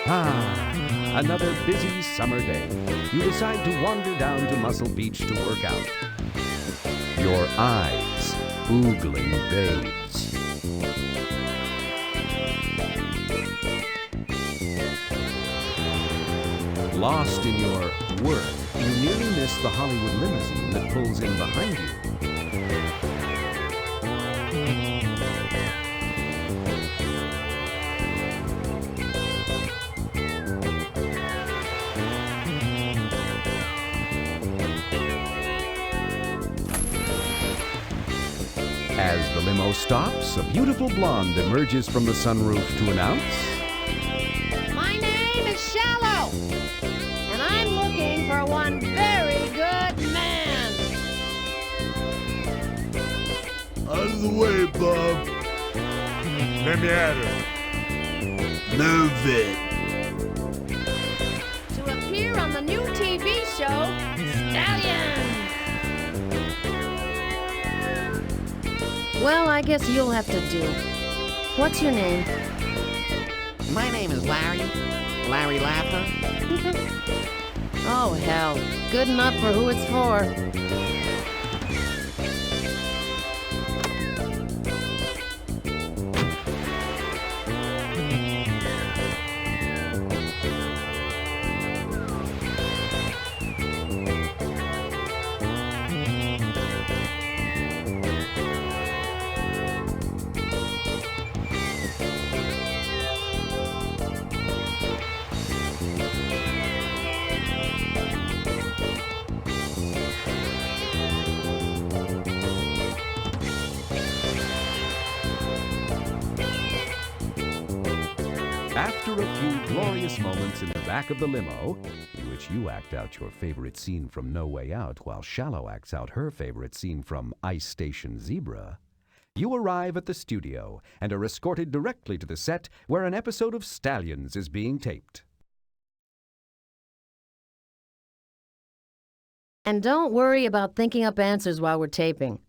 Another busy summer day. You decide to wander down to Muscle Beach to work out. Your eyes oogling babes. Lost in your work, you nearly miss the Hollywood limousine that pulls in behind you. As the limo stops, a beautiful blonde emerges from the sunroof to announce, "My name is Shallow, and I'm looking for one very good man." Out of the way, Bob. Let me at her. Move it. To appear on the new TV show, Stallions. Well, I guess you'll have to do. What's your name? My name is Larry. Larry Laughter. Oh, hell. Good enough for who it's for. after a few glorious moments in the back of the limo, in which you act out your favorite scene from No Way Out while Shallow acts out her favorite scene from Ice Station Zebra, you arrive at the studio and are escorted directly to the set where an episode of Stallions is being taped. And don't worry about thinking up answers while we're taping.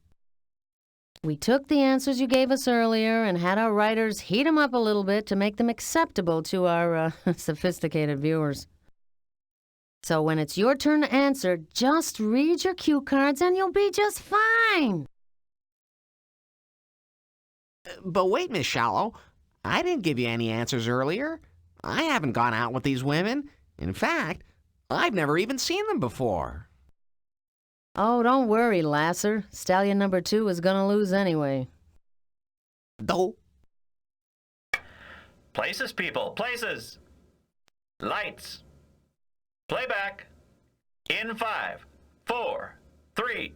We took the answers you gave us earlier and had our writers heat them up a little bit to make them acceptable to our sophisticated viewers. So when it's your turn to answer, just read your cue cards and you'll be just fine. But wait, Miss Shallow. I didn't give you any answers earlier. I haven't gone out with these women. In fact, I've never even seen them before. Oh, don't worry, Lasser. Stallion number 2 is gonna lose anyway. Though. Places, people, places. Lights. Playback. In 5, 4, 3.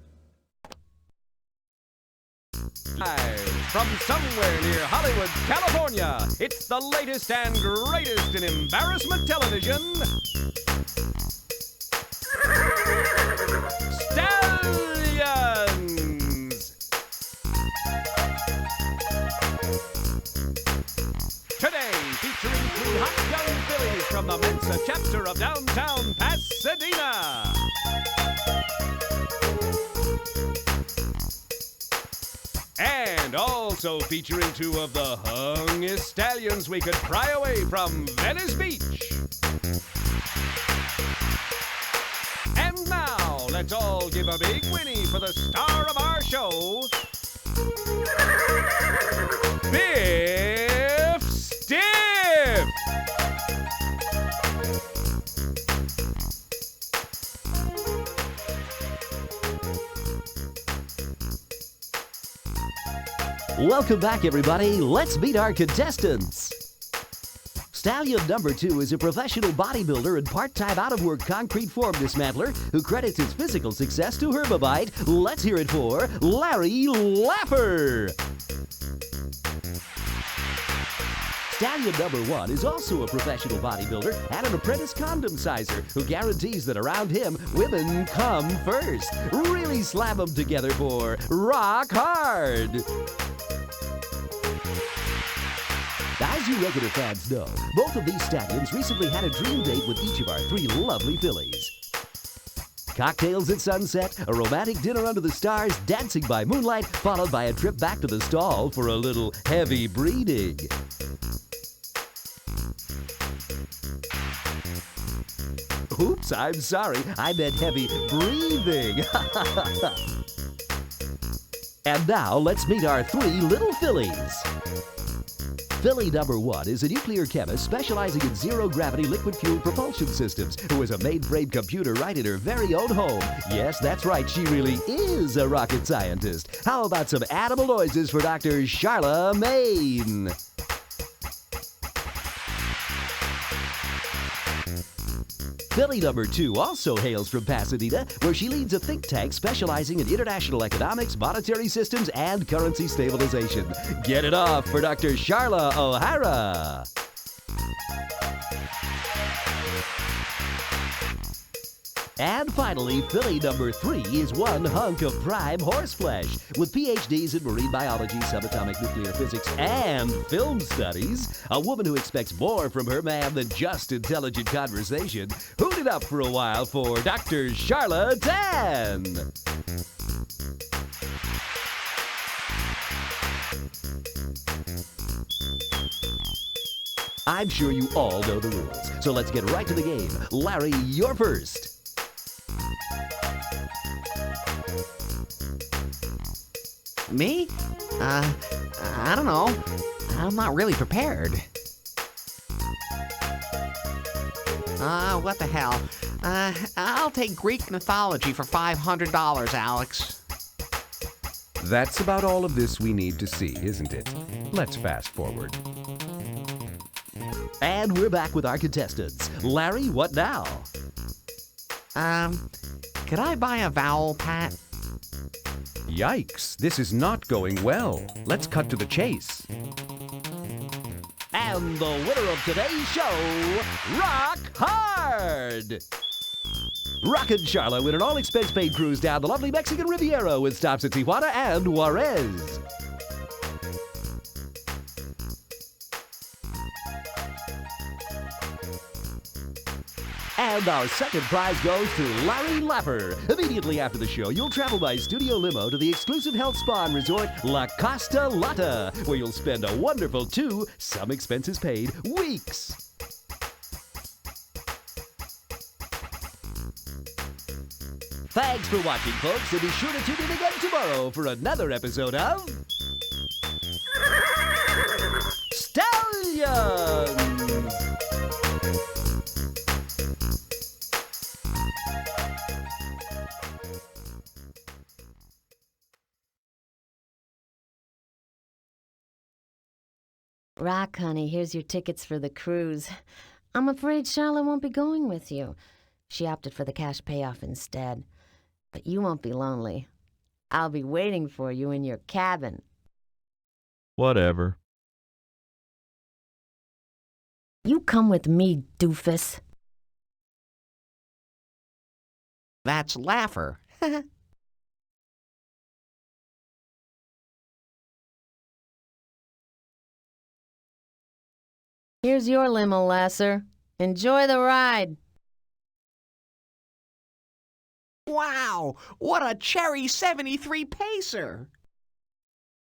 Live from somewhere near Hollywood, California, it's the latest and greatest in embarrassment television. Stallions! Today, featuring 2 hot young fillies from the Mensa chapter of downtown Pasadena. And also featuring 2 of the hungest stallions we could pry away from Venice Beach. And now, let's all give a big whinny for the star of our show, Biff Stiff! Welcome back, everybody. Let's meet our contestants. Stallion number 2 is a professional bodybuilder and part-time out-of-work concrete form dismantler who credits his physical success to Herbivite. Let's hear it for Larry Laffer. Stallion number 1 is also a professional bodybuilder and an apprentice condom sizer who guarantees that around him, women come first. Really slam them together for Rock Hard. As you regular fans know, both of these stallions recently had a dream date with each of our 3 lovely fillies. Cocktails at sunset, a romantic dinner under the stars, dancing by moonlight, followed by a trip back to the stall for a little heavy breeding. Oops, I'm sorry. I meant heavy breathing. And now, let's meet our three little fillies. Filly number 1 is a nuclear chemist specializing in zero-gravity liquid-fuel propulsion systems who has a mainframe computer right in her very own home. Yes, that's right, she really is a rocket scientist. How about some animal noises for Dr. Charlemagne? Filly number 2 also hails from Pasadena, where she leads a think tank specializing in international economics, monetary systems, and currency stabilization. Get it off for Dr. Charla O'Hara. And finally, filly number 3 is one hunk of prime horseflesh. With PhDs in marine biology, subatomic nuclear physics, and film studies, a woman who expects more from her man than just intelligent conversation. Hoot it up for a while for Dr. Charlatan! I'm sure you all know the rules, so let's get right to the game. Larry, you're first. Me? I don't know. I'm not really prepared. What the hell? I'll take Greek mythology for $500, Alex. That's about all of this we need to see, isn't it? Let's fast forward. And we're back with our contestants. Larry, what now? Could I buy a vowel, Pat? Yikes, this is not going well. Let's cut to the chase. And the winner of today's show, Rock Hard! Rock and Charla win an all-expense-paid cruise down the lovely Mexican Riviera with stops at Tijuana and Juarez. And our second prize goes to Larry Lapper. Immediately after the show, you'll travel by studio limo to the exclusive health spa and resort La Costa Lotta, where you'll spend a wonderful 2, some expenses paid, weeks. Thanks for watching, folks, and be sure to tune in again tomorrow for another episode of Stallions! Rock, honey, here's your tickets for the cruise. I'm afraid Charlotte won't be going with you. She opted for the cash payoff instead. But you won't be lonely. I'll be waiting for you in your cabin. Whatever. You come with me, doofus. That's Laffer. Here's your limo, Lasser. Enjoy the ride. Wow, what a cherry 73 pacer!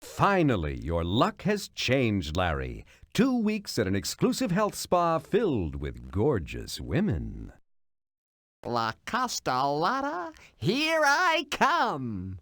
Finally, your luck has changed, Larry. 2 weeks at an exclusive health spa filled with gorgeous women. La Costa Lotta, here I come!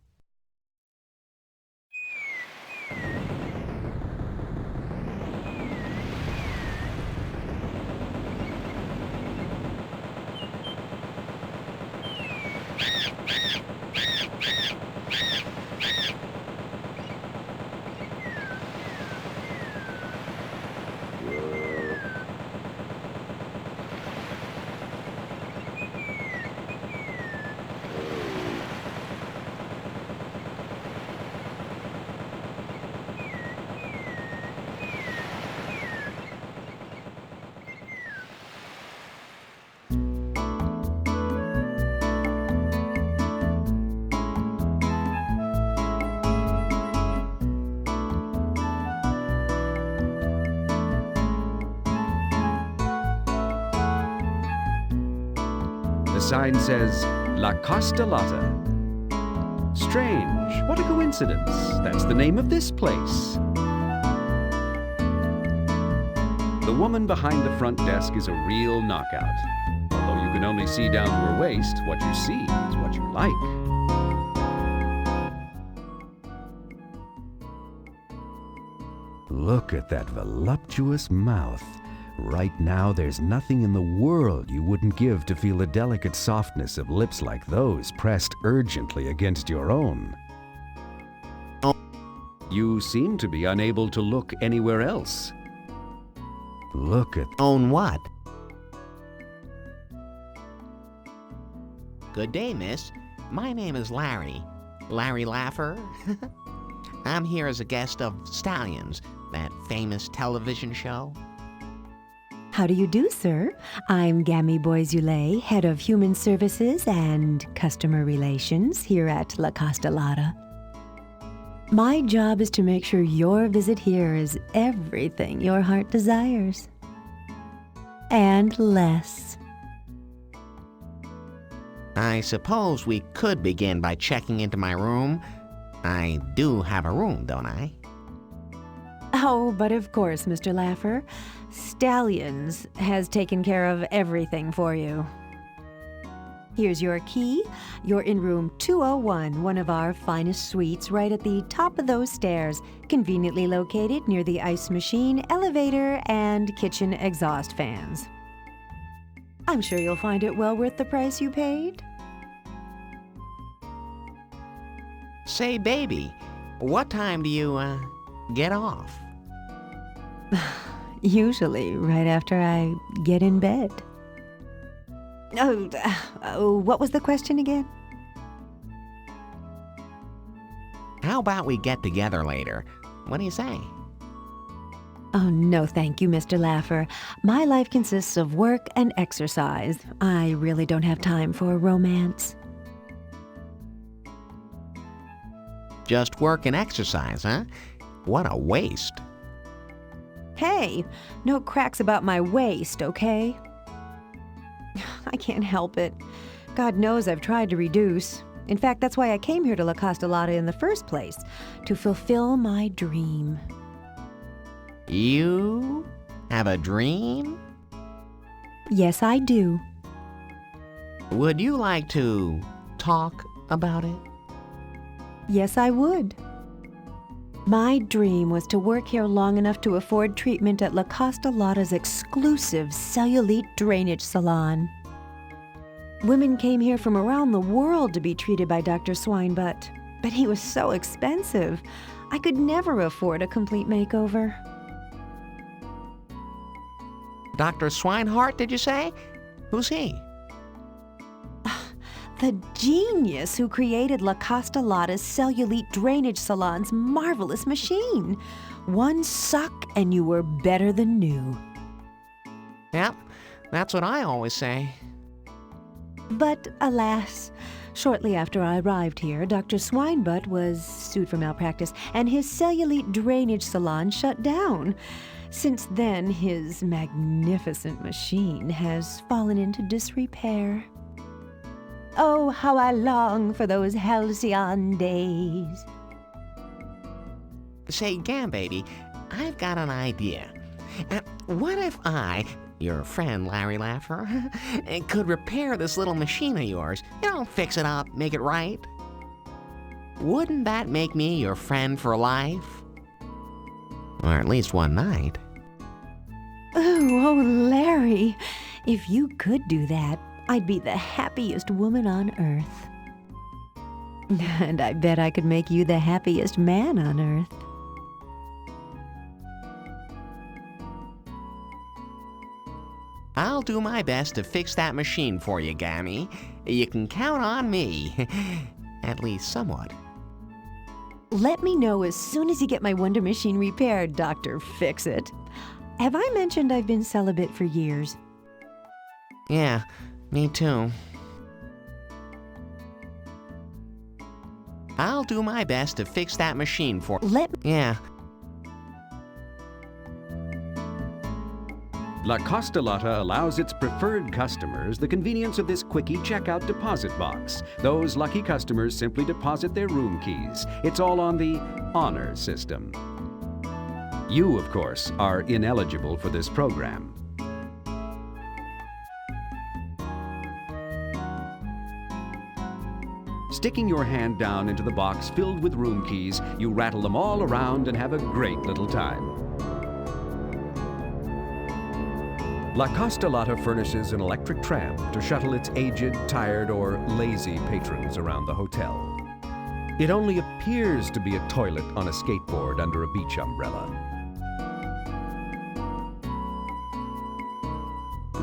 The sign says, La Costa Lotta. Strange, what a coincidence. That's the name of this place. The woman behind the front desk is a real knockout. Although you can only see down to her waist, what you see is what you like. Look at that voluptuous mouth. Right now, there's nothing in the world you wouldn't give to feel the delicate softness of lips like those pressed urgently against your own. You seem to be unable to look anywhere else. Look at... Own what? Good day, miss. My name is Larry. Larry Laffer. I'm here as a guest of Stallions, that famous television show. How do you do, sir? I'm Gammy Boisoulet, Head of Human Services and Customer Relations here at La Costa Lotta. My job is to make sure your visit here is everything your heart desires. And less. I suppose we could begin by checking into my room. I do have a room, don't I? Oh, but of course, Mr. Laffer. Stallions has taken care of everything for you. Here's your key. You're in room 201, one of our finest suites, right at the top of those stairs, conveniently located near the ice machine, elevator, and kitchen exhaust fans. I'm sure you'll find it well worth the price you paid. Say, baby, what time do you, get off? Usually right after I get in bed. What was the question again? How about we get together later? What do you say? Oh, no thank you, Mr. Laffer. My life consists of work and exercise. I really don't have time for romance. Just work and exercise, huh? What a waste. Hey, no cracks about my waist, okay? I can't help it. God knows I've tried to reduce. In fact, that's why I came here to La Costa Lotta in the first place, to fulfill my dream. You have a dream? Yes, I do. Would you like to talk about it? Yes, I would. My dream was to work here long enough to afford treatment at La Costa Lotta's exclusive cellulite drainage salon. Women came here from around the world to be treated by Dr. Swinebutt, but he was so expensive. I could never afford a complete makeover. Dr. Swinehart, did you say? Who's he? The genius who created La Costa Lotta's cellulite drainage salon's marvelous machine. One suck and you were better than new. Yep, that's what I always say. But alas, shortly after I arrived here, Dr. Swinebutt was sued for malpractice and his cellulite drainage salon shut down. Since then, his magnificent machine has fallen into disrepair. Oh, how I long for those halcyon days. Say, Gam, baby, I've got an idea. What if I, your friend Larry Laffer, could repair this little machine of yours? You know, fix it up, make it right. Wouldn't that make me your friend for life? Or at least one night. Oh, Larry, if you could do that, I'd be the happiest woman on earth. And I bet I could make you the happiest man on earth. I'll do my best to fix that machine for you, Gammy. You can count on me. At least somewhat. Let me know as soon as you get my wonder machine repaired, Dr. Fix-It. Have I mentioned I've been celibate for years? Yeah, me too. I'll do my best to fix that machine for... Yeah. La Costa Lotta allows its preferred customers the convenience of this quickie checkout deposit box. Those lucky customers simply deposit their room keys. It's all on the honor system. You, of course, are ineligible for this program. Sticking your hand down into the box filled with room keys, you rattle them all around and have a great little time. La Costa Lotta furnishes an electric tram to shuttle its aged, tired, or lazy patrons around the hotel. It only appears to be a toilet on a skateboard under a beach umbrella.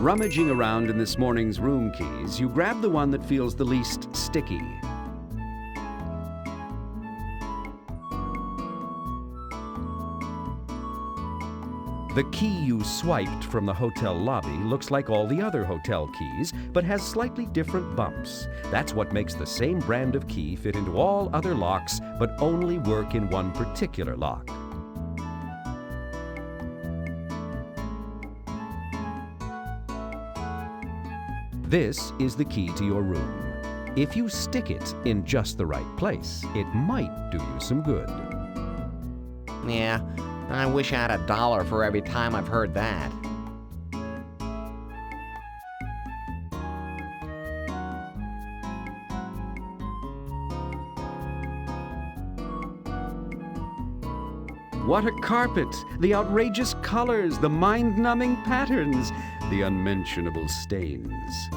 Rummaging around in this morning's room keys, you grab the one that feels the least sticky. The key you swiped from the hotel lobby looks like all the other hotel keys, but has slightly different bumps. That's what makes the same brand of key fit into all other locks, but only work in one particular lock. This is the key to your room. If you stick it in just the right place, it might do you some good. Yeah, I wish I had $1 for every time I've heard that. What a carpet! The outrageous colors, the mind-numbing patterns, the unmentionable stains.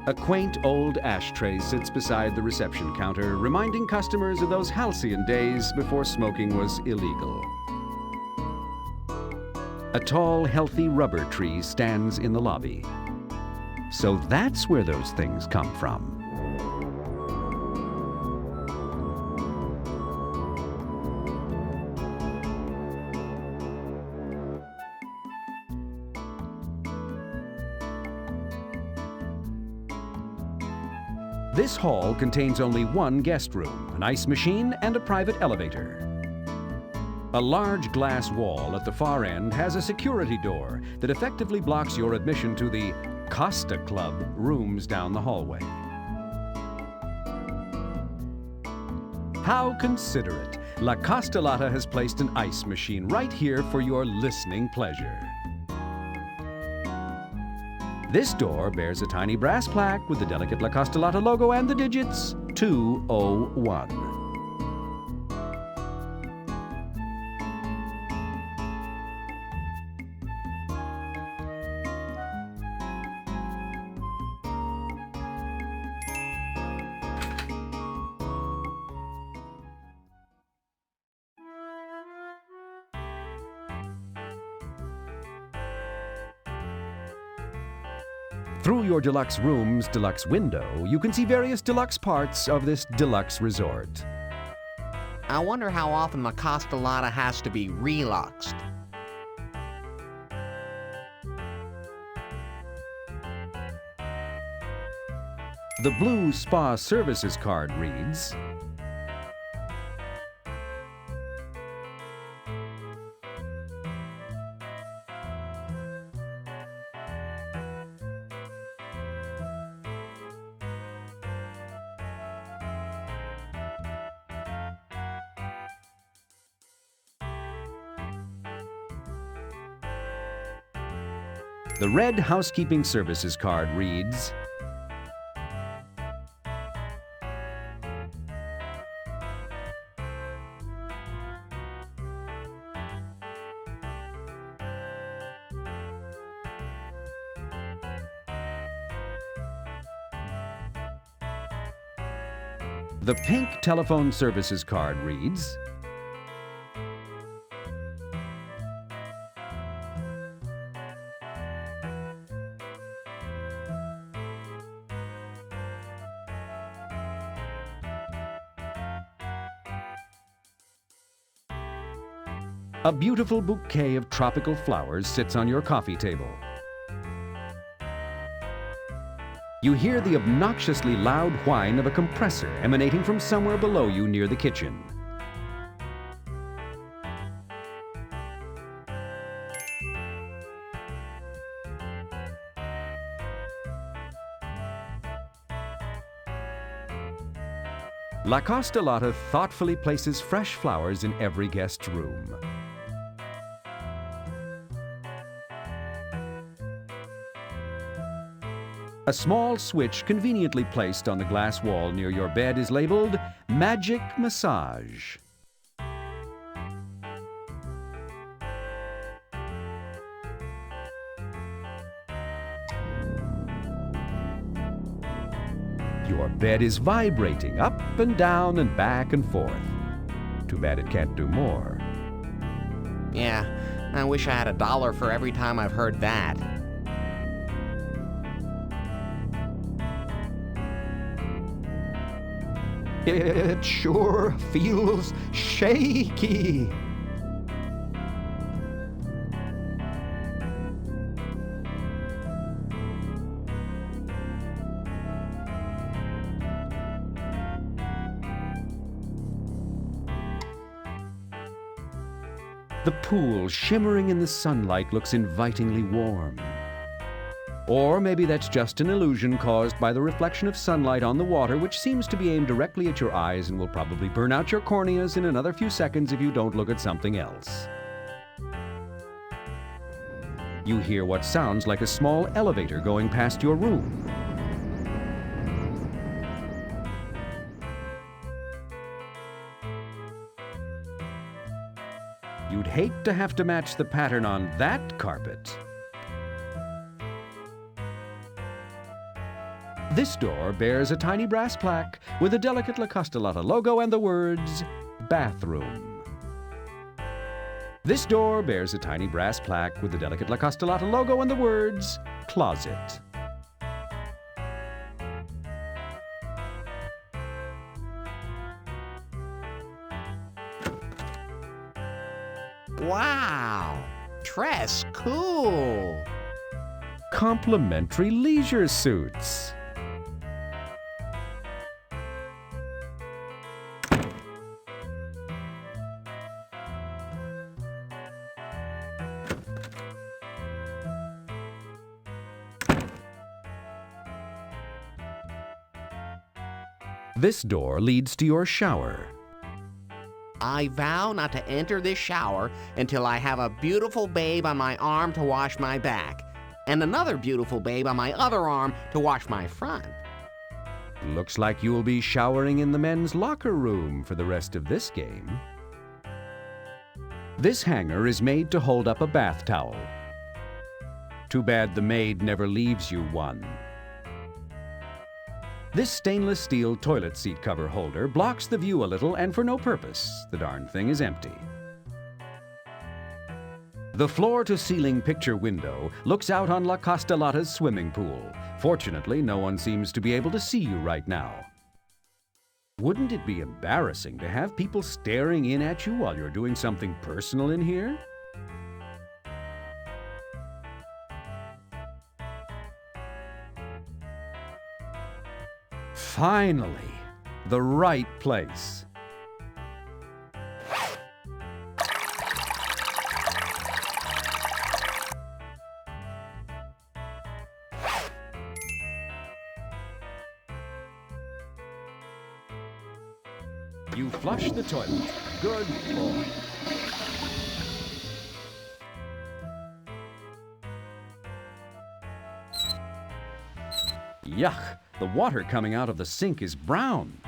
A quaint old ashtray sits beside the reception counter, reminding customers of those halcyon days before smoking was illegal. A tall, healthy rubber tree stands in the lobby. So that's where those things come from. This hall contains only one guest room, an ice machine, and a private elevator. A large glass wall at the far end has a security door that effectively blocks your admission to the Costa Club rooms down the hallway. How considerate! La Costa Lotta has placed an ice machine right here for your listening pleasure. This door bears a tiny brass plaque with the delicate La Costa Lotta logo and the digits 201. Through your deluxe room's deluxe window, you can see various deluxe parts of this deluxe resort. I wonder how often La Costa Lotta has to be reluxed. The blue spa services card reads, the red housekeeping services card reads, the pink telephone services card reads, a beautiful bouquet of tropical flowers sits on your coffee table. You hear the obnoxiously loud whine of a compressor emanating from somewhere below you near the kitchen. La Costa Lotta thoughtfully places fresh flowers in every guest's room. A small switch conveniently placed on the glass wall near your bed is labeled Magic Massage. Your bed is vibrating up and down and back and forth. Too bad it can't do more. Yeah, I wish I had $1 for every time I've heard that. It sure feels shaky. The pool, shimmering in the sunlight, looks invitingly warm. Or maybe that's just an illusion caused by the reflection of sunlight on the water, which seems to be aimed directly at your eyes and will probably burn out your corneas in another few seconds if you don't look at something else. You hear what sounds like a small elevator going past your room. You'd hate to have to match the pattern on that carpet. This door bears a tiny brass plaque with a delicate La Costa Lotta logo and the words, bathroom. This door bears a tiny brass plaque with the delicate La Costa Lotta logo and the words, closet. Wow, dress cool. Complimentary leisure suits. This door leads to your shower. I vow not to enter this shower until I have a beautiful babe on my arm to wash my back, and another beautiful babe on my other arm to wash my front. Looks like you'll be showering in the men's locker room for the rest of this game. This hanger is made to hold up a bath towel. Too bad the maid never leaves you one. This stainless steel toilet seat cover holder blocks the view a little and for no purpose. The darn thing is empty. The floor-to-ceiling picture window looks out on La Costa Lotta's swimming pool. Fortunately, no one seems to be able to see you right now. Wouldn't it be embarrassing to have people staring in at you while you're doing something personal in here? Finally, the right place. You flush the toilet. Good boy. Yuck! The water coming out of the sink is brown.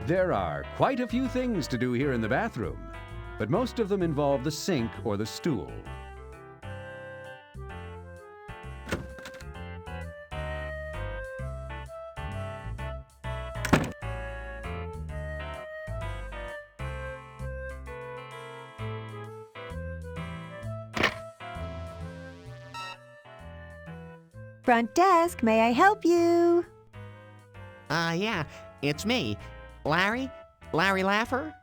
There are quite a few things to do here in the bathroom, but most of them involve the sink or the stool. Front desk, may I help you? Yeah, it's me. Larry Laffer?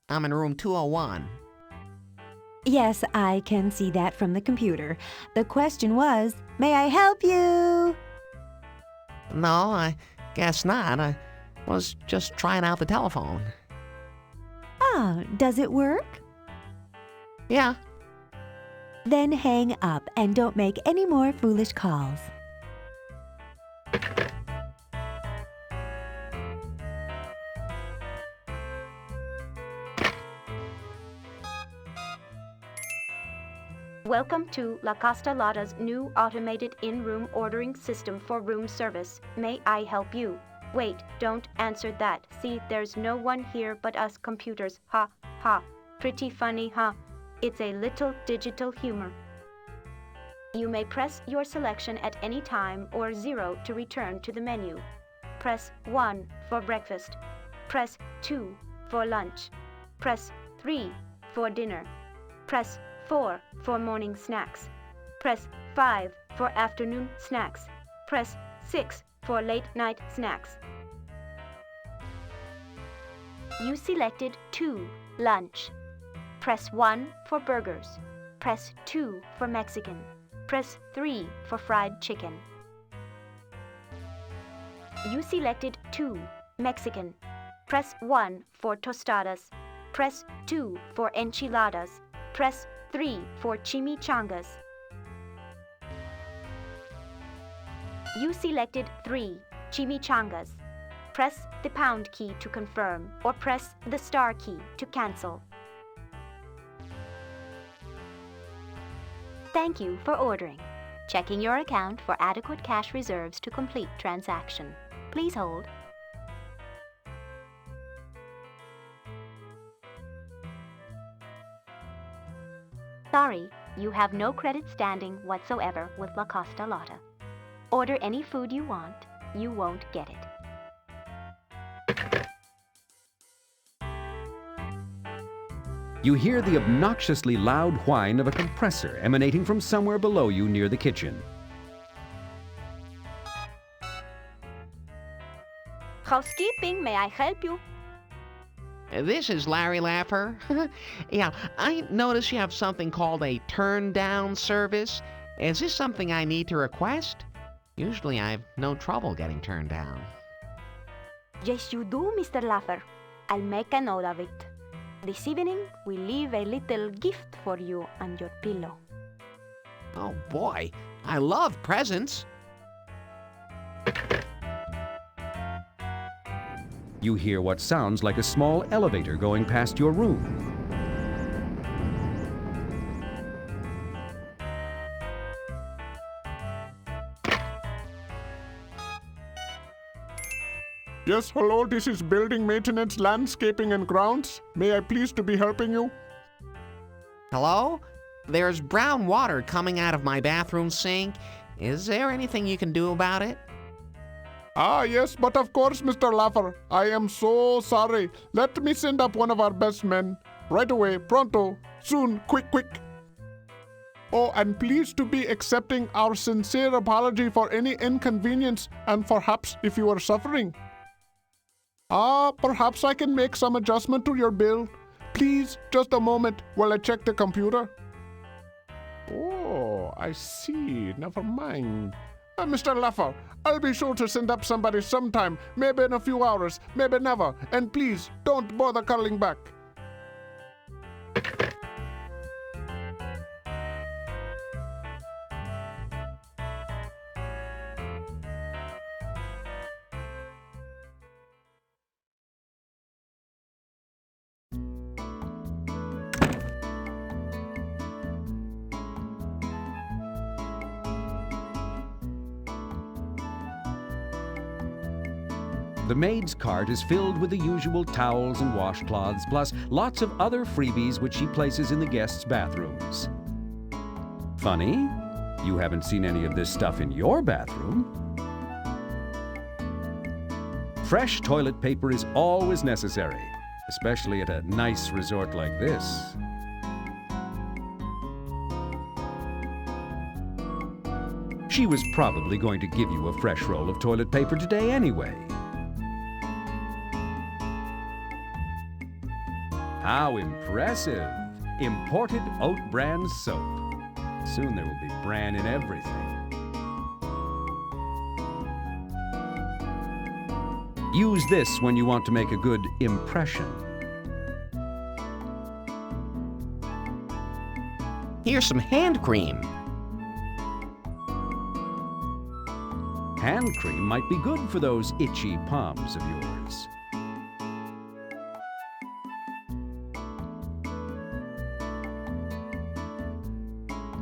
I'm in room 201. Yes, I can see that from the computer. The question was, may I help you? No, I guess not. I was just trying out the telephone. Ah, does it work? Yeah. Then hang up and don't make any more foolish calls. Welcome to La Costa Lotta's new automated in-room ordering system for room service. May I help you? Wait, don't answer that. See, there's no one here but us computers. Ha, ha. Pretty funny, huh? It's a little digital humor. You may press your selection at any time or 0 to return to the menu. Press 1 for breakfast. Press 2 for lunch. Press 3 for dinner. Press 4 for morning snacks. Press 5 for afternoon snacks. Press 6 for late night snacks. You selected 2, lunch. Press 1 for burgers. Press 2 for Mexican. Press 3 for fried chicken. You selected 2, Mexican. Press 1 for tostadas. Press 2 for enchiladas. Press 3 for chimichangas. You selected 3, chimichangas. Press the pound key to confirm or press the star key to cancel. Thank you for ordering. Checking your account for adequate cash reserves to complete transaction. Please hold. Sorry, you have no credit standing whatsoever with La Costa Lotta. Order any food you want, you won't get it. You hear the obnoxiously loud whine of a compressor emanating from somewhere below you near the kitchen. Housekeeping, may I help you? This is Larry Laffer. Yeah, I notice you have something called a turn-down service. Is this something I need to request? Usually I have no trouble getting turned down. Yes, you do, Mr. Laffer. I'll make a note of it. This evening, we leave a little gift for you on your pillow. Oh boy, I love presents. You hear what sounds like a small elevator going past your room. Yes, hello, this is building maintenance, landscaping and grounds. May I please to be helping you? Hello? There's brown water coming out of my bathroom sink. Is there anything you can do about it? Ah, yes, but of course, Mr. Laffer. I am so sorry. Let me send up one of our best men. Right away, pronto, soon, quick, quick. Oh, and please to be accepting our sincere apology for any inconvenience and perhaps if you are suffering. Perhaps I can make some adjustment to your bill. Please, just a moment while I check the computer. Oh, I see. Never mind. Mr. Laffer, I'll be sure to send up somebody sometime, maybe in a few hours, maybe never. And please, don't bother calling back. The maid's cart is filled with the usual towels and washcloths, plus lots of other freebies which she places in the guests' bathrooms. Funny, you haven't seen any of this stuff in your bathroom. Fresh toilet paper is always necessary, especially at a nice resort like this. She was probably going to give you a fresh roll of toilet paper today anyway. How impressive! Imported oat bran soap. Soon there will be bran in everything. Use this when you want to make a good impression. Here's some hand cream. Hand cream might be good for those itchy palms of yours.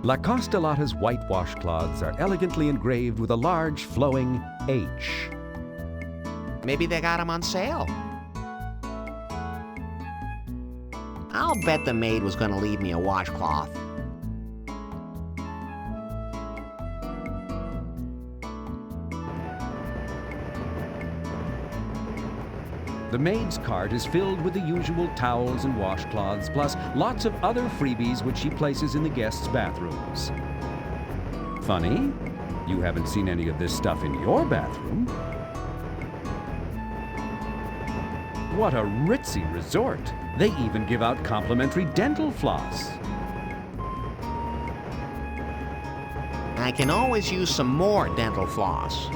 La Costa Lotta's white washcloths are elegantly engraved with a large flowing H. Maybe they got them on sale. I'll bet the maid was going to leave me a washcloth. The maid's cart is filled with the usual towels and washcloths, plus lots of other freebies which she places in the guests' bathrooms. Funny, you haven't seen any of this stuff in your bathroom. What a ritzy resort! They even give out complimentary dental floss. I can always use some more dental floss.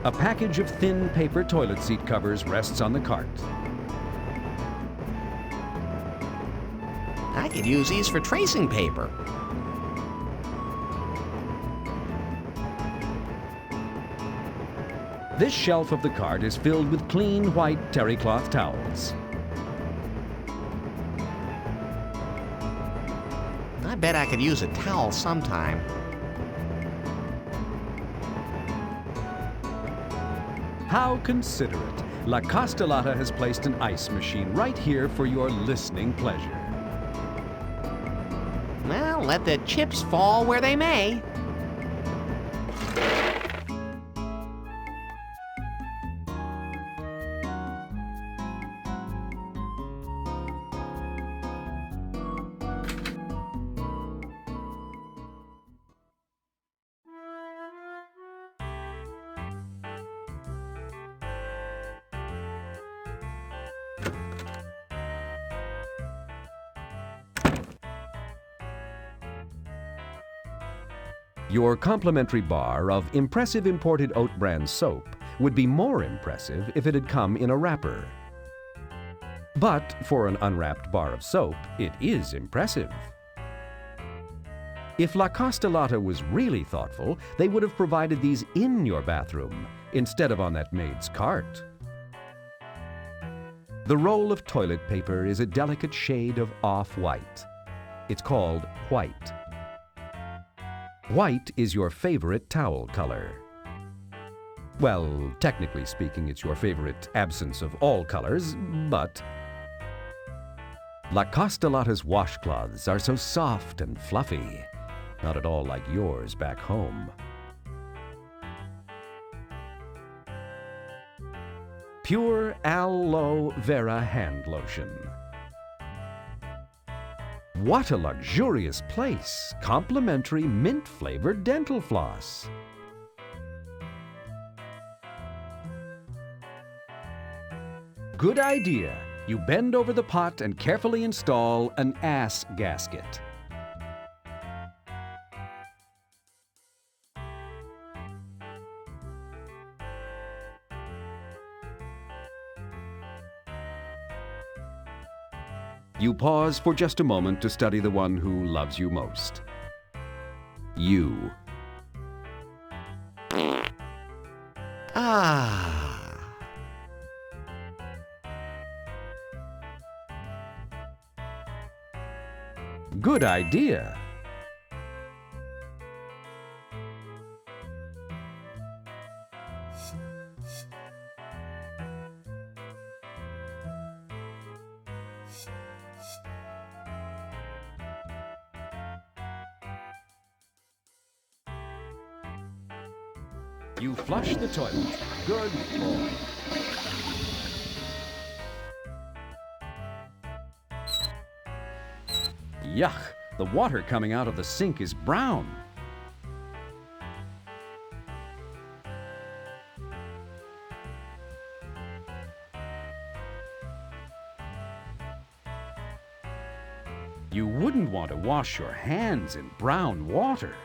A package of thin paper toilet seat covers rests on the cart. I could use these for tracing paper. This shelf of the cart is filled with clean white terry cloth towels. I bet I could use a towel sometime. How considerate! La Costa Lotta has placed an ice machine right here for your listening pleasure. Well, let the chips fall where they may. Your complimentary bar of impressive imported oat bran soap would be more impressive if it had come in a wrapper. But for an unwrapped bar of soap, it is impressive. If La Costa Lotta was really thoughtful, they would have provided these in your bathroom instead of on that maid's cart. The roll of toilet paper is a delicate shade of off-white. It's called white. White is your favorite towel color. Well, technically speaking, it's your favorite absence of all colors, but La Costa Lotta's washcloths are so soft and fluffy, not at all like yours back home. Pure aloe vera hand lotion. What a luxurious place! Complimentary mint-flavored dental floss. Good idea. You bend over the pot and carefully install an ass gasket. You pause for just a moment to study the one who loves you most. You. Ah. Good idea. You flush the toilet. Good boy. Yuck! The water coming out of the sink is brown. You wouldn't want to wash your hands in brown water.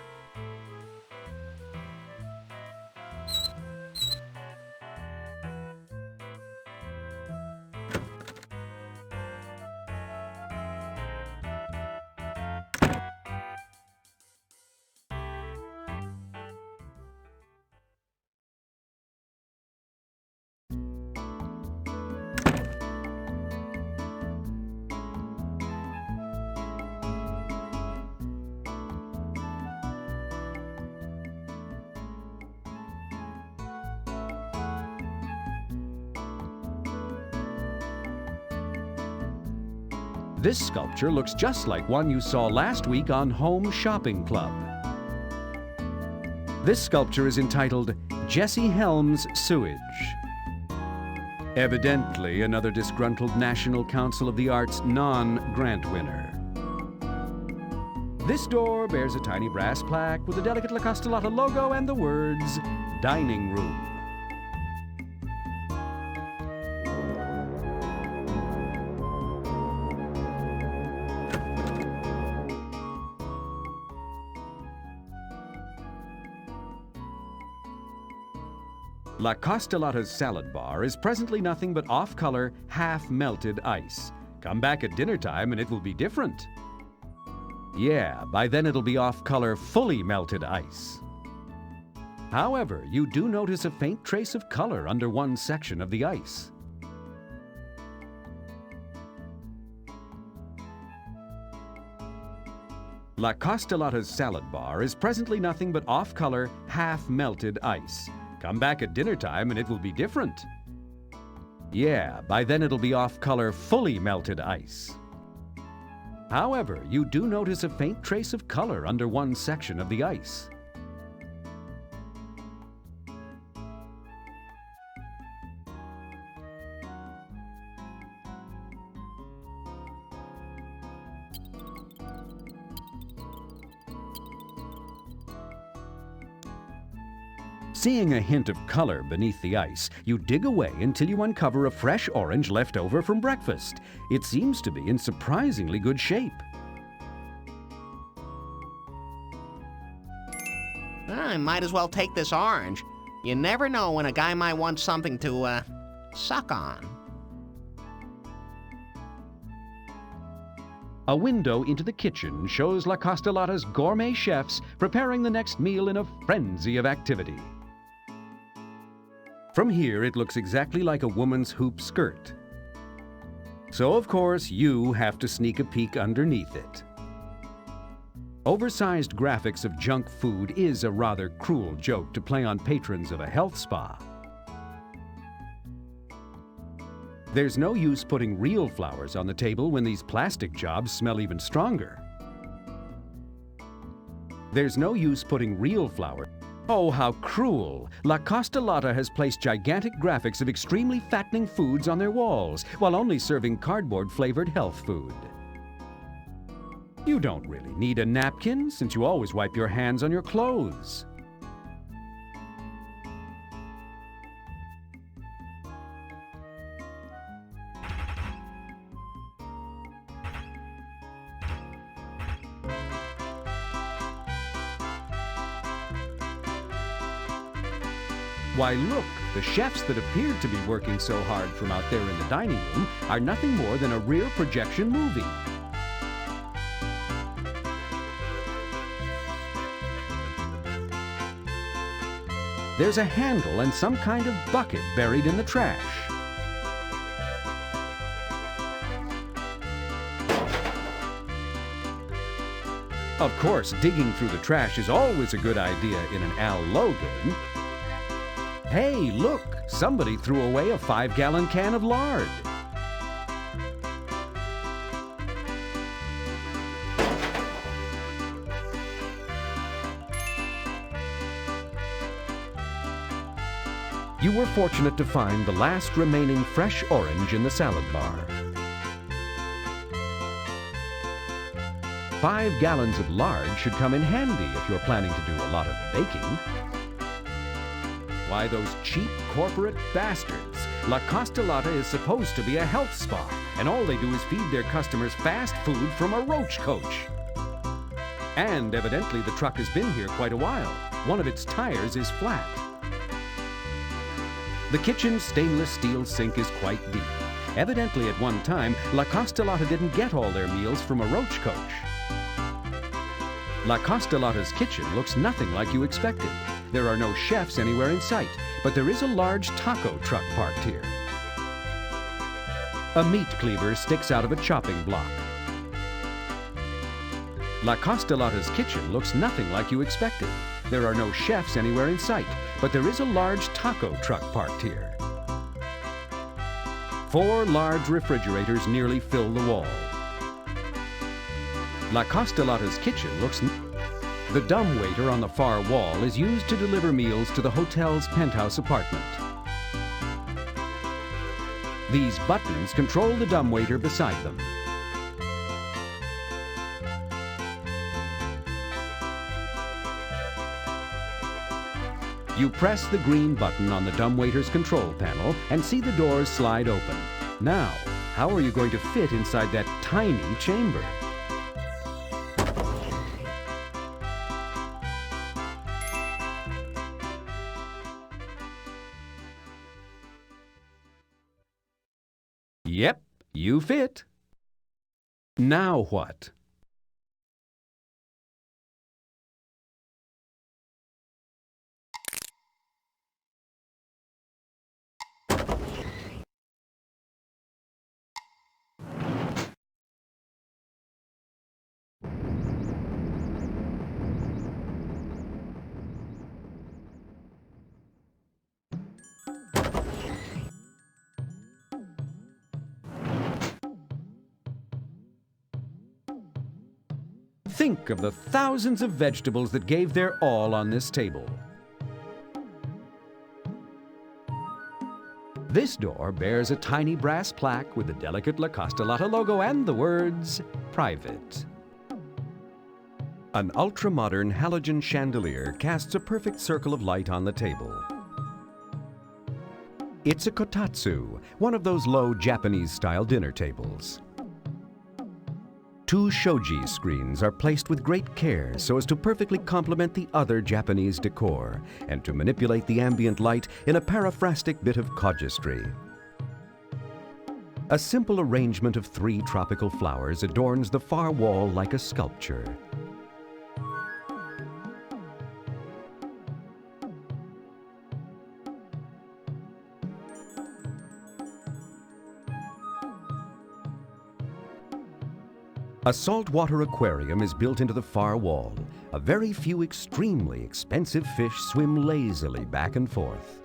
This sculpture looks just like one you saw last week on Home Shopping Club. This sculpture is entitled Jesse Helms' Sewage. Evidently another disgruntled National Council of the Arts non-grant winner. This door bears a tiny brass plaque with a delicate La Costa Lotta logo and the words, Dining Room. La Costa Lotta's salad bar is presently nothing but off-color, half-melted ice. Come back at dinner time and it will be different. Yeah, by then it'll be off-color, fully melted ice. However, you do notice a faint trace of color under one section of the ice. La Costa Lotta's salad bar is presently nothing but off-color, half-melted ice. Come back at dinner time and it will be different. Yeah, by then it'll be off-color, fully melted ice. However, you do notice a faint trace of color under one section of the ice. Seeing a hint of color beneath the ice, you dig away until you uncover a fresh orange left over from breakfast. It seems to be in surprisingly good shape. I might as well take this orange. You never know when a guy might want something to, suck on. A window into the kitchen shows La Costa Lotta's gourmet chefs preparing the next meal in a frenzy of activity. From here, it looks exactly like a woman's hoop skirt. So, of course, you have to sneak a peek underneath it. Oversized graphics of junk food is a rather cruel joke to play on patrons of a health spa. There's no use putting real flowers on the table when these plastic jobs smell even stronger. There's no use putting real flowers. Oh, how cruel! La Costa Lotta has placed gigantic graphics of extremely fattening foods on their walls, while only serving cardboard-flavored health food. You don't really need a napkin, since you always wipe your hands on your clothes. Why look, the chefs that appeared to be working so hard from out there in the dining room are nothing more than a rear projection movie. There's a handle and some kind of bucket buried in the trash. Of course, digging through the trash is always a good idea in an Al-Lo game. Hey, look! Somebody threw away a 5-gallon can of lard. You were fortunate to find the last remaining fresh orange in the salad bar. 5 gallons of lard should come in handy if you're planning to do a lot of baking. Why, those cheap corporate bastards. La Costa Lotta is supposed to be a health spa, and all they do is feed their customers fast food from a roach coach. And evidently the truck has been here quite a while. One of its tires is flat. The kitchen's stainless steel sink is quite deep. Evidently at one time, La Costa Lotta didn't get all their meals from a roach coach. La Costa Lotta's kitchen looks nothing like you expected. There are no chefs anywhere in sight, but there is a large taco truck parked here. A meat cleaver sticks out of a chopping block. La Costa Lotta's kitchen looks nothing like you expected. There are no chefs anywhere in sight, but there is a large taco truck parked here. 4 large refrigerators nearly fill the wall. La Costa Lotta's kitchen looks... The dumbwaiter on the far wall is used to deliver meals to the hotel's penthouse apartment. These buttons control the dumbwaiter beside them. You press the green button on the dumbwaiter's control panel and see the doors slide open. Now, how are you going to fit inside that tiny chamber? Yep, you fit. Now what? Think of the thousands of vegetables that gave their all on this table. This door bears a tiny brass plaque with the delicate La Costa Lotta logo and the words, "Private." An ultra-modern halogen chandelier casts a perfect circle of light on the table. It's a kotatsu, one of those low Japanese-style dinner tables. Two shoji screens are placed with great care so as to perfectly complement the other Japanese decor and to manipulate the ambient light in a paraphrastic bit of casuistry. A simple arrangement of 3 tropical flowers adorns the far wall like a sculpture. A saltwater aquarium is built into the far wall. A very few extremely expensive fish swim lazily back and forth.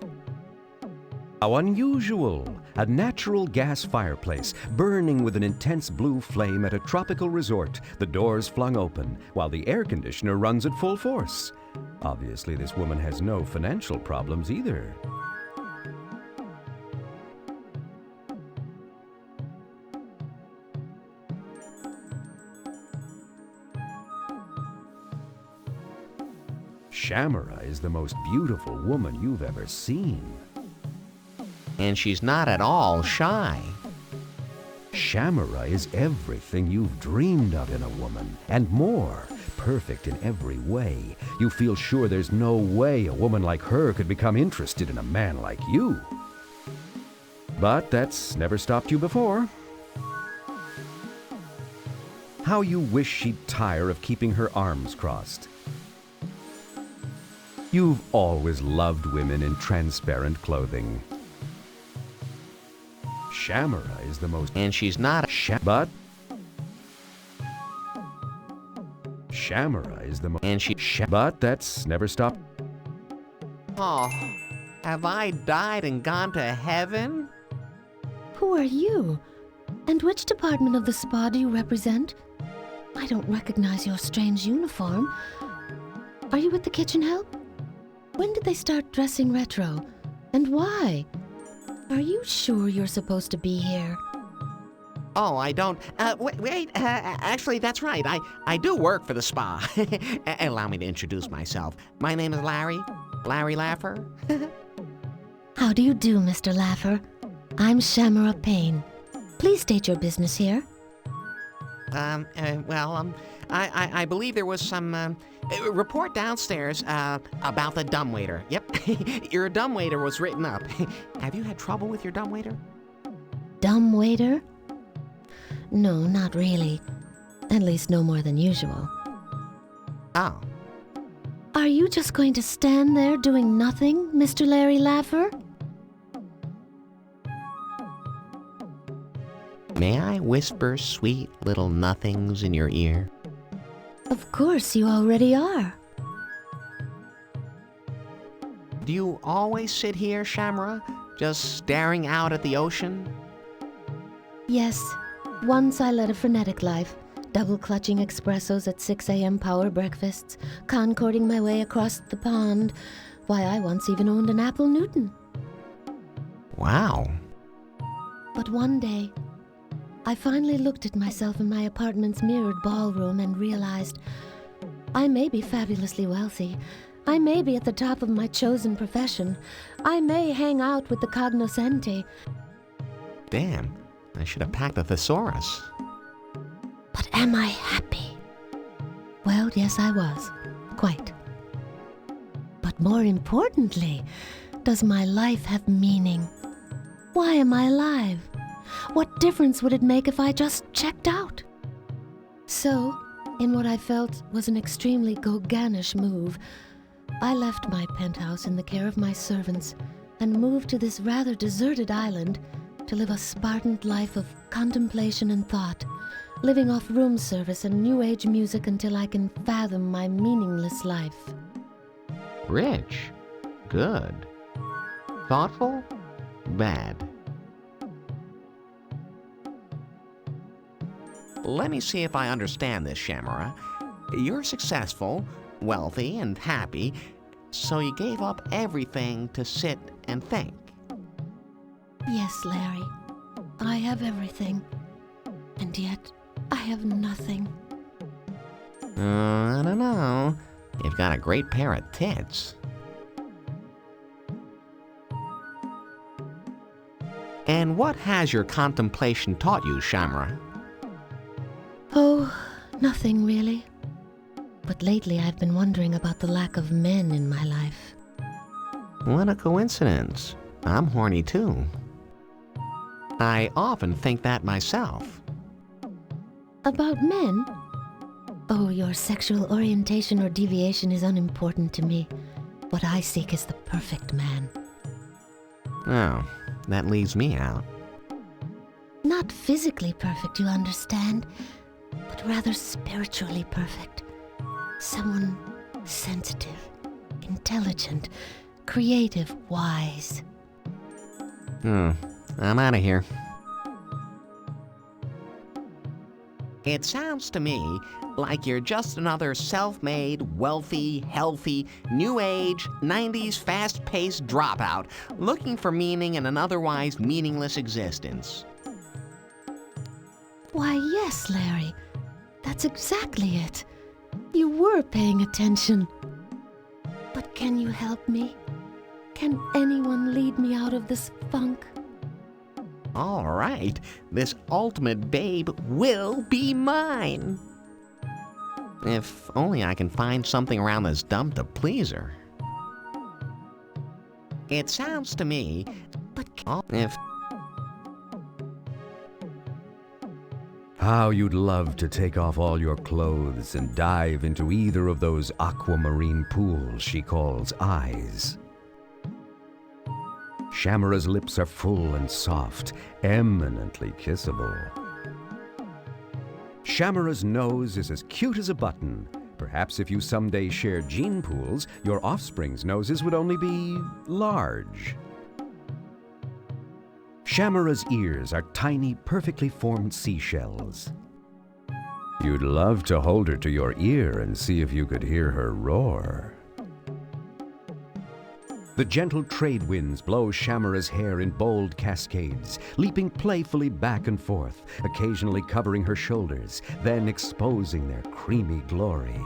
How unusual! A natural gas fireplace burning with an intense blue flame at a tropical resort, the doors flung open, while the air conditioner runs at full force. Obviously, this woman has no financial problems either. Shamara is the most beautiful woman you've ever seen. And she's not at all shy. Shamara is everything you've dreamed of in a woman, and more. Perfect in every way. You feel sure there's no way a woman like her could become interested in a man like you. But that's never stopped you before. How you wish she'd tire of keeping her arms crossed. You've always loved women in transparent clothing. Shamara is the most... And she's not but... Shamara is the most... And she... But that's never stopped... Oh, have I died and gone to heaven? Who are you? And which department of the spa do you represent? I don't recognize your strange uniform. Are you with the kitchen help? When did they start dressing retro? And why? Are you sure you're supposed to be here? Oh, I don't... wait, actually, that's right. I do work for the spa. Allow me to introduce myself. My name is Larry. Larry Laffer. How do you do, Mr. Laffer? I'm Shamara Payne. Please state your business here. I believe there was some report downstairs about the dumbwaiter. Yep, your dumbwaiter was written up. Have you had trouble with your dumbwaiter? Dumbwaiter? No, not really. At least no more than usual. Oh. Are you just going to stand there doing nothing, Mr. Larry Laffer? May I whisper sweet little nothings in your ear? Of course, you already are. Do you always sit here, Shamara, just staring out at the ocean? Yes. Once I led a frenetic life, double-clutching espressos at 6 a.m. power breakfasts, concording my way across the pond. Why, I once even owned an Apple Newton. Wow. But one day, I finally looked at myself in my apartment's mirrored ballroom and realized I may be fabulously wealthy. I may be at the top of my chosen profession. I may hang out with the cognoscenti. Damn, I should have packed a thesaurus. But am I happy? Well, yes, I was. Quite. But more importantly, does my life have meaning? Why am I alive? What difference would it make if I just checked out? So, in what I felt was an extremely Gauguinish move, I left my penthouse in the care of my servants and moved to this rather deserted island to live a Spartan life of contemplation and thought, living off room service and new age music until I can fathom my meaningless life. Rich. Good. Thoughtful. Bad. Let me see if I understand this, Shamara. You're successful, wealthy, and happy, so you gave up everything to sit and think. Yes, Larry. I have everything. And yet, I have nothing. I don't know. You've got a great pair of tits. And what has your contemplation taught you, Shamara? Oh, nothing really. But lately I've been wondering about the lack of men in my life. What a coincidence. I'm horny too. I often think that myself. About men? Oh, your sexual orientation or deviation is unimportant to me. What I seek is the perfect man. Oh, that leaves me out. Not physically perfect, you understand, but rather spiritually perfect. Someone sensitive, intelligent, creative, wise. I'm out of here. It sounds to me like you're just another self-made, wealthy, healthy, new age, 90s fast-paced dropout looking for meaning in an otherwise meaningless existence. Why, yes, Larry. That's exactly it. You were paying attention. But can you help me? Can anyone lead me out of this funk? All right, this ultimate babe will be mine. If only I can find something around this dump to please her. It sounds to me, but if... How you'd love to take off all your clothes and dive into either of those aquamarine pools she calls eyes. Shamara's lips are full and soft, eminently kissable. Shamara's nose is as cute as a button. Perhaps if you someday shared gene pools, your offspring's noses would only be large. Shamara's ears are tiny, perfectly formed seashells. You'd love to hold her to your ear and see if you could hear her roar. The gentle trade winds blow Shamara's hair in bold cascades, leaping playfully back and forth, occasionally covering her shoulders, then exposing their creamy glory.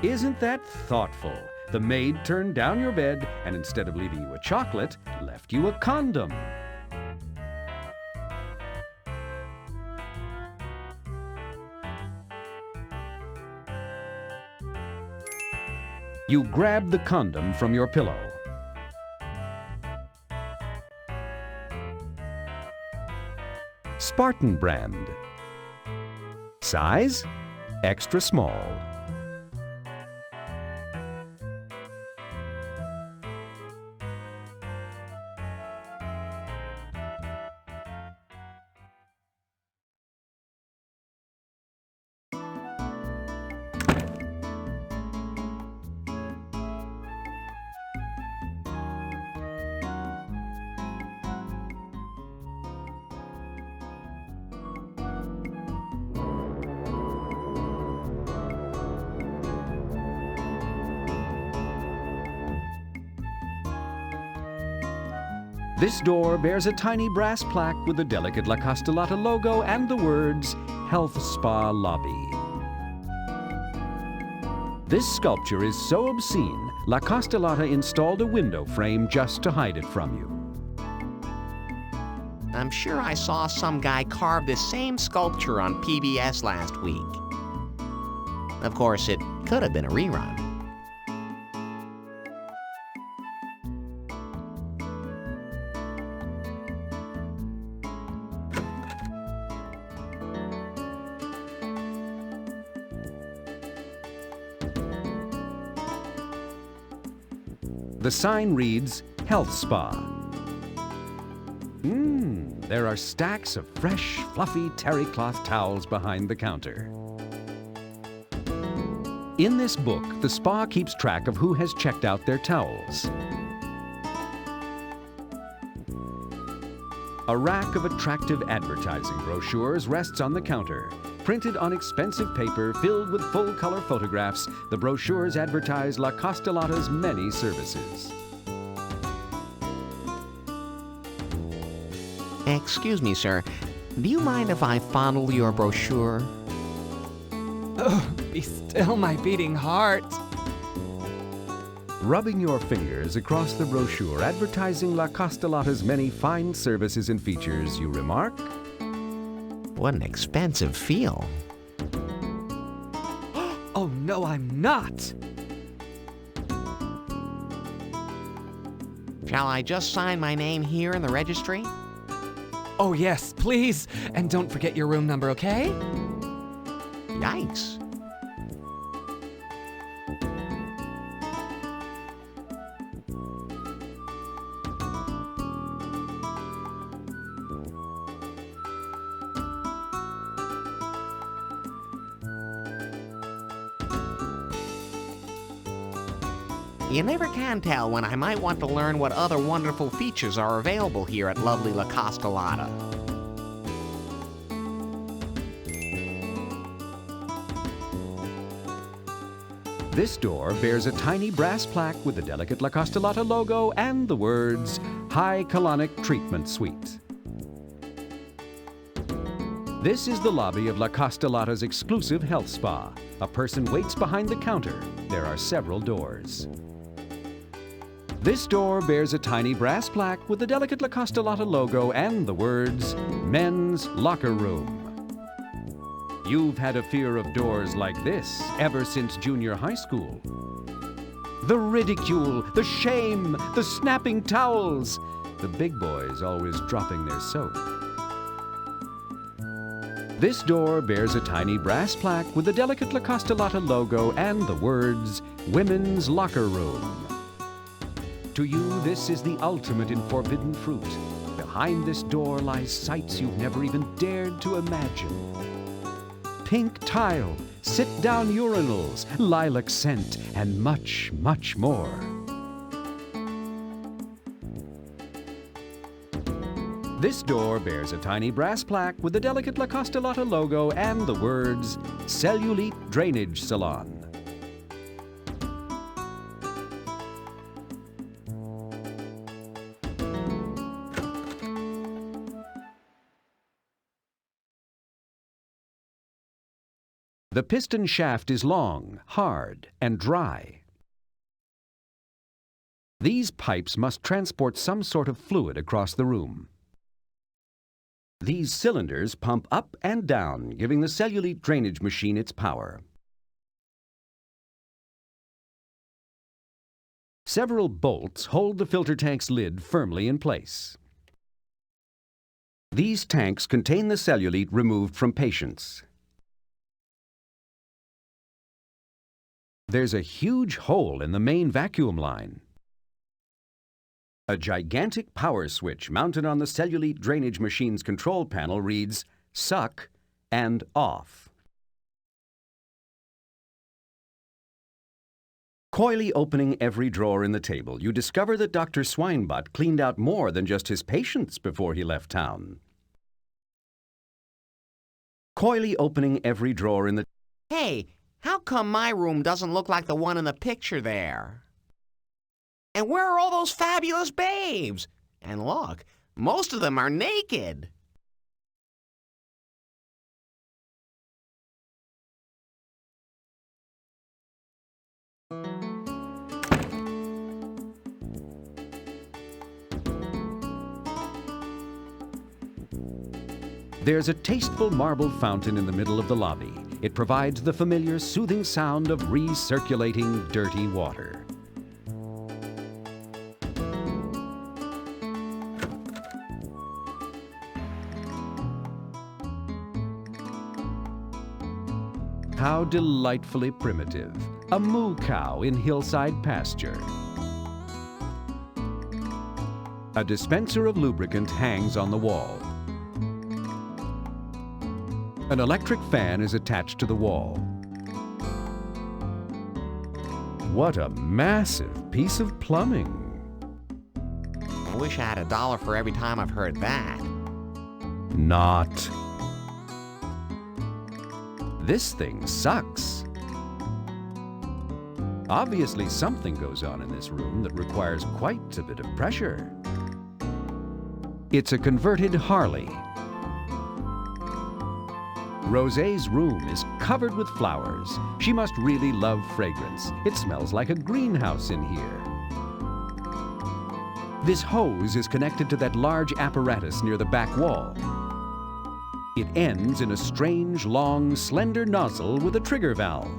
Isn't that thoughtful? The maid turned down your bed and instead of leaving you a chocolate, left you a condom. You grab the condom from your pillow. Spartan brand. Size? Extra small. This door bears a tiny brass plaque with the delicate La Costa Lotta logo and the words, Health Spa Lobby. This sculpture is so obscene, La Costa Lotta installed a window frame just to hide it from you. I'm sure I saw some guy carve this same sculpture on PBS last week. Of course, it could have been a rerun. The sign reads, Health Spa. There are stacks of fresh, fluffy terry cloth towels behind the counter. In this book, the spa keeps track of who has checked out their towels. A rack of attractive advertising brochures rests on the counter. Printed on expensive paper filled with full-color photographs, the brochures advertise La Costa Lotta's many services. Excuse me, sir. Do you mind if I fondle your brochure? Oh, be still, my beating heart. Rubbing your fingers across the brochure advertising La Costa Lotta's many fine services and features, you remark, What an expensive feel. Oh, no, I'm not. Shall I just sign my name here in the registry? Oh, yes, please. And don't forget your room number, okay? Yikes. You never can tell when I might want to learn what other wonderful features are available here at lovely La Costa Lotta. This door bears a tiny brass plaque with the delicate La Costa Lotta logo and the words, High Colonic Treatment Suite. This is the lobby of La Costa Lotta's exclusive health spa. A person waits behind the counter. There are several doors. This door bears a tiny brass plaque with the delicate La Costa Lotta logo and the words, Men's Locker Room. You've had a fear of doors like this ever since junior high school. The ridicule, the shame, the snapping towels. The big boys always dropping their soap. This door bears a tiny brass plaque with the delicate La Costa Lotta logo and the words, Women's Locker Room. To you, this is the ultimate in forbidden fruit. Behind this door lies sights you've never even dared to imagine. Pink tile, sit-down urinals, lilac scent, and much, much more. This door bears a tiny brass plaque with the delicate La Costa Lotta logo and the words, Cellulite Drainage Salon. The piston shaft is long, hard, and dry. These pipes must transport some sort of fluid across the room. These cylinders pump up and down, giving the cellulite drainage machine its power. Several bolts hold the filter tank's lid firmly in place. These tanks contain the cellulite removed from patients. There's a huge hole in the main vacuum line. A gigantic power switch mounted on the cellulite drainage machine's control panel reads "Suck" and "Off." Coyly opening every drawer in the table, you discover that Dr. Swinebutt cleaned out more than just his patients before he left town. Coyly opening every drawer in the... Hey, how come my room doesn't look like the one in the picture there? And where are all those fabulous babes? And look, most of them are naked. There's a tasteful marble fountain in the middle of the lobby. It provides the familiar soothing sound of recirculating dirty water. How delightfully primitive. A moo cow in hillside pasture. A dispenser of lubricant hangs on the wall. An electric fan is attached to the wall. What a massive piece of plumbing. I wish I had $1 for every time I've heard that. Not. This thing sucks. Obviously, something goes on in this room that requires quite a bit of pressure. It's a converted Harley. Rosé's room is covered with flowers. She must really love fragrance. It smells like a greenhouse in here. This hose is connected to that large apparatus near the back wall. It ends in a strange, long, slender nozzle with a trigger valve.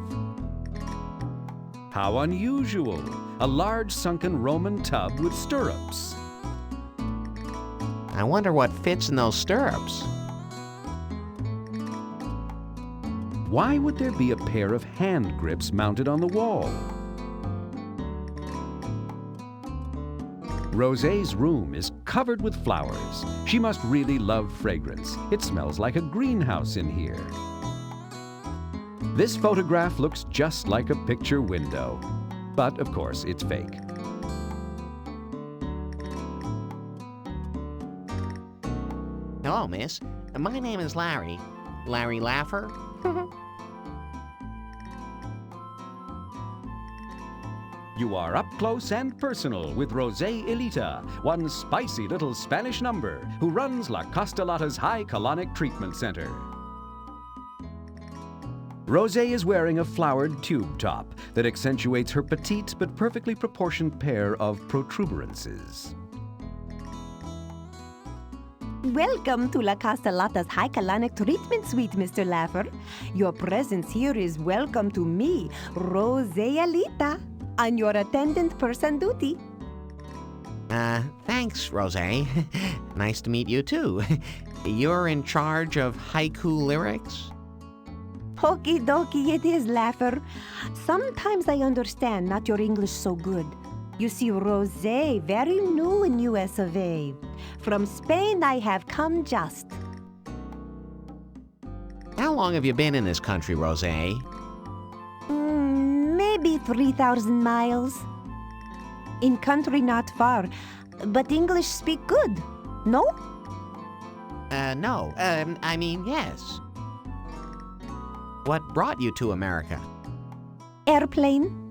How unusual! A large sunken Roman tub with stirrups. I wonder what fits in those stirrups. Why would there be a pair of hand grips mounted on the wall? Rosé's room is covered with flowers. She must really love fragrance. It smells like a greenhouse in here. This photograph looks just like a picture window, but of course it's fake. Hello, miss. My name is Larry. Larry Laffer. You are up close and personal with Rosé Elita, one spicy little Spanish number who runs La Costa Lotta's High Colonic Treatment Center. Rosé is wearing a flowered tube top that accentuates her petite but perfectly proportioned pair of protuberances. Welcome to La Costa Lotta's High Colonic Treatment Suite, Mr. Laffer. Your presence here is welcome to me, Rosé Elita, on your attendant person duty. Thanks, Rosé. Nice to meet you, too. You're in charge of haiku lyrics? Okie dokie it is, Laffer. Sometimes I understand not your English so good. You see, Rosé, very new in US of A. From Spain I have come just. How long have you been in this country, Rosé? Maybe 3,000 miles. In country not far, but English speak good, no? No. I mean, yes. What brought you to America? Airplane.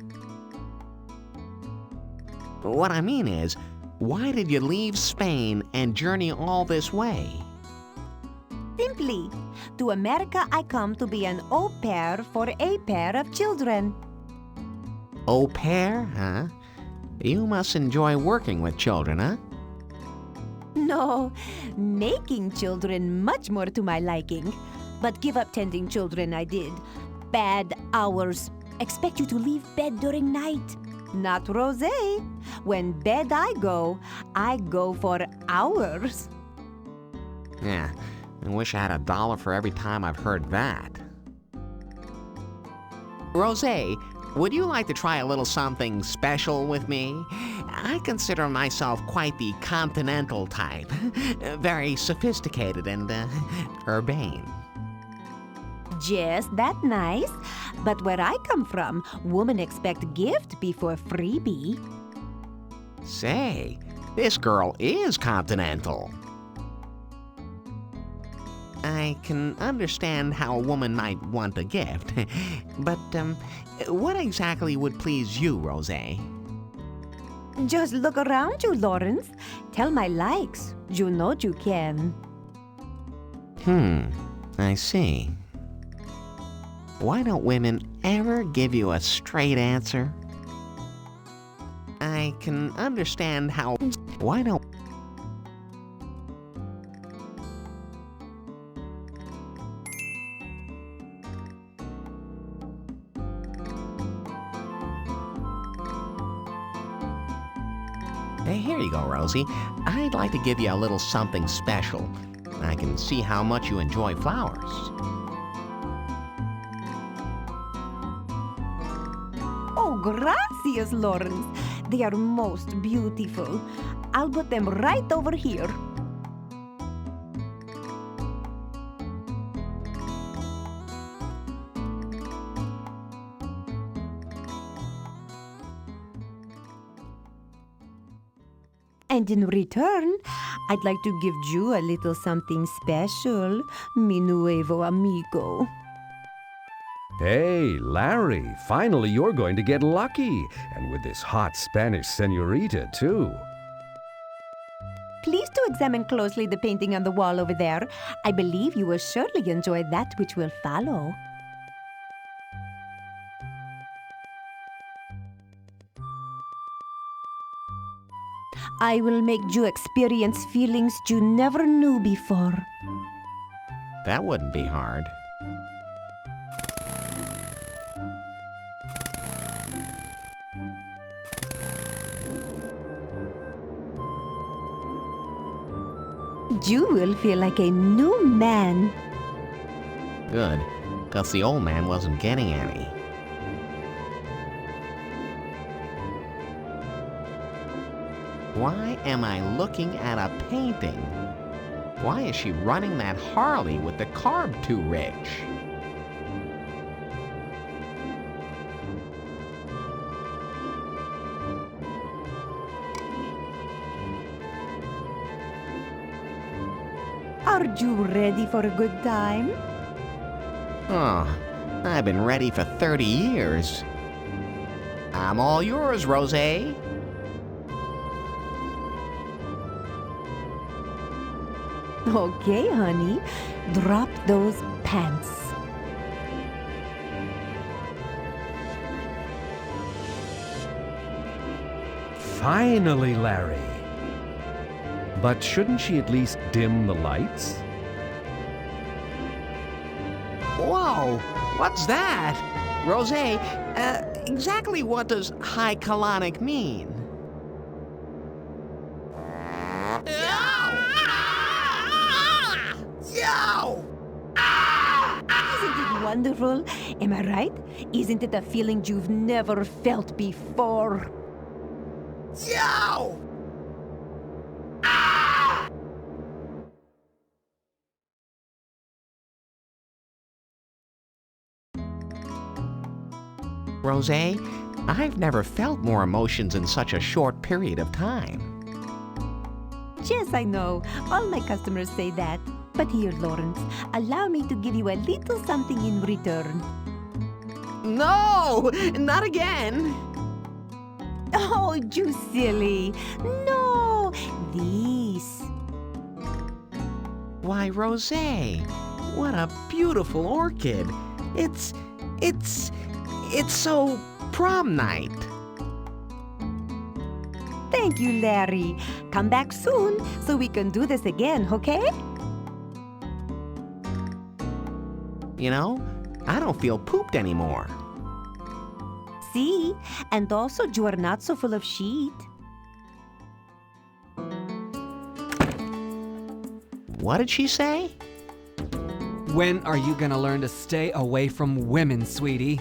What I mean is, why did you leave Spain and journey all this way? Simply, to America I come to be an au pair for a pair of children. Au pair, huh? You must enjoy working with children, huh? No, making children much more to my liking. But give up tending children I did. Bad hours. Expect you to leave bed during night. Not Rosé. When bed I go for hours. Yeah, I wish I had $1 for every time I've heard that. Rosé, would you like to try a little something special with me? I consider myself quite the continental type. Very sophisticated and urbane. Just that nice. But where I come from, women expect gift before freebie. Say, this girl is continental. I can understand how a woman might want a gift, but what exactly would please you, Rosé? Just look around you, Lawrence. Tell my likes. You know you can. I see. Why don't women ever give you a straight answer? I can understand how... Why don't... Hey, here you go, Rosie. I'd like to give you a little something special. I can see how much you enjoy flowers. Oh, gracias, Lawrence. They are most beautiful. I'll put them right over here. And in return, I'd like to give you a little something special, mi nuevo amigo. Hey, Larry, finally you're going to get lucky. And with this hot Spanish senorita, too. Please to examine closely the painting on the wall over there. I believe you will surely enjoy that which will follow. I will make you experience feelings you never knew before. That wouldn't be hard. You will feel like a new man. Good, because the old man wasn't getting any. Why am I looking at a painting? Why is she running that Harley with the carb too rich? Are you ready for a good time? Oh, I've been ready for 30 years. I'm all yours, Rosé. Okay, honey. Drop those pants. Finally, Larry. But shouldn't she at least dim the lights? Whoa, what's that? Rosé, exactly what does high colonic mean? Isn't it wonderful? Am I right? Isn't it a feeling you've never felt before? Yo! Rosé, I've never felt more emotions in such a short period of time. Yes, I know. All my customers say that. But here, Lawrence, allow me to give you a little something in return. No! Not again! Oh, you silly. No, this. Why, my rosé. What a beautiful orchid. It's so prom night. Thank you, Larry. Come back soon so we can do this again, okay? You know, I don't feel pooped anymore. See? And also, you are not so full of shit. What did she say? When are you gonna learn to stay away from women, sweetie?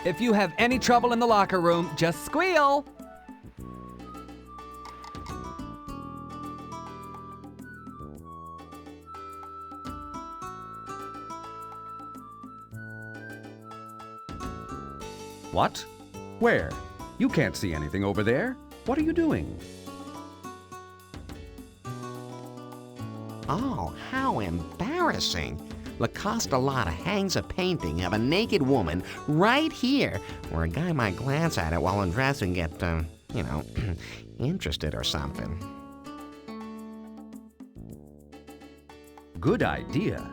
If you have any trouble in the locker room, just squeal. What? Where? You can't see anything over there. What are you doing? Oh, how embarrassing. La Costa Lotta hangs a painting of a naked woman right here, where a guy might glance at it while undressed and get, interested or something. Good idea.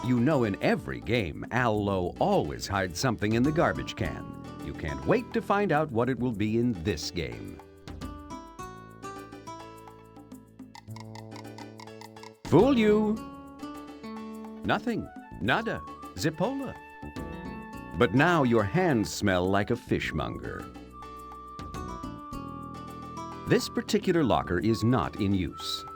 You know, in every game, Al Lowe always hides something in the garbage can. You can't wait to find out what it will be in this game. Fool you! Nothing. Nada. Zippola. But now your hands smell like a fishmonger. This particular locker is not in use.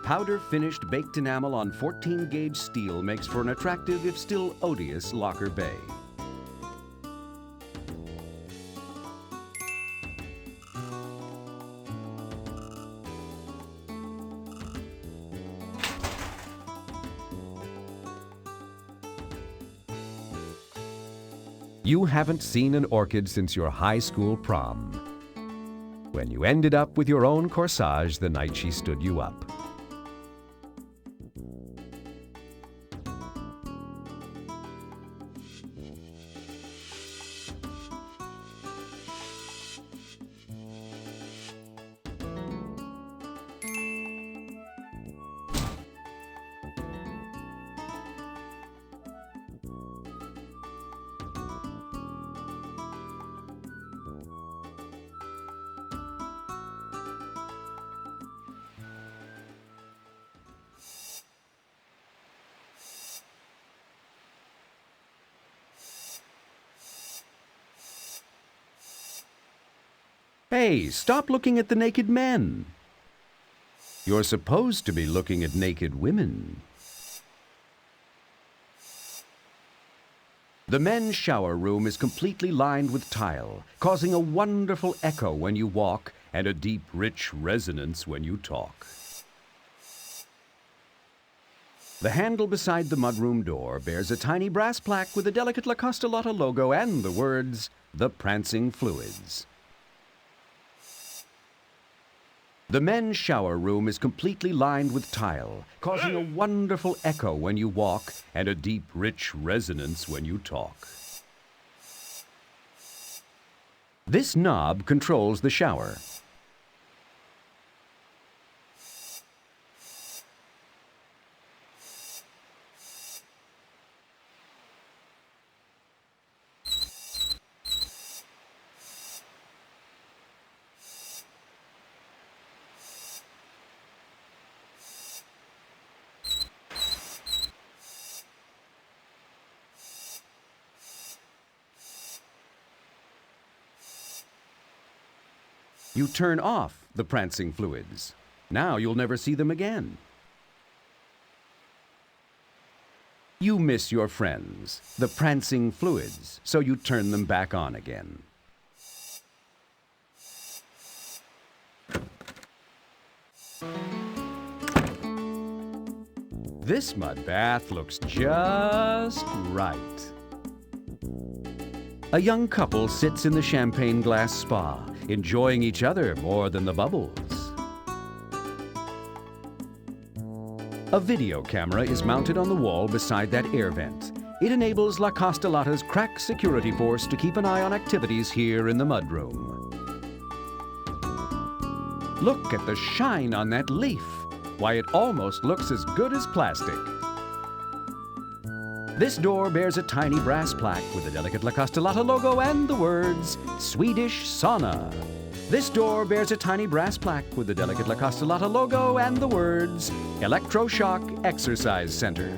Powder-finished baked enamel on 14-gauge steel makes for an attractive, if still odious, locker bay. You haven't seen an orchid since your high school prom, when you ended up with your own corsage the night she stood you up. Hey, stop looking at the naked men. You're supposed to be looking at naked women. The men's shower room is completely lined with tile, causing a wonderful echo when you walk and a deep, rich resonance when you talk. The handle beside the mudroom door bears a tiny brass plaque with a delicate La Costa Lotta logo and the words, "The Prancing Fluids." The men's shower room is completely lined with tile, causing a wonderful echo when you walk and a deep, rich resonance when you talk. This knob controls the shower. You turn off the prancing fluids. Now you'll never see them again. You miss your friends, the prancing fluids, so you turn them back on again. This mud bath looks just right. A young couple sits in the champagne glass spa, enjoying each other more than the bubbles. A video camera is mounted on the wall beside that air vent. It enables La Costa Lotta's crack security force to keep an eye on activities here in the mudroom. Look at the shine on that leaf. Why, it almost looks as good as plastic. This door bears a tiny brass plaque with the delicate La Costa Lotta logo and the words, Swedish sauna. This door bears a tiny brass plaque with the delicate La Costa Lotta logo and the words, Electroshock Exercise Center.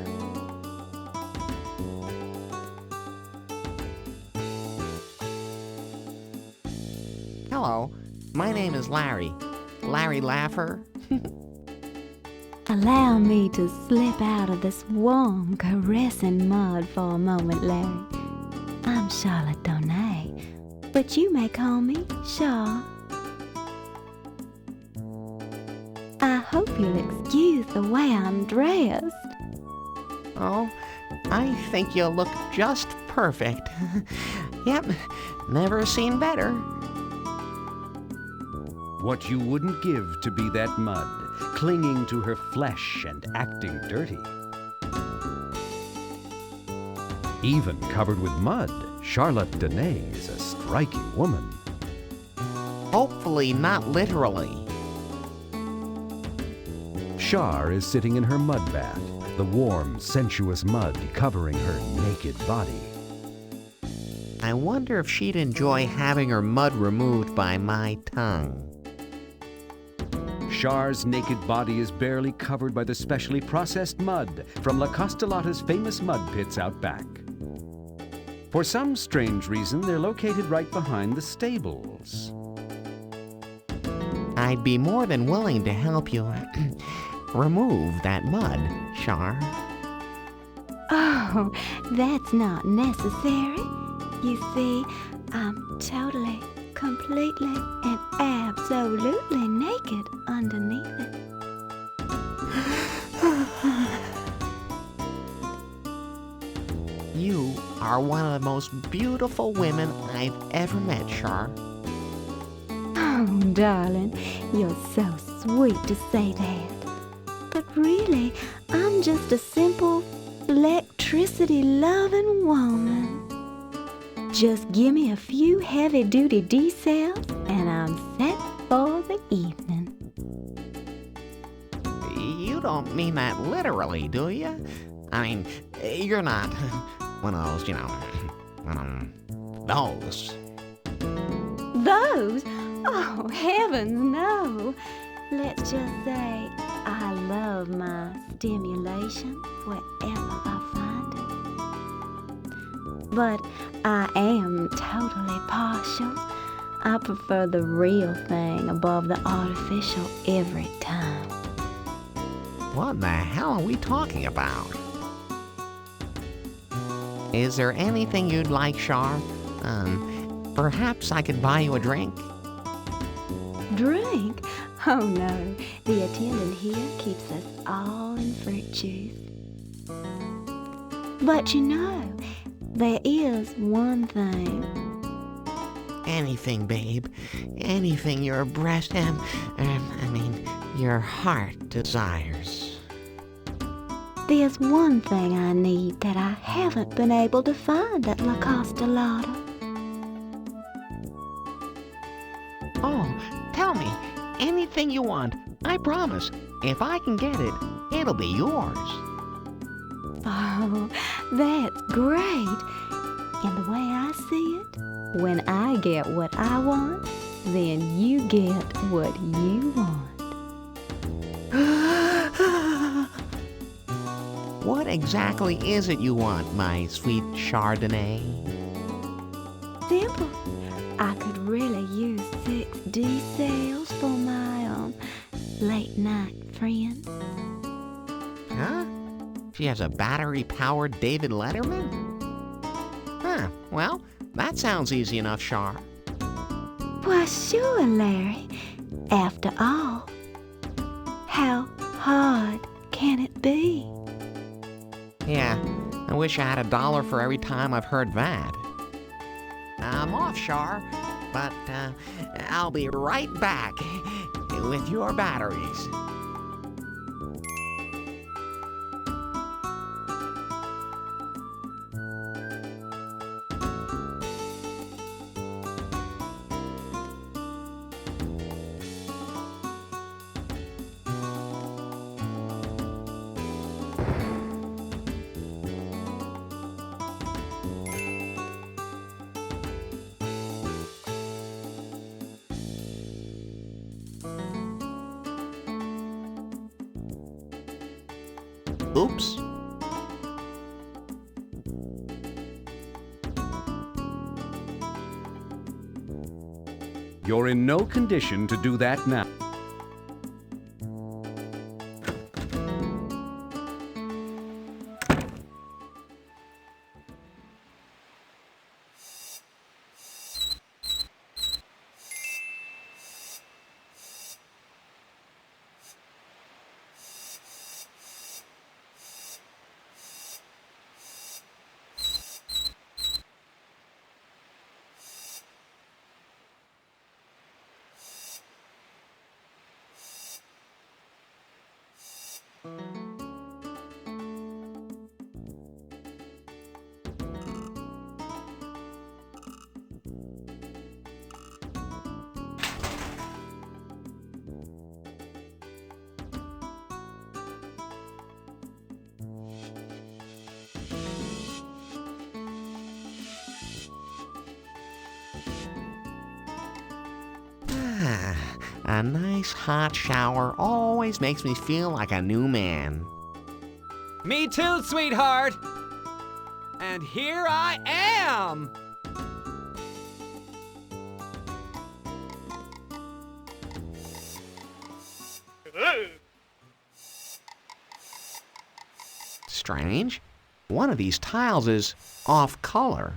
Hello, my name is Larry. Larry Laffer. Allow me to slip out of this warm, caressing mud for a moment, Larry. I'm Charlotte Donay, but you may call me Shaw. I hope you'll excuse the way I'm dressed. Oh, I think you look just perfect. Yep, never seen better. What you wouldn't give to be that mud, clinging to her flesh and acting dirty. Even covered with mud, Charlotte Donay is a striking woman. Hopefully not literally. Char is sitting in her mud bath, the warm, sensuous mud covering her naked body. I wonder if she'd enjoy having her mud removed by my tongue. Char's naked body is barely covered by the specially processed mud from La Costa Lotta's famous mud pits out back. For some strange reason, they're located right behind the stables. I'd be more than willing to help you remove that mud, Char. Oh, that's not necessary. You see, I'm totally, completely, and absolutely naked underneath it. You are one of the most beautiful women I've ever met, Char. Oh, darling, you're so sweet to say that. But really, I'm just a simple, electricity-loving woman. Just give me a few heavy-duty D-cells, and I'm set for the evening. You don't mean that literally, do you? I mean, you're not one of those, those. Those? Oh, heavens, no. Let's just say I love my stimulation wherever I find it. But I am totally partial. I prefer the real thing above the artificial every time. What the hell are we talking about? Is there anything you'd like, Char? Perhaps I could buy you a drink? Drink? Oh no, the attendant here keeps us all in fruit juice. But you know, there is one thing. Anything, babe. Anything your breast and, your heart desires. There's one thing I need that I haven't been able to find at La Costa Lotta. Oh, tell me. Anything you want. I promise. If I can get it, it'll be yours. Oh, that's great. And the way I see it, when I get what I want, then you get what you want. What exactly is it you want, my sweet Chardonnay? Simple. I could really use 6 D-cells for my late-night friend. Huh? She has a battery-powered David Letterman? Huh, well, that sounds easy enough, Char. Why, sure, Larry. After all, how hard can it be? Yeah, I wish I had $1 for every time I've heard that. I'm off, Char, but I'll be right back with your batteries. Oops. You're in no condition to do that now. A nice hot shower always makes me feel like a new man. Me too, sweetheart. And here I am. Strange. One of these tiles is off color.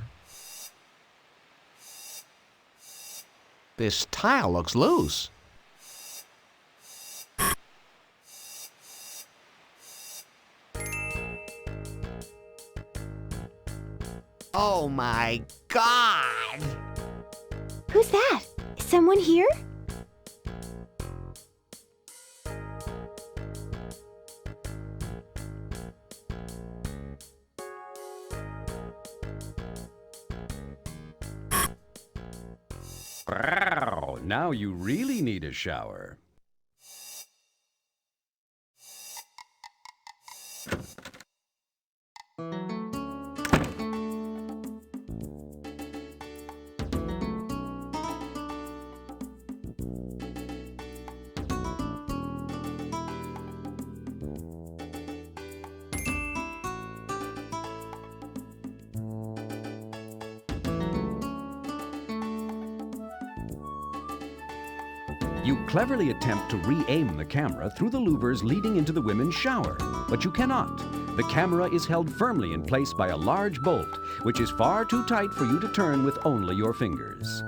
This tile looks loose. Oh my God! Who's that? Is someone here? Wow, now you really need a shower. You cleverly attempt to re-aim the camera through the louvers leading into the women's shower, but you cannot. The camera is held firmly in place by a large bolt, which is far too tight for you to turn with only your fingers.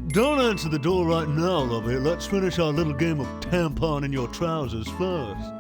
Don't answer the door right now, lovey. Let's finish our little game of tampon in your trousers first.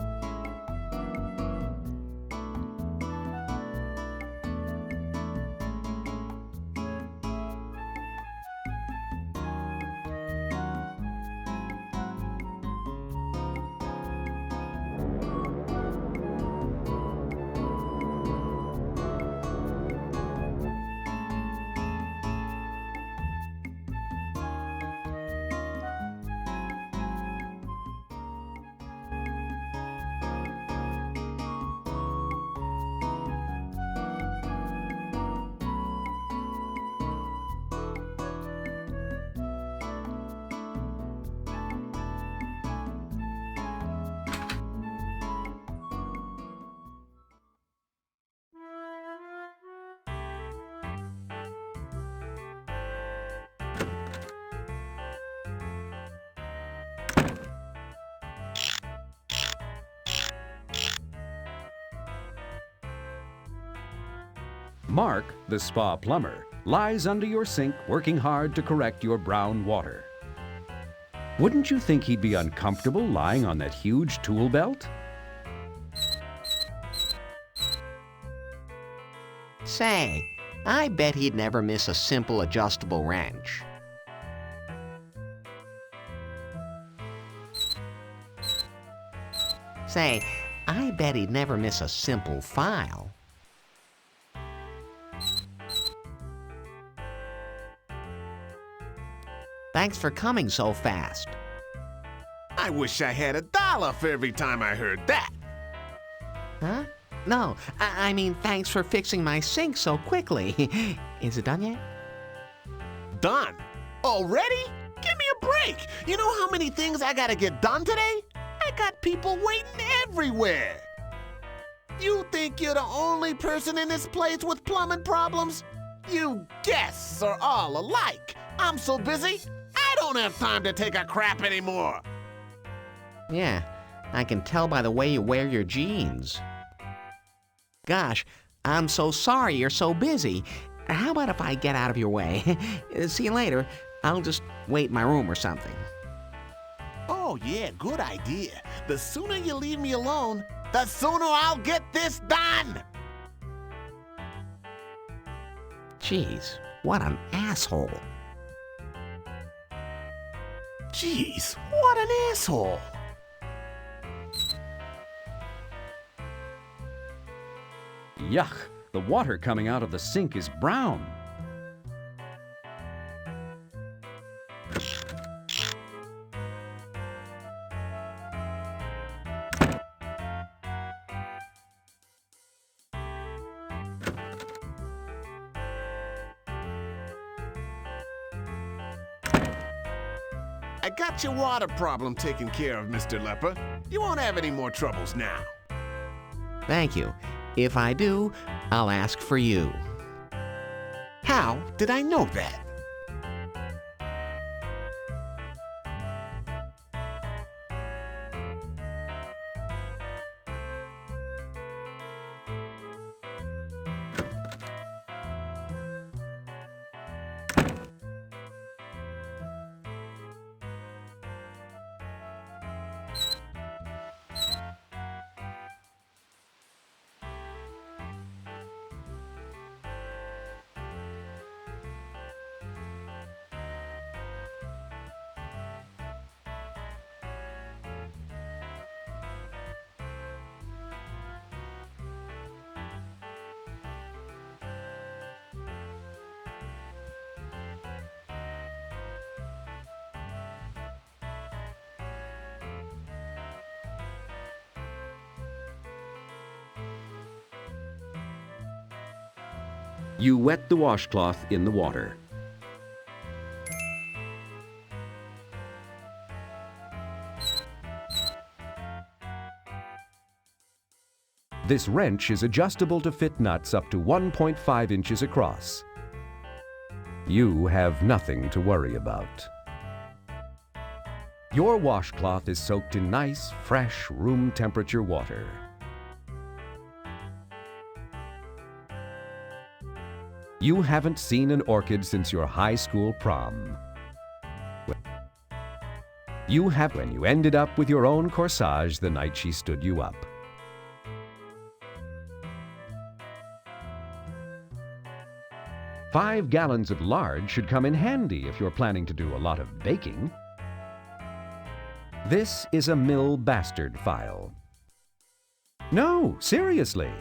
Mark, the spa plumber, lies under your sink working hard to correct your brown water. Wouldn't you think he'd be uncomfortable lying on that huge tool belt? Say, I bet he'd never miss a simple adjustable wrench. Say, I bet he'd never miss a simple file. Thanks for coming so fast. I wish I had $1 for every time I heard that. Huh? No, I mean thanks for fixing my sink so quickly. Is it done yet? Done? Already? Give me a break. You know how many things I gotta get done today? I got people waiting everywhere. You think you're the only person in this place with plumbing problems? You guests are all alike. I'm so busy, I don't have time to take a crap anymore. Yeah, I can tell by the way you wear your jeans. Gosh, I'm so sorry you're so busy. How about if I get out of your way? See you later. I'll just wait in my room or something. Oh yeah, good idea. The sooner you leave me alone, the sooner I'll get this done. Jeez, what an asshole. Jeez, what an asshole. Yuck! The water coming out of the sink is brown. I got your water problem taken care of, Mr. Leper. You won't have any more troubles now. Thank you. If I do, I'll ask for you. How did I know that? You wet the washcloth in the water. This wrench is adjustable to fit nuts up to 1.5 inches across. You have nothing to worry about. Your washcloth is soaked in nice, fresh, room temperature water. You haven't seen an orchid since your high school prom. You have when you ended up with your own corsage the night she stood you up. $5 gallons of lard should come in handy if you're planning to do a lot of baking. This is a Mill Bastard file. No, seriously.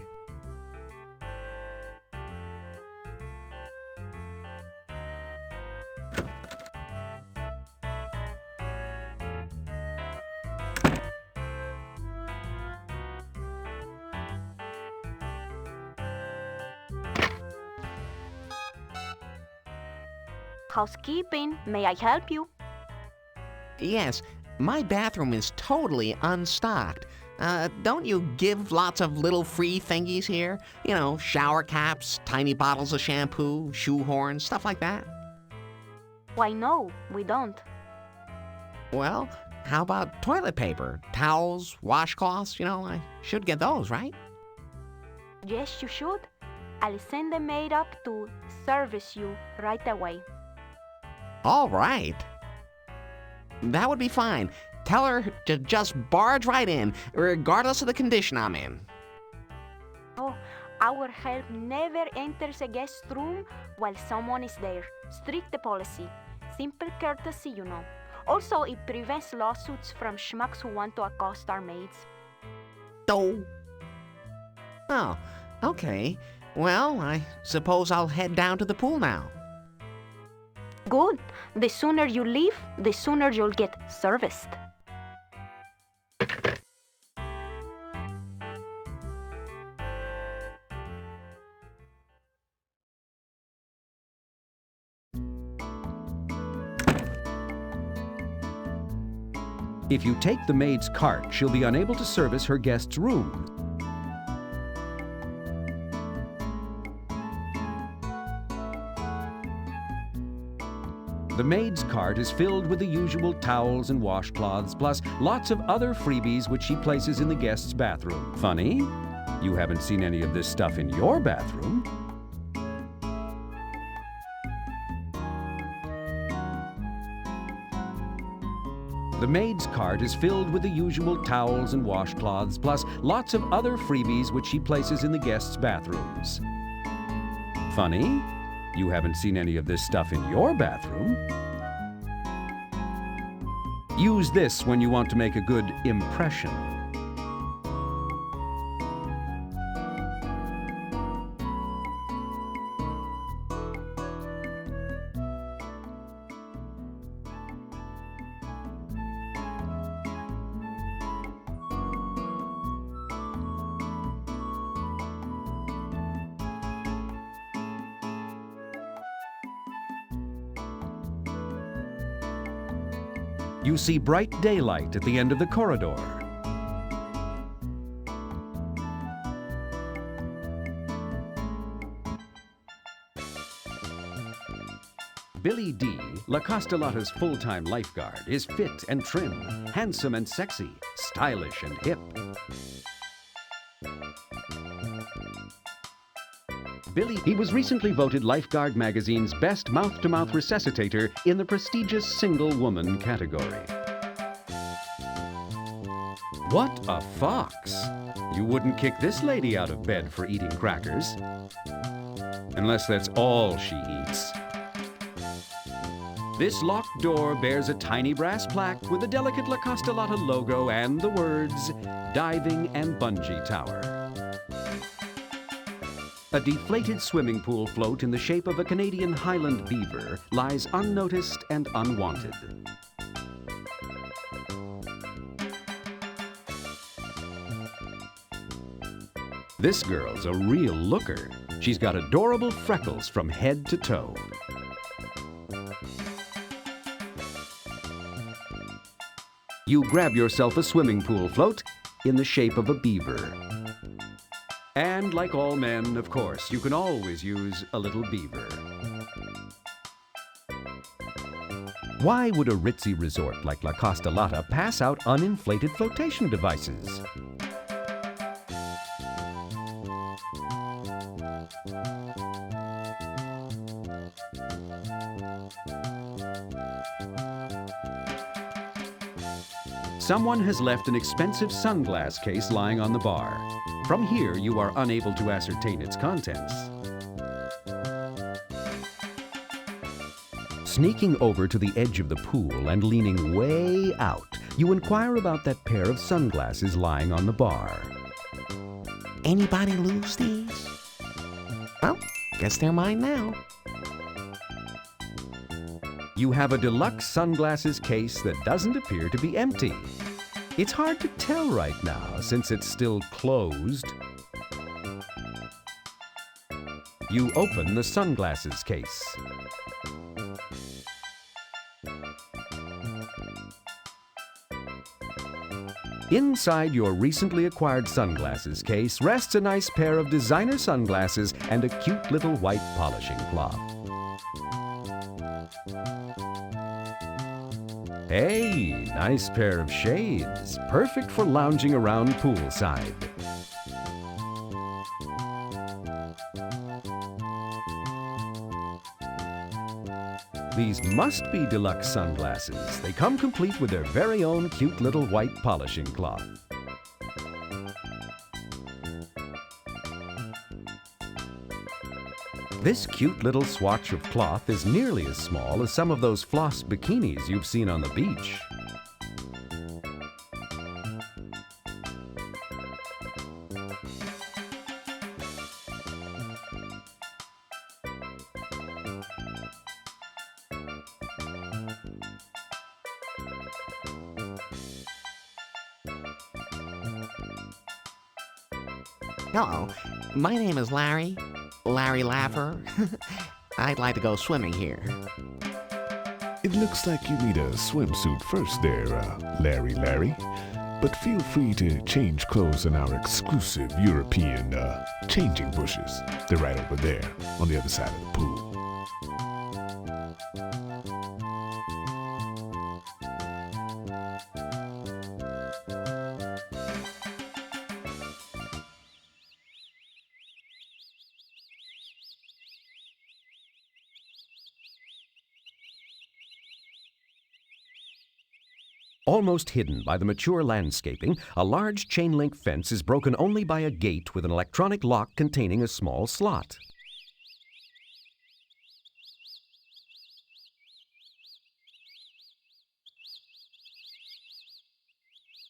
Housekeeping, may I help you? Yes, my bathroom is totally unstocked. Don't you give lots of little free thingies here? You know, shower caps, tiny bottles of shampoo, shoe horns, stuff like that? Why no, we don't. Well, how about toilet paper, towels, washcloths? You know, I should get those, right? Yes, you should. I'll send them made up to service you right away. All right. That would be fine. Tell her to just barge right in, regardless of the condition I'm in. Oh, our help never enters a guest room while someone is there. Strict policy. Simple courtesy, you know. Also, it prevents lawsuits from schmucks who want to accost our maids. Oh, okay. Well, I suppose I'll head down to the pool now. Good. The sooner you leave, the sooner you'll get serviced. If you take the maid's cart, she'll be unable to service her guest's room. The maid's cart is filled with the usual towels and washcloths, plus lots of other freebies which she places in the guest's bathroom. Funny? You haven't seen any of this stuff in your bathroom. The maid's cart is filled with the usual towels and washcloths, plus lots of other freebies which she places in the guests' bathrooms. Funny? You haven't seen any of this stuff in your bathroom. Use this when you want to make a good impression. You see bright daylight at the end of the corridor. Billy D., La Costa Lotta's full-time lifeguard, is fit and trim, handsome and sexy, stylish and hip. He was recently voted Lifeguard Magazine's Best Mouth-to-Mouth Resuscitator in the prestigious Single Woman category. What a fox! You wouldn't kick this lady out of bed for eating crackers. Unless that's all she eats. This locked door bears a tiny brass plaque with the delicate La Costa Lotta logo and the words, Diving and Bungee Tower. A deflated swimming pool float in the shape of a Canadian Highland beaver lies unnoticed and unwanted. This girl's a real looker. She's got adorable freckles from head to toe. You grab yourself a swimming pool float in the shape of a beaver. And like all men, of course, you can always use a little beaver. Why would a ritzy resort like La Costa Lotta pass out uninflated flotation devices? Someone has left an expensive sunglass case lying on the bar. From here, you are unable to ascertain its contents. Sneaking over to the edge of the pool and leaning way out, you inquire about that pair of sunglasses lying on the bar. Anybody lose these? Well, guess they're mine now. You have a deluxe sunglasses case that doesn't appear to be empty. It's hard to tell right now since it's still closed. You open the sunglasses case. Inside your recently acquired sunglasses case rests a nice pair of designer sunglasses and a cute little white polishing cloth. Hey, nice pair of shades, perfect for lounging around poolside. These must be deluxe sunglasses. They come complete with their very own cute little white polishing cloth. This cute little swatch of cloth is nearly as small as some of those floss bikinis you've seen on the beach. Hello, my name is Larry Laffer. I'd like to go swimming here. It looks like you need a swimsuit first there, Larry. But feel free to change clothes in our exclusive European changing bushes. They're right over there, on the other side of the pool. Almost hidden by the mature landscaping, a large chain-link fence is broken only by a gate with an electronic lock containing a small slot.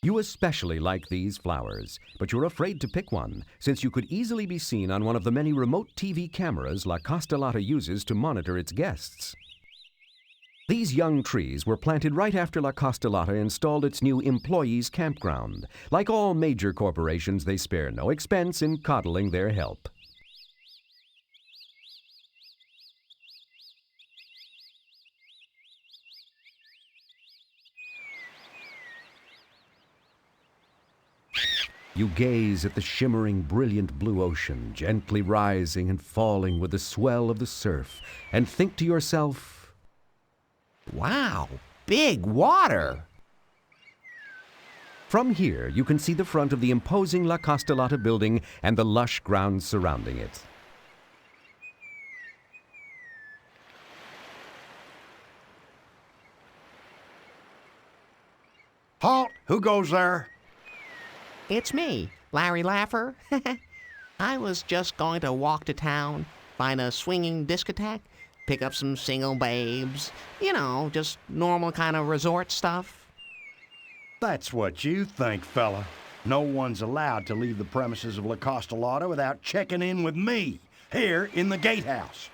You especially like these flowers, but you're afraid to pick one, since you could easily be seen on one of the many remote TV cameras La Costa Lotta uses to monitor its guests. These young trees were planted right after La Costa Lotta installed its new employees' campground. Like all major corporations, they spare no expense in coddling their help. You gaze at the shimmering, brilliant blue ocean, gently rising and falling with the swell of the surf, and think to yourself, Wow, big water! From here, you can see the front of the imposing La Costa Lotta building and the lush grounds surrounding it. Halt! Who goes there? It's me, Larry Laffer. I was just going to walk to town, find a swinging discotheque, pick up some single babes. You know, just normal kind of resort stuff. That's what you think, fella. No one's allowed to leave the premises of La Costa Lotta without checking in with me, here in the gatehouse.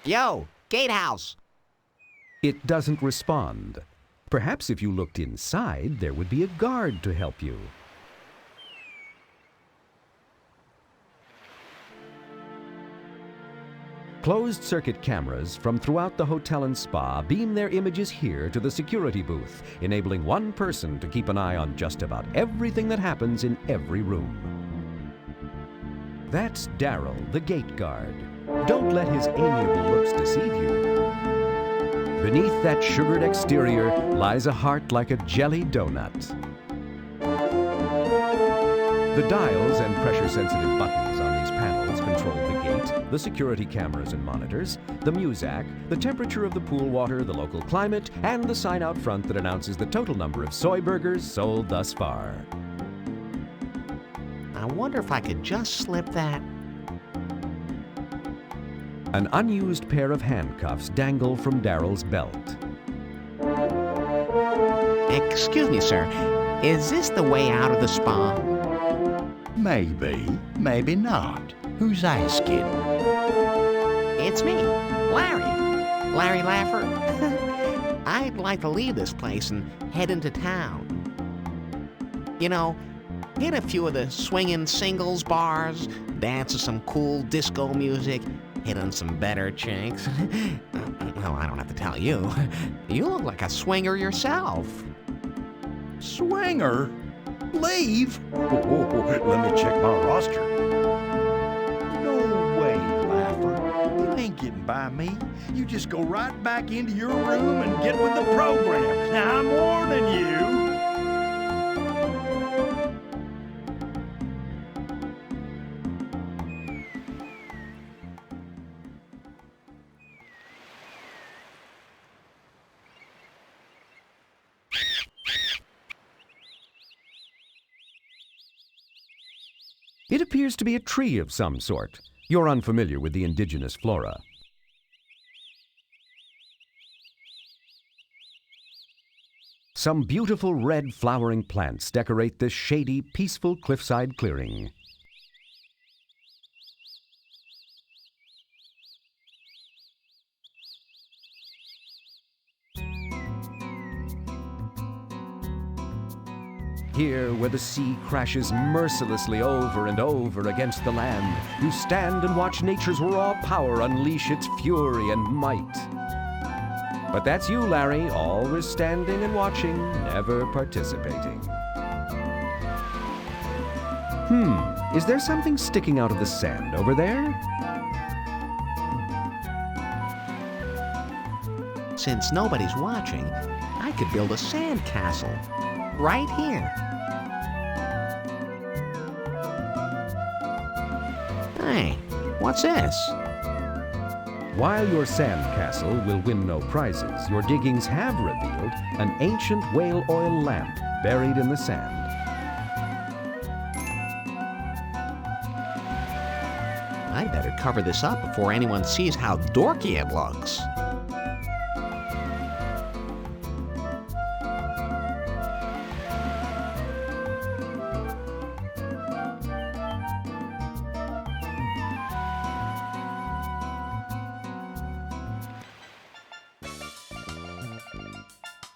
Yo, gatehouse! It doesn't respond. Perhaps if you looked inside, there would be a guard to help you. Closed-circuit cameras from throughout the hotel and spa beam their images here to the security booth, enabling one person to keep an eye on just about everything that happens in every room. That's Daryl, the gate guard. Don't let his amiable looks deceive you. Beneath that sugared exterior lies a heart like a jelly donut. The dials and pressure-sensitive buttons on these panels control the gate, the security cameras and monitors, the muzak, the temperature of the pool water, the local climate, and the sign out front that announces the total number of soy burgers sold thus far. I wonder if I could just slip that. An unused pair of handcuffs dangle from Daryl's belt. Excuse me, sir. Is this the way out of the spa? Maybe, maybe not. Who's asking? It's me, Larry Laffer. I'd like to leave this place and head into town. You know, hit a few of the swinging singles bars, dance to some cool disco music, hit on some better chicks. Well, I don't have to tell you. You look like a swinger yourself. Swinger? Leave? Let me check my roster. No way, Laffer. You ain't getting by me. You just go right back into your room and get with the program. Now, I'm warning you. It appears to be a tree of some sort. You're unfamiliar with the indigenous flora. Some beautiful red flowering plants decorate this shady, peaceful cliffside clearing. Here, where the sea crashes mercilessly over and over against the land, you stand and watch nature's raw power unleash its fury and might. But that's you, Larry, always standing and watching, never participating. Is there something sticking out of the sand over there? Since nobody's watching, I could build a sand castle right here. Hey, what's this? While your sand castle will win no prizes, your diggings have revealed an ancient whale oil lamp buried in the sand. I'd better cover this up before anyone sees how dorky it looks.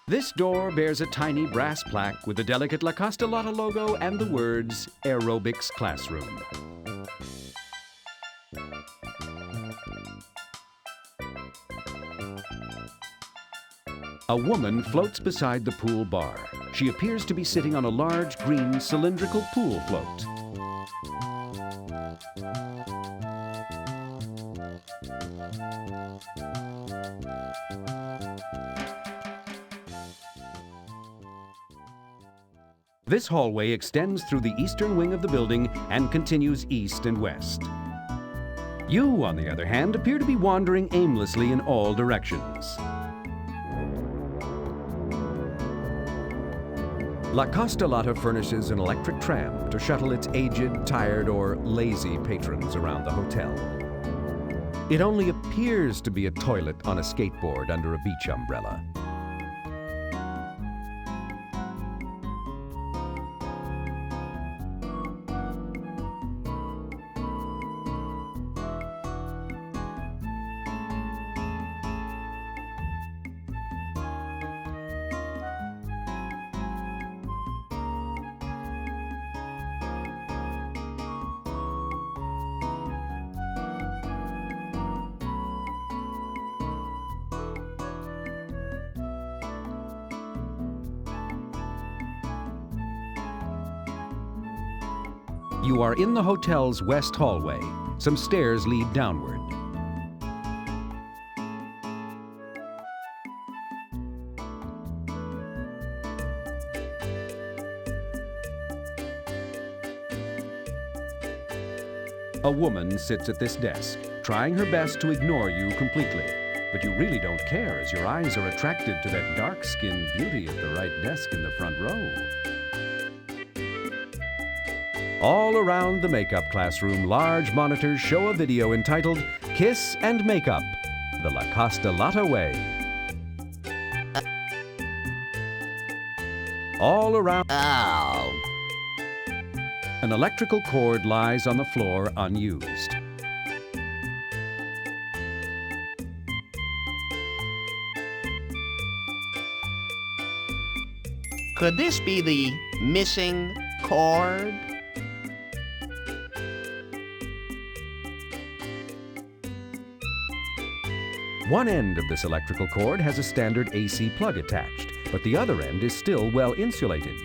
This door bears a tiny brass plaque with the delicate La Costa Lotta logo and the words Aerobics Classroom. A woman floats beside the pool bar. She appears to be sitting on a large green cylindrical pool float. This hallway extends through the eastern wing of the building and continues east and west. You, on the other hand, appear to be wandering aimlessly in all directions. La Costa Lotta furnishes an electric tram to shuttle its aged, tired, or lazy patrons around the hotel. It only appears to be a toilet on a skateboard under a beach umbrella. You are in the hotel's west hallway. Some stairs lead downward. A woman sits at this desk, trying her best to ignore you completely. But you really don't care as your eyes are attracted to that dark-skinned beauty at the right desk in the front row. All around the makeup classroom, large monitors show a video entitled Kiss and Makeup, the La Costa Lotta Way. All around... Oh. An electrical cord lies on the floor unused. Could this be the missing cord? One end of this electrical cord has a standard AC plug attached, but the other end is still well insulated.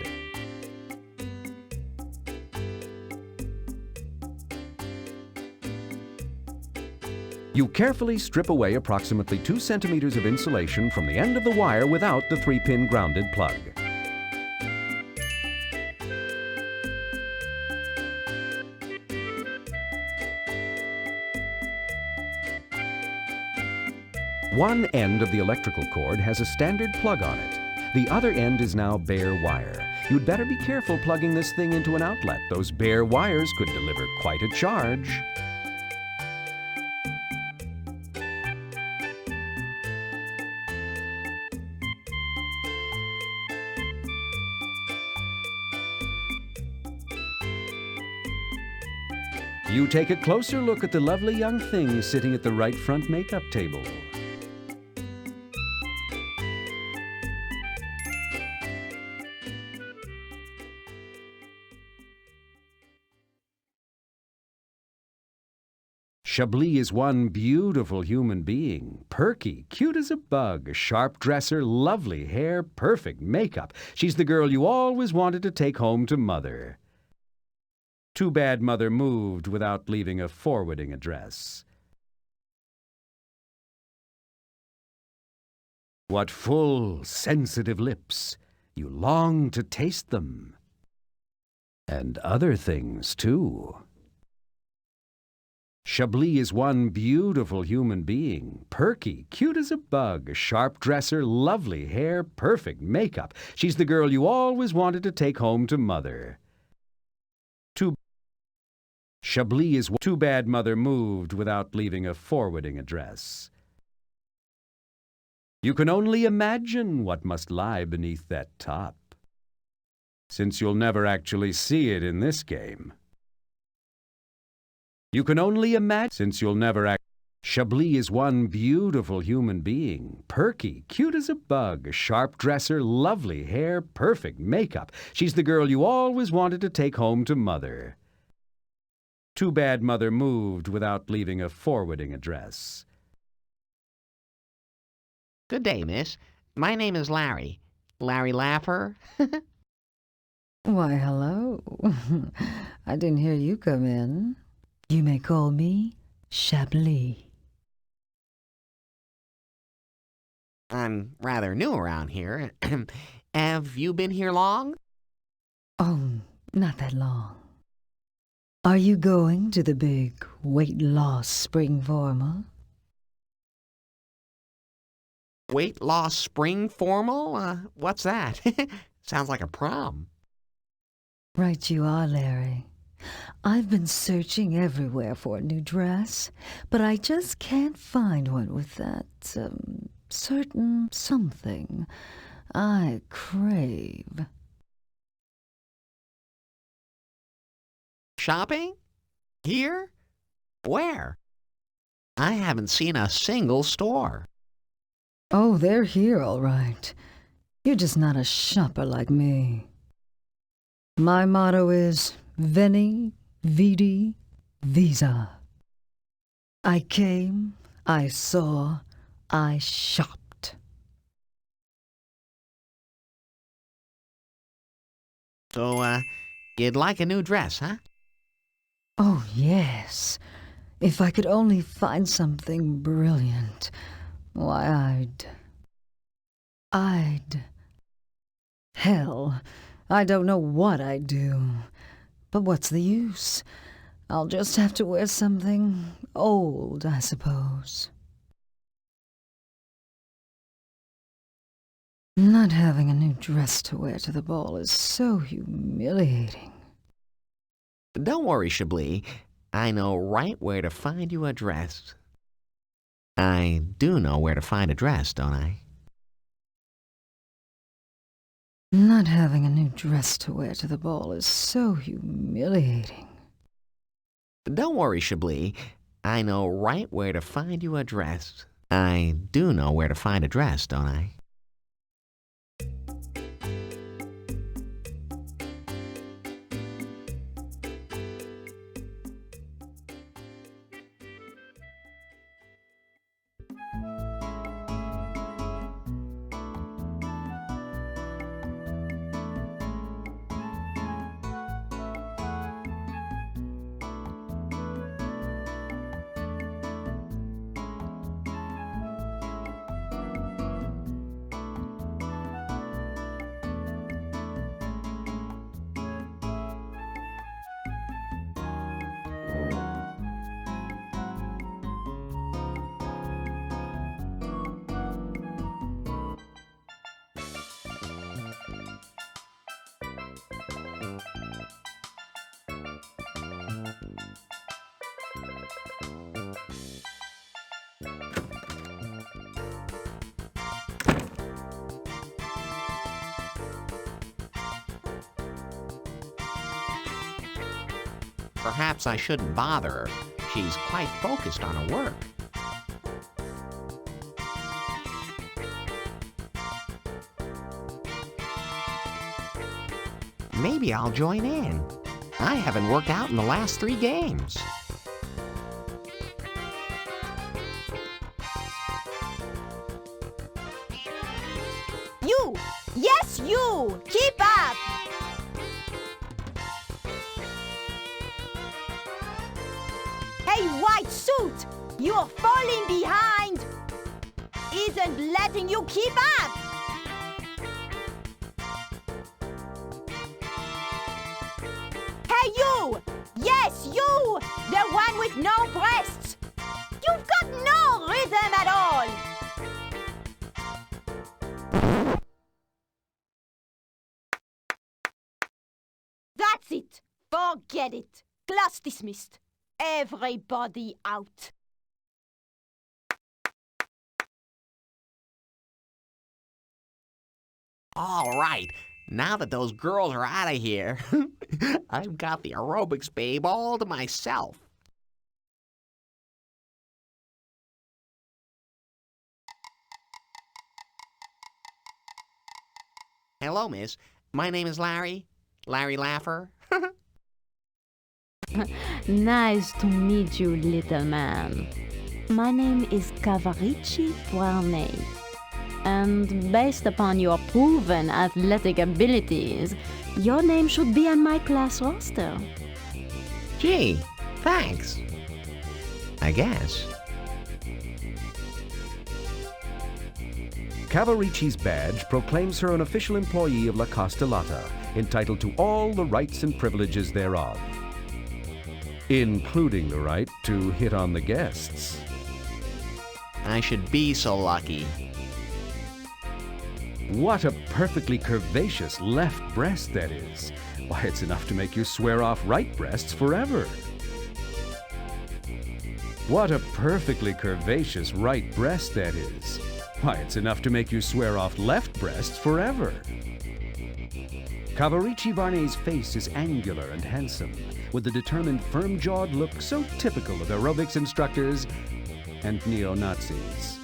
You carefully strip away approximately 2 centimeters of insulation from the end of the wire without the 3-pin grounded plug. One end of the electrical cord has a standard plug on it. The other end is now bare wire. You'd better be careful plugging this thing into an outlet. Those bare wires could deliver quite a charge. You take a closer look at the lovely young thing sitting at the right front makeup table. Chablis is one beautiful human being. Perky, cute as a bug, a sharp dresser, lovely hair, perfect makeup. She's the girl you always wanted to take home to Mother. Too bad Mother moved without leaving a forwarding address. What full, sensitive lips. You long to taste them. And other things, too. Chablis is one beautiful human being. Perky, cute as a bug, a sharp dresser, lovely hair, perfect makeup. She's the girl you always wanted to take home to Mother. Chablis is too bad Mother moved without leaving a forwarding address. You can only imagine what must lie beneath that top, since you'll never actually see it in this game. You can only imagine, since you'll never Chablis is one beautiful human being. Perky, cute as a bug, a sharp dresser, lovely hair, perfect makeup. She's the girl you always wanted to take home to Mother. Too bad Mother moved without leaving a forwarding address. Good day, miss. My name is Larry. Larry Laffer. Why, hello. I didn't hear you come in. You may call me Chablis. I'm rather new around here. Have you been here long? Oh, not that long. Are you going to the big weight loss spring formal? Weight loss spring formal? What's that? Sounds like a prom. Right you are, Larry. I've been searching everywhere for a new dress, but I just can't find one with that, certain something I crave. Shopping? Here? Where? I haven't seen a single store. Oh, they're here, all right. You're just not a shopper like me. My motto is Veni, Vidi, Visa. I came, I saw, I shopped. So, you'd like a new dress, huh? Oh, yes. If I could only find something brilliant, why, Hell, I don't know what I'd do. But what's the use? I'll just have to wear something old, I suppose. Not having a new dress to wear to the ball is so humiliating. Don't worry, Chablis. I know right where to find you a dress. I do know where to find a dress, don't I? Not having a new dress to wear to the ball is so humiliating. Don't worry, Chablis. I know right where to find you a dress. I do know where to find a dress, don't I? Perhaps I shouldn't bother her. She's quite focused on her work. Maybe I'll join in. I haven't worked out in the last 3 games. You! Yes, you! Keep up! Hey, white suit! You're falling behind! Isn't letting you keep up! Hey, you! Yes, you! The one with no breasts! You've got no rhythm at all! That's it! Forget it! Class dismissed! Everybody out! All right, now that those girls are out of here, I've got the aerobics babe all to myself. Hello, miss. My name is Larry. Larry Laffer. Nice to meet you, little man. My name is Cavarici Poirnet. And based upon your proven athletic abilities, your name should be on my class roster. Gee, thanks. I guess. Cavaricci's badge proclaims her an official employee of La Costa Lotta, entitled to all the rights and privileges thereof, including the right to hit on the guests. I should be so lucky. What a perfectly curvaceous left breast that is. Why, it's enough to make you swear off right breasts forever. What a perfectly curvaceous right breast that is. Why, it's enough to make you swear off left breasts forever. Cavaricci Varney's face is angular and handsome, with the determined, firm-jawed look so typical of aerobics instructors and neo-Nazis.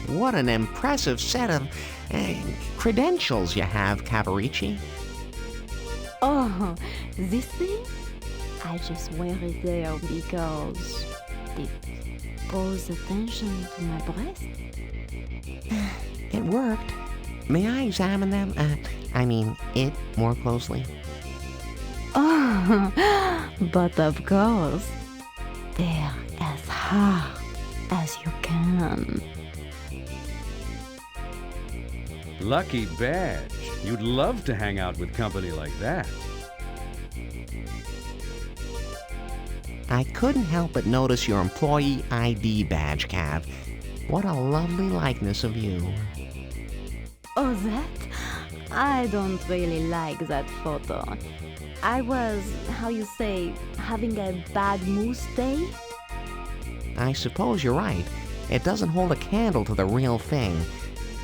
What an impressive set of credentials you have, Cavaricci. Oh, this thing? I just wear it there because it draws attention to my breast. It worked. May I examine them? It more closely? Oh, but of course, they're as hard as you can. Lucky badge. You'd love to hang out with company like that. I couldn't help but notice your employee ID badge, Cav. What a lovely likeness of you. Oh, that? I don't really like that photo. I was, having a bad moose day? I suppose you're right. It doesn't hold a candle to the real thing.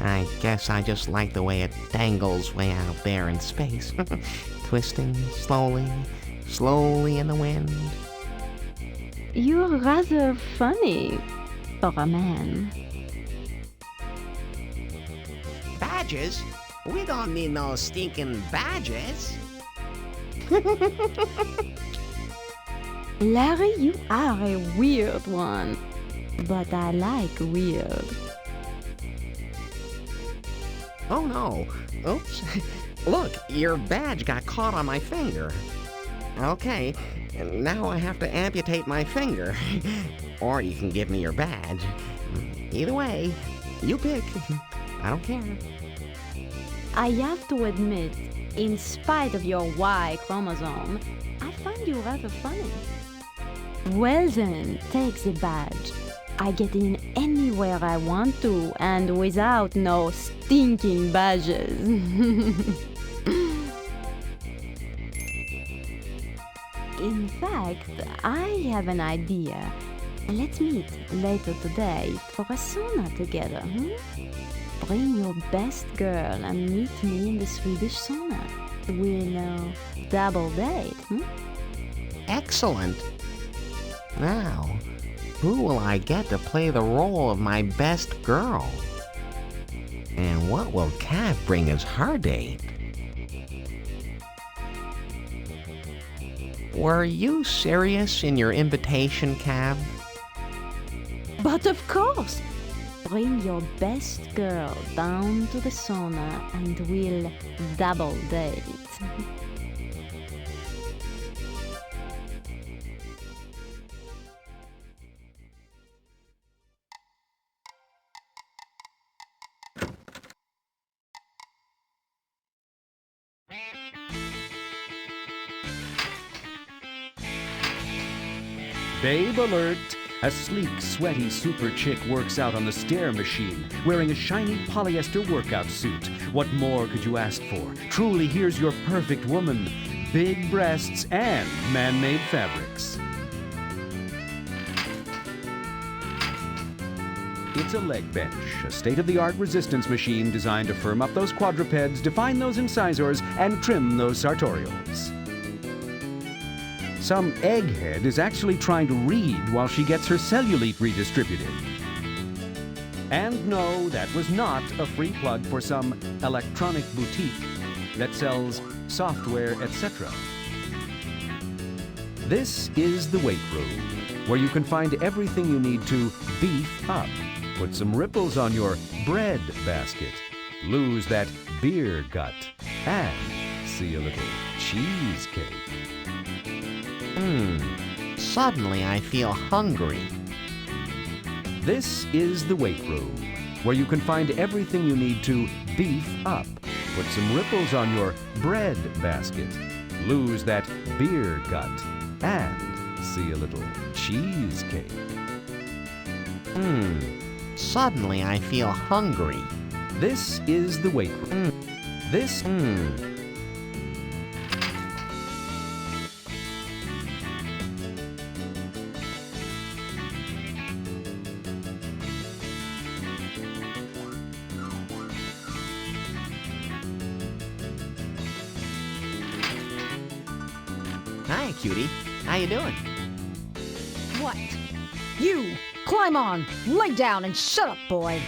I guess I just like the way it dangles way out there in space. Twisting slowly in the wind. You're rather funny for a man. Badges? We don't need no stinking badges. Larry, you are a weird one. But I like weird. Oh no. Oops. Look, your badge got caught on my finger. Okay, now I have to amputate my finger. Or you can give me your badge. Either way, you pick. I don't care. I have to admit, in spite of your Y chromosome, I find you rather funny. Well then, take the badge. I get in anywhere I want to, and without no stinking badges. In fact, I have an idea. Let's meet later today for a sauna together, Bring your best girl and meet me in the Swedish sauna. We'll double date, Excellent. Now, who will I get to play the role of my best girl? And what will Cav bring as her date? Were you serious in your invitation, Cav? But of course! Bring your best girl down to the sauna and we'll double date. Babe alert! A sleek, sweaty super chick works out on the stair machine, wearing a shiny polyester workout suit. What more could you ask for? Truly, here's your perfect woman. Big breasts and man-made fabrics. It's a leg bench, a state-of-the-art resistance machine designed to firm up those quadrupeds, define those incisors, and trim those sartorials. Some egghead is actually trying to read while she gets her cellulite redistributed. And no, that was not a free plug for some electronic boutique that sells software, etc. This is the weight room, where you can find everything you need to beef up. Put some ripples on your bread basket, lose that beer gut, and see a little cheesecake. Suddenly I feel hungry. This is the weight room, where you can find everything you need to beef up. Put some ripples on your bread basket, lose that beer gut, and see a little cheesecake. Suddenly I feel hungry. This is the weight room. Hi, cutie. How you doing? What? You! Climb on, lay down, and shut up, boy.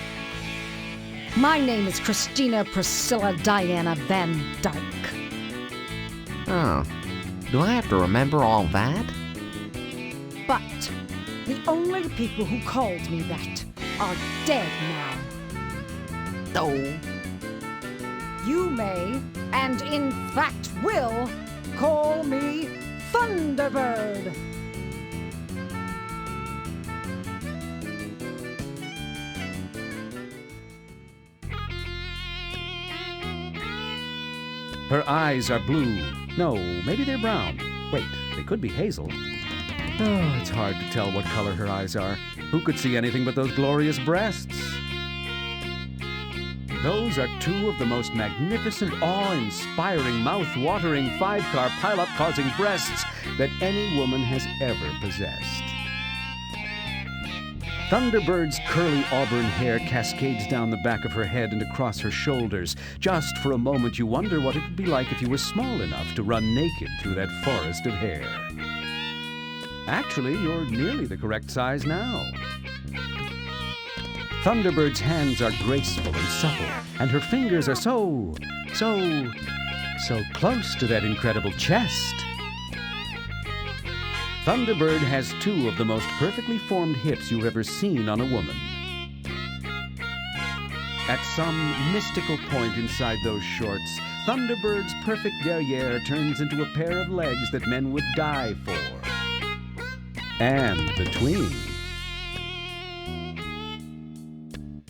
My name is Christina Priscilla Diana Van Dyke. Oh, do I have to remember all that? But the only people who called me that are dead now. Oh. You may, and in fact will, call me Thunderbird. Her eyes are blue. No, maybe they're brown. Wait, they could be hazel. Oh, it's hard to tell what color her eyes are. Who could see anything but those glorious breasts? Those are two of the most magnificent, awe-inspiring, mouth-watering, five-car pileup causing breasts that any woman has ever possessed. Thunderbird's curly auburn hair cascades down the back of her head and across her shoulders. Just for a moment you wonder what it would be like if you were small enough to run naked through that forest of hair. Actually, you're nearly the correct size now. Thunderbird's hands are graceful and supple, and her fingers are so close to that incredible chest. Thunderbird has two of the most perfectly formed hips you've ever seen on a woman. At some mystical point inside those shorts, Thunderbird's perfect derriere turns into a pair of legs that men would die for. And between.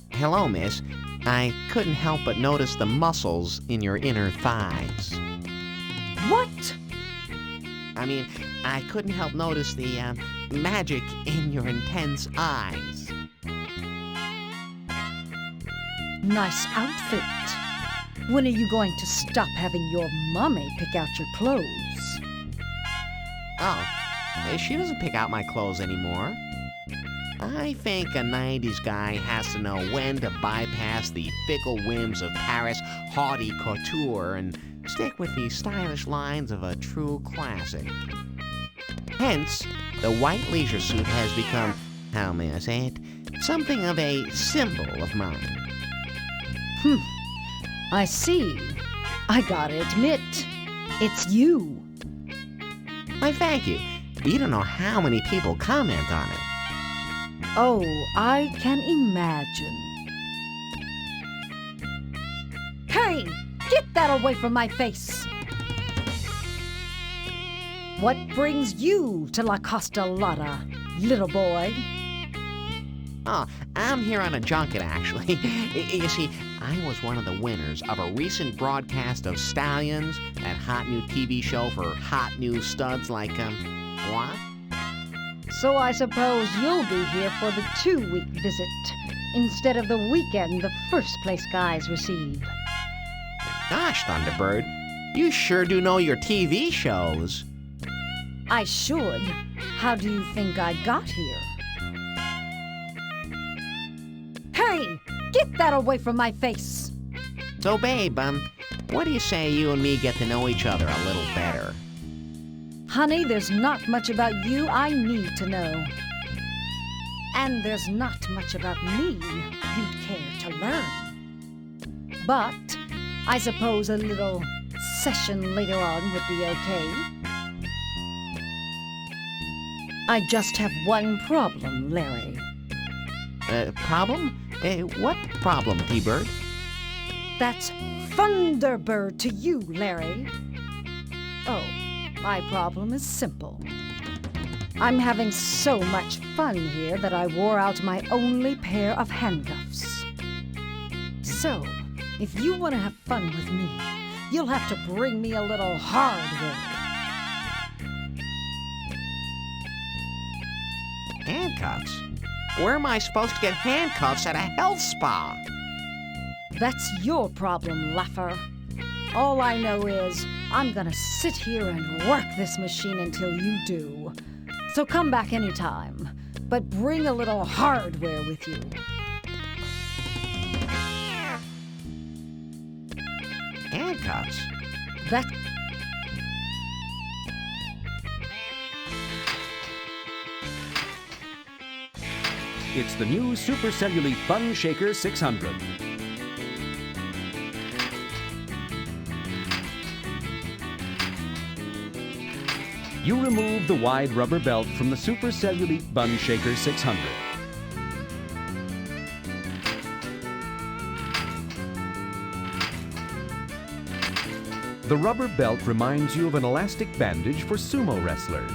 Hello, miss. I couldn't help but notice the muscles in your inner thighs. What? I mean, I couldn't help notice the magic in your intense eyes. Nice outfit. When are you going to stop having your mommy pick out your clothes? Oh, she doesn't pick out my clothes anymore. I think a 90s guy has to know when to bypass the fickle whims of Paris haute couture and stick with the stylish lines of a true classic. Hence, the white leisure suit has become, how may I say it, something of a symbol of mine. I see. I gotta admit, it's you. Why, thank you. You don't know how many people comment on it. Oh, I can imagine. Hey, get that away from my face! What brings you to La Costa Lotta, little boy? Oh, I'm here on a junket, actually. You see, I was one of the winners of a recent broadcast of Stallions, that hot new TV show for hot new studs like, what? So I suppose you'll be here for the 2-week visit, instead of the weekend the first-place guys receive. Gosh, Thunderbird, you sure do know your TV shows. I should. How do you think I got here? Hey! Get that away from my face! So, babe, what do you say you and me get to know each other a little better? Honey, there's not much about you I need to know. And there's not much about me you'd care to learn. But I suppose a little session later on would be okay. I just have one problem, Larry. Problem? What problem, T-Bird? That's Thunderbird to you, Larry. Oh, my problem is simple. I'm having so much fun here that I wore out my only pair of handcuffs. So, if you want to have fun with me, you'll have to bring me a little hardware. Handcuffs? Where am I supposed to get handcuffs at a health spa? That's your problem, Laffer. All I know is I'm gonna sit here and work this machine until you do. So come back anytime, but bring a little hardware with you. Handcuffs? That... It's the new Super Cellulite Fun Shaker 600. You remove the wide rubber belt from the Super Cellulite Bun Shaker 600. The rubber belt reminds you of an elastic bandage for sumo wrestlers.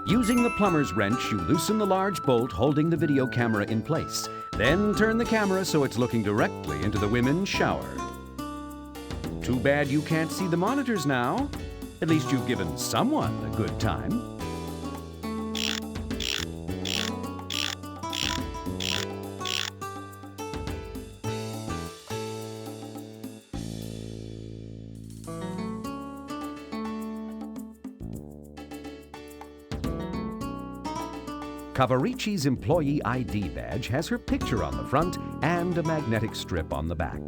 Using the plumber's wrench, you loosen the large bolt holding the video camera in place. Then turn the camera so it's looking directly into the women's shower. Too bad you can't see the monitors now. At least you've given someone a good time. Cavaricci's employee ID badge has her picture on the front and a magnetic strip on the back.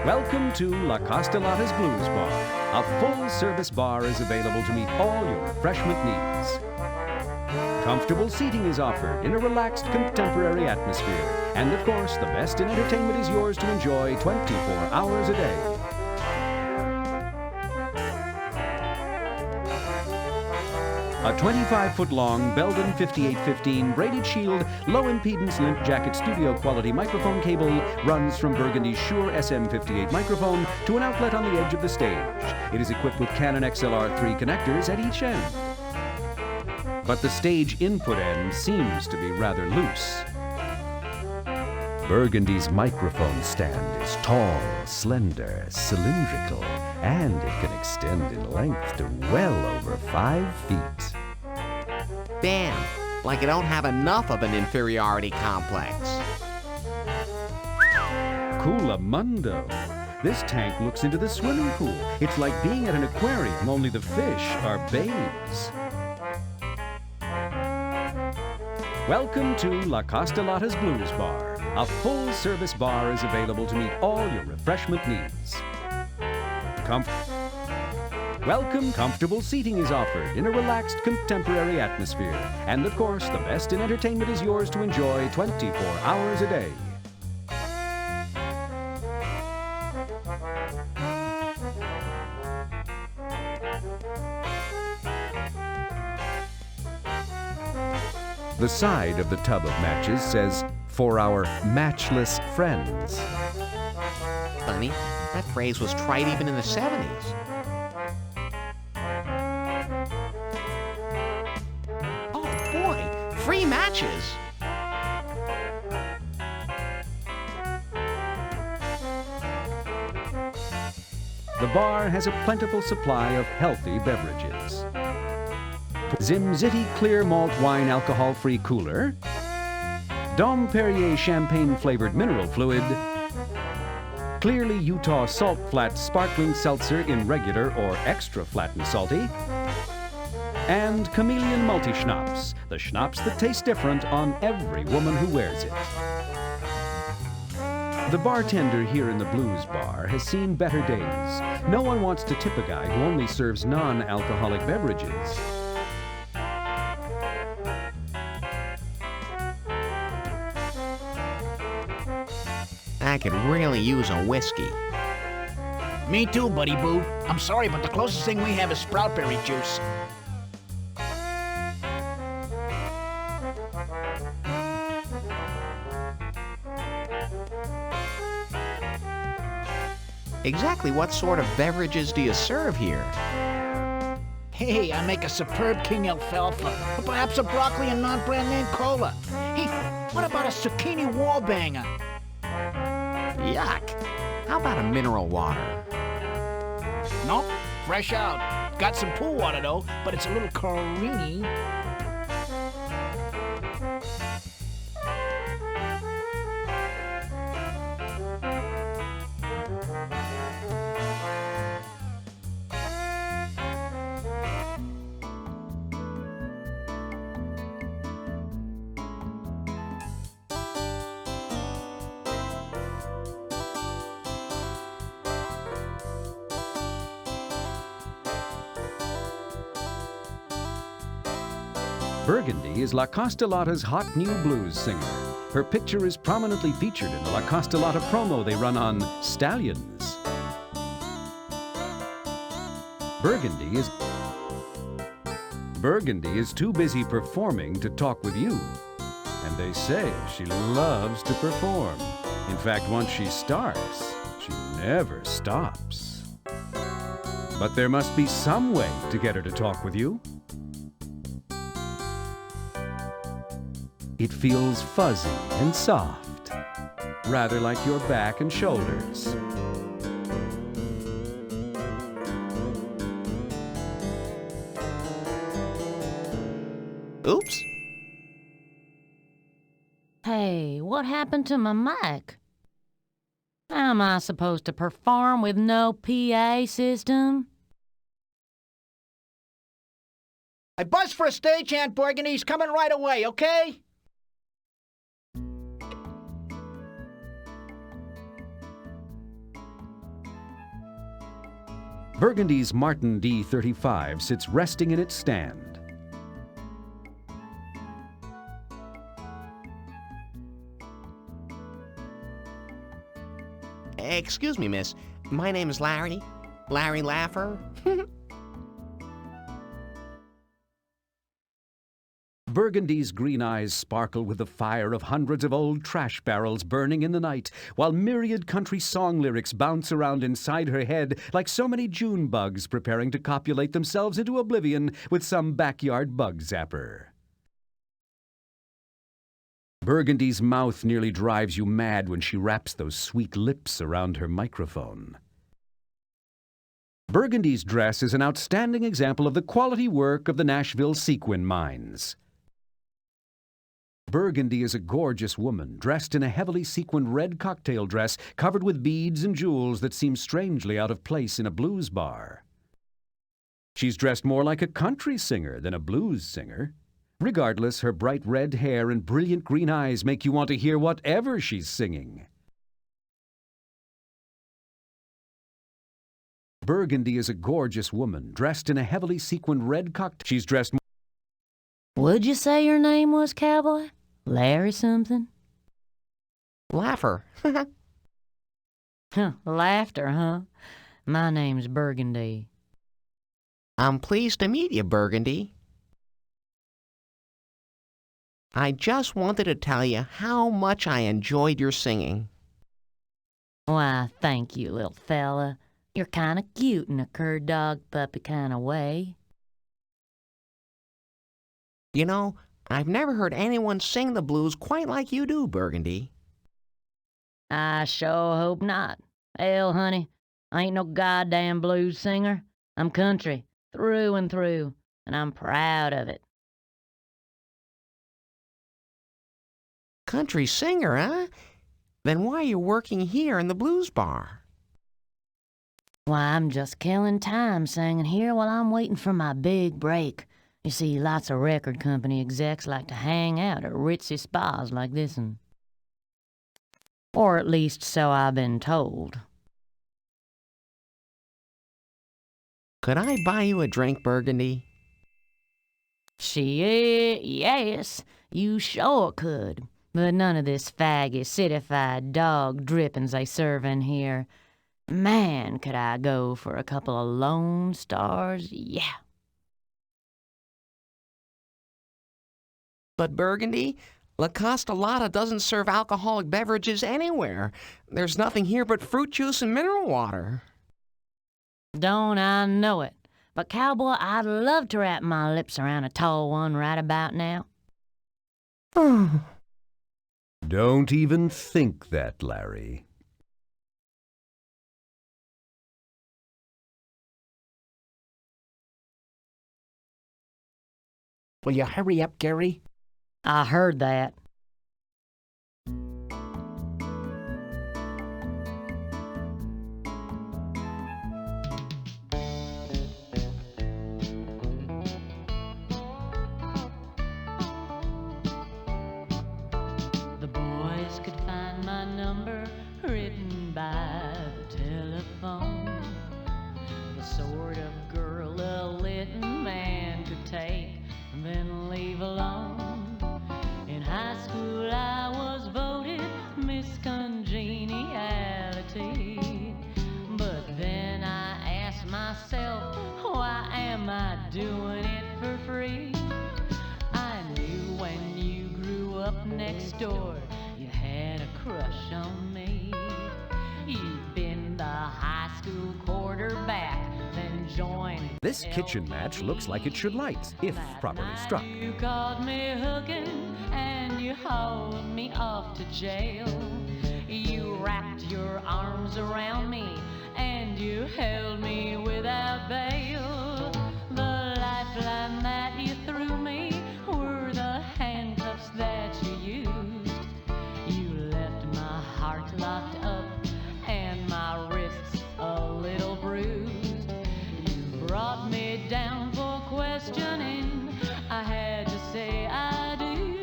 Welcome to La Costa Lotta's Blues Bar. A full-service bar is available to meet all your refreshment needs. Comfortable seating is offered in a relaxed, contemporary atmosphere. And of course, the best in entertainment is yours to enjoy 24 hours a day. A 25-foot-long Belden 5815 braided shield, low-impedance limp jacket studio quality microphone cable runs from Burgundy's Shure SM58 microphone to an outlet on the edge of the stage. It is equipped with Canon XLR3 connectors at each end. But the stage input end seems to be rather loose. Burgundy's microphone stand is tall, slender, cylindrical, and it can extend in length to well over 5 feet. Damn, like you don't have enough of an inferiority complex. Coolamundo. This tank looks into the swimming pool. It's like being at an aquarium, only the fish are babes. Welcome to La Costa Lotta's Blues Bar. A full-service bar is available to meet all your refreshment needs. Comfortable seating is offered in a relaxed, contemporary atmosphere. And of course, the best in entertainment is yours to enjoy 24 hours a day. The side of the tub of matches says, "For our matchless friends." Funny, that phrase was trite even in the 70s. Oh boy, free matches! The bar has a plentiful supply of healthy beverages. Zim Zitty Clear Malt Wine Alcohol-Free Cooler, Dom Perrier Champagne-Flavored Mineral Fluid, Clearly Utah Salt Flat Sparkling Seltzer in regular or extra flat and salty, and Chameleon Multi-Schnapps, the schnapps that taste different on every woman who wears it. The bartender here in the Blues Bar has seen better days. No one wants to tip a guy who only serves non-alcoholic beverages. I could really use a whiskey. Me too, buddy boo. I'm sorry, but the closest thing we have is sproutberry juice. Exactly what sort of beverages do you serve here? Hey, I make a superb king alfalfa, or perhaps a broccoli and non-brand name cola. Hey, what about a zucchini wallbanger? Yuck. How about a mineral water? Nope, fresh out. Got some pool water though, but it's a little chlorine-y. Burgundy is La Costa Lotta's hot new blues singer. Her picture is prominently featured in the La Costa Lotta promo they run on Stallions. Burgundy is too busy performing to talk with you. And they say she loves to perform. In fact, once she starts, she never stops. But there must be some way to get her to talk with you. It feels fuzzy and soft, rather like your back and shoulders. Oops. Hey, what happened to my mic? How am I supposed to perform with no PA system? I buzzed for a stagehand, Burgundy. He's coming right away, okay? Burgundy's Martin D35 sits resting in its stand. Excuse me, miss. My name is Larry. Larry Laffer. Burgundy's green eyes sparkle with the fire of hundreds of old trash barrels burning in the night, while myriad country song lyrics bounce around inside her head like so many June bugs preparing to copulate themselves into oblivion with some backyard bug zapper. Burgundy's mouth nearly drives you mad when she wraps those sweet lips around her microphone. Burgundy's dress is an outstanding example of the quality work of the Nashville sequin mines. Burgundy is a gorgeous woman dressed in a heavily sequined red cocktail dress covered with beads and jewels that seem strangely out of place in a blues bar. She's dressed more like a country singer than a blues singer. Regardless, her bright red hair and brilliant green eyes make you want to hear whatever she's singing. Burgundy is a gorgeous woman dressed in a heavily sequined red cocktail. She's dressed. Would you say your name was, cowboy? Larry something? Laffer. Laughter, huh? My name's Burgundy. I'm pleased to meet you, Burgundy. I just wanted to tell you how much I enjoyed your singing. Why, thank you, little fella. You're kind of cute in a cur dog puppy kind of way. You know, I've never heard anyone sing the blues quite like you do, Burgundy. I sure hope not. Hell, honey, I ain't no goddamn blues singer. I'm country, through and through, and I'm proud of it. Country singer, huh? Then why are you working here in the blues bar? Why, I'm just killing time singing here while I'm waiting for my big break. You see, lots of record company execs like to hang out at ritzy spas like this one. Or at least so I've been told. Could I buy you a drink, Burgundy? Yes, you sure could. But none of this faggy, citified dog drippings they serve in here. Man, could I go for a couple of Lone Stars? Yeah. But Burgundy, La Costa Lotta doesn't serve alcoholic beverages anywhere. There's nothing here but fruit juice and mineral water. Don't I know it? But cowboy, I'd love to wrap my lips around a tall one right about now. Don't even think that, Larry. Will you hurry up, Gary? I heard that. The boys could find my number written by the telephone. The sort of girl a little man could take and then leave alone. In high school I was voted Miss Congeniality, but then I asked myself, why am I doing it for free? I knew when you grew up next door you had a crush on me. You've been the high school quarterback, then joined. This kitchen match looks like it should light, if properly struck. You caught me hooking and you hauled me off to jail. You wrapped your arms around me and you held me without bail. The lifeline that you threw me were the handcuffs that you used. You left my heart locked up and my wrists a little bruised. You brought me down for questioning. I had to say I do.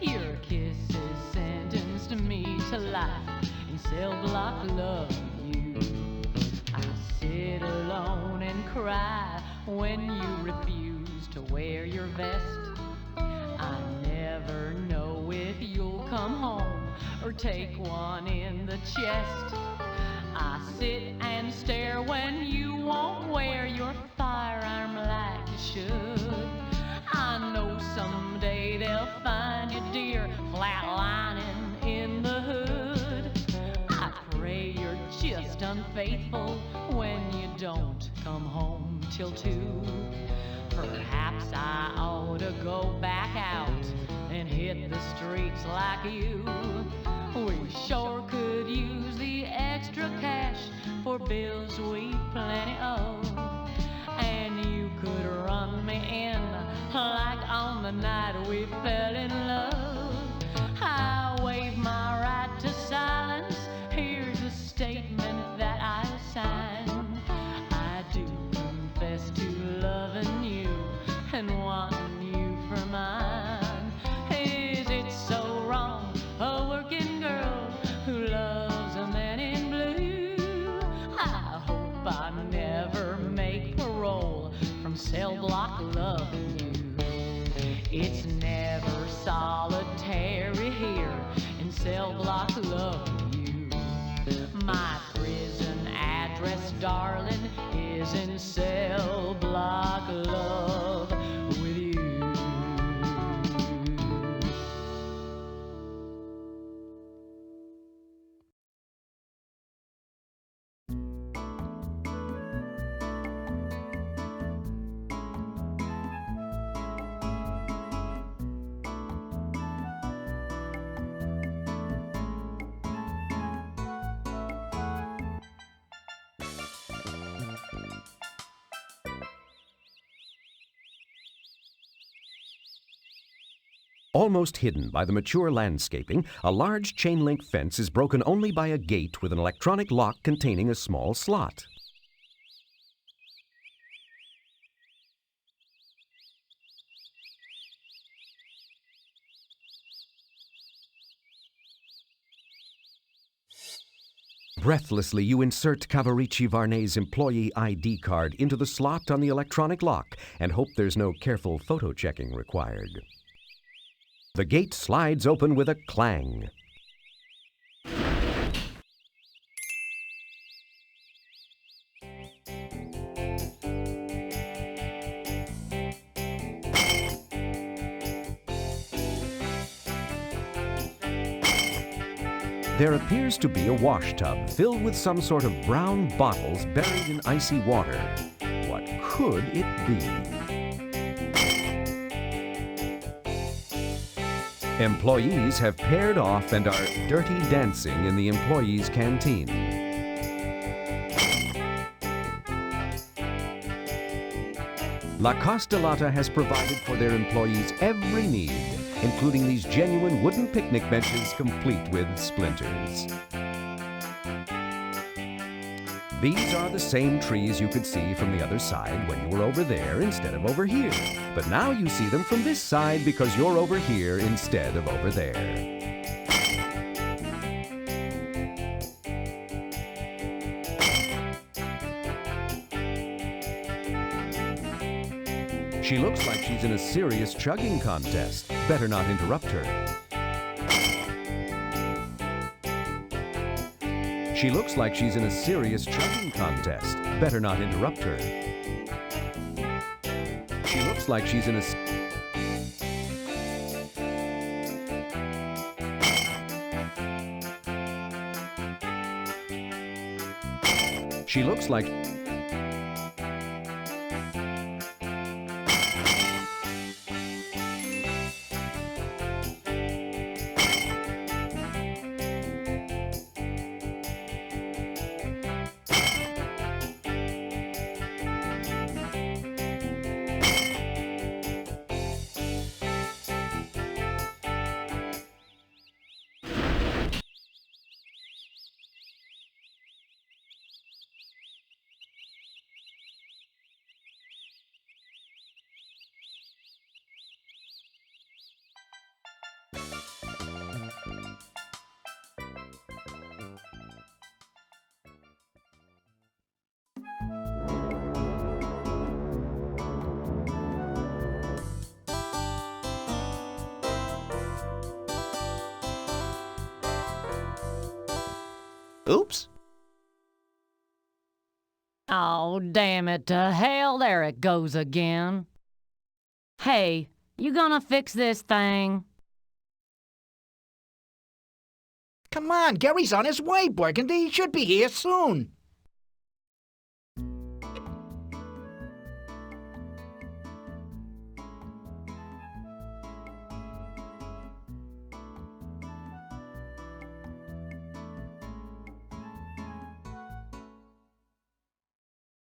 Your kisses sentenced me to life in cell block love. You cry when you refuse to wear your vest. I never know if you'll come home or take one in the chest. I sit and stare when you won't wear your firearm like you should. I know someday they'll find you, dear, flatlining in the hood. I pray you're just unfaithful when you don't come home till 2. Perhaps I ought to go back out and hit the streets like you. We sure could use the extra cash for bills we've plenty of. And you could run me in like on the night we fell in love. I waive my right to silence. Here's a statement that I'll sign. I do confess to loving you and wanting you for mine. Is it so wrong, a working girl who loves a man in blue? I hope I never make parole from cell block loving you. It's never solitary here in cell block loving you. My prison address, darling, is in cell block love with you. Almost hidden by the mature landscaping, a large chain-link fence is broken only by a gate with an electronic lock containing a small slot. Breathlessly, you insert Cavarici Varney's employee ID card into the slot on the electronic lock and hope there's no careful photo checking required. The gate slides open with a clang. There appears to be a wash tub filled with some sort of brown bottles buried in icy water. What could it be? Employees have paired off and are dirty dancing in the employees' canteen. La Costa Lotta has provided for their employees every need, including these genuine wooden picnic benches complete with splinters. These are the same trees you could see from the other side when you were over there instead of over here. But now you see them from this side because you're over here instead of over there. She looks like she's in a serious chugging contest. Better not interrupt her. She looks like she's in a serious chugging contest. Better not interrupt her. She looks like she's in a... She looks like... Oops. Oh, damn it to hell, there it goes again. Hey, you gonna fix this thing? Come on, Gary's on his way, Burgundy. He should be here soon.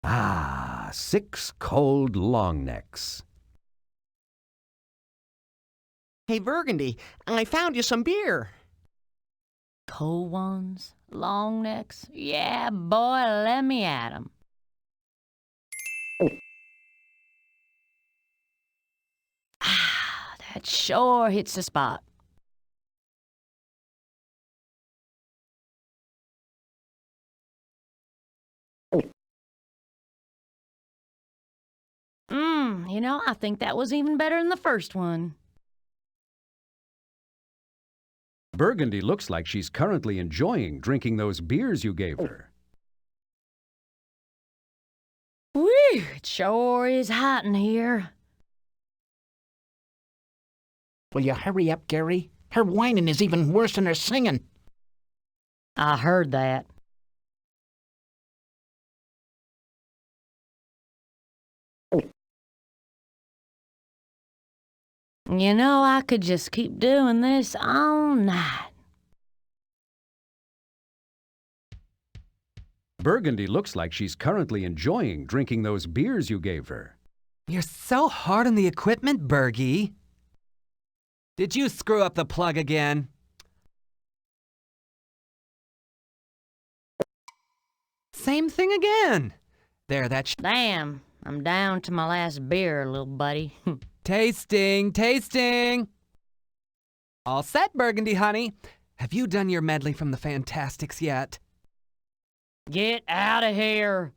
Ah, 6 cold long necks. Hey, Burgundy, I found you some beer. Cold ones, long necks. Yeah, boy, let me at 'em. Ah, that sure hits the spot. I think that was even better than the first one. Burgundy looks like she's currently enjoying drinking those beers you gave her. Whew, it sure is hot in here. Will you hurry up, Gary? Her whining is even worse than her singing. I heard that. I could just keep doing this all night. Burgundy looks like she's currently enjoying drinking those beers you gave her. You're so hard on the equipment, Bergie. Did you screw up the plug again? Same thing again. There, Damn, I'm down to my last beer, little buddy. Tasting, tasting. All set, Burgundy, honey. Have you done your medley from the Fantastics yet? Get out of here.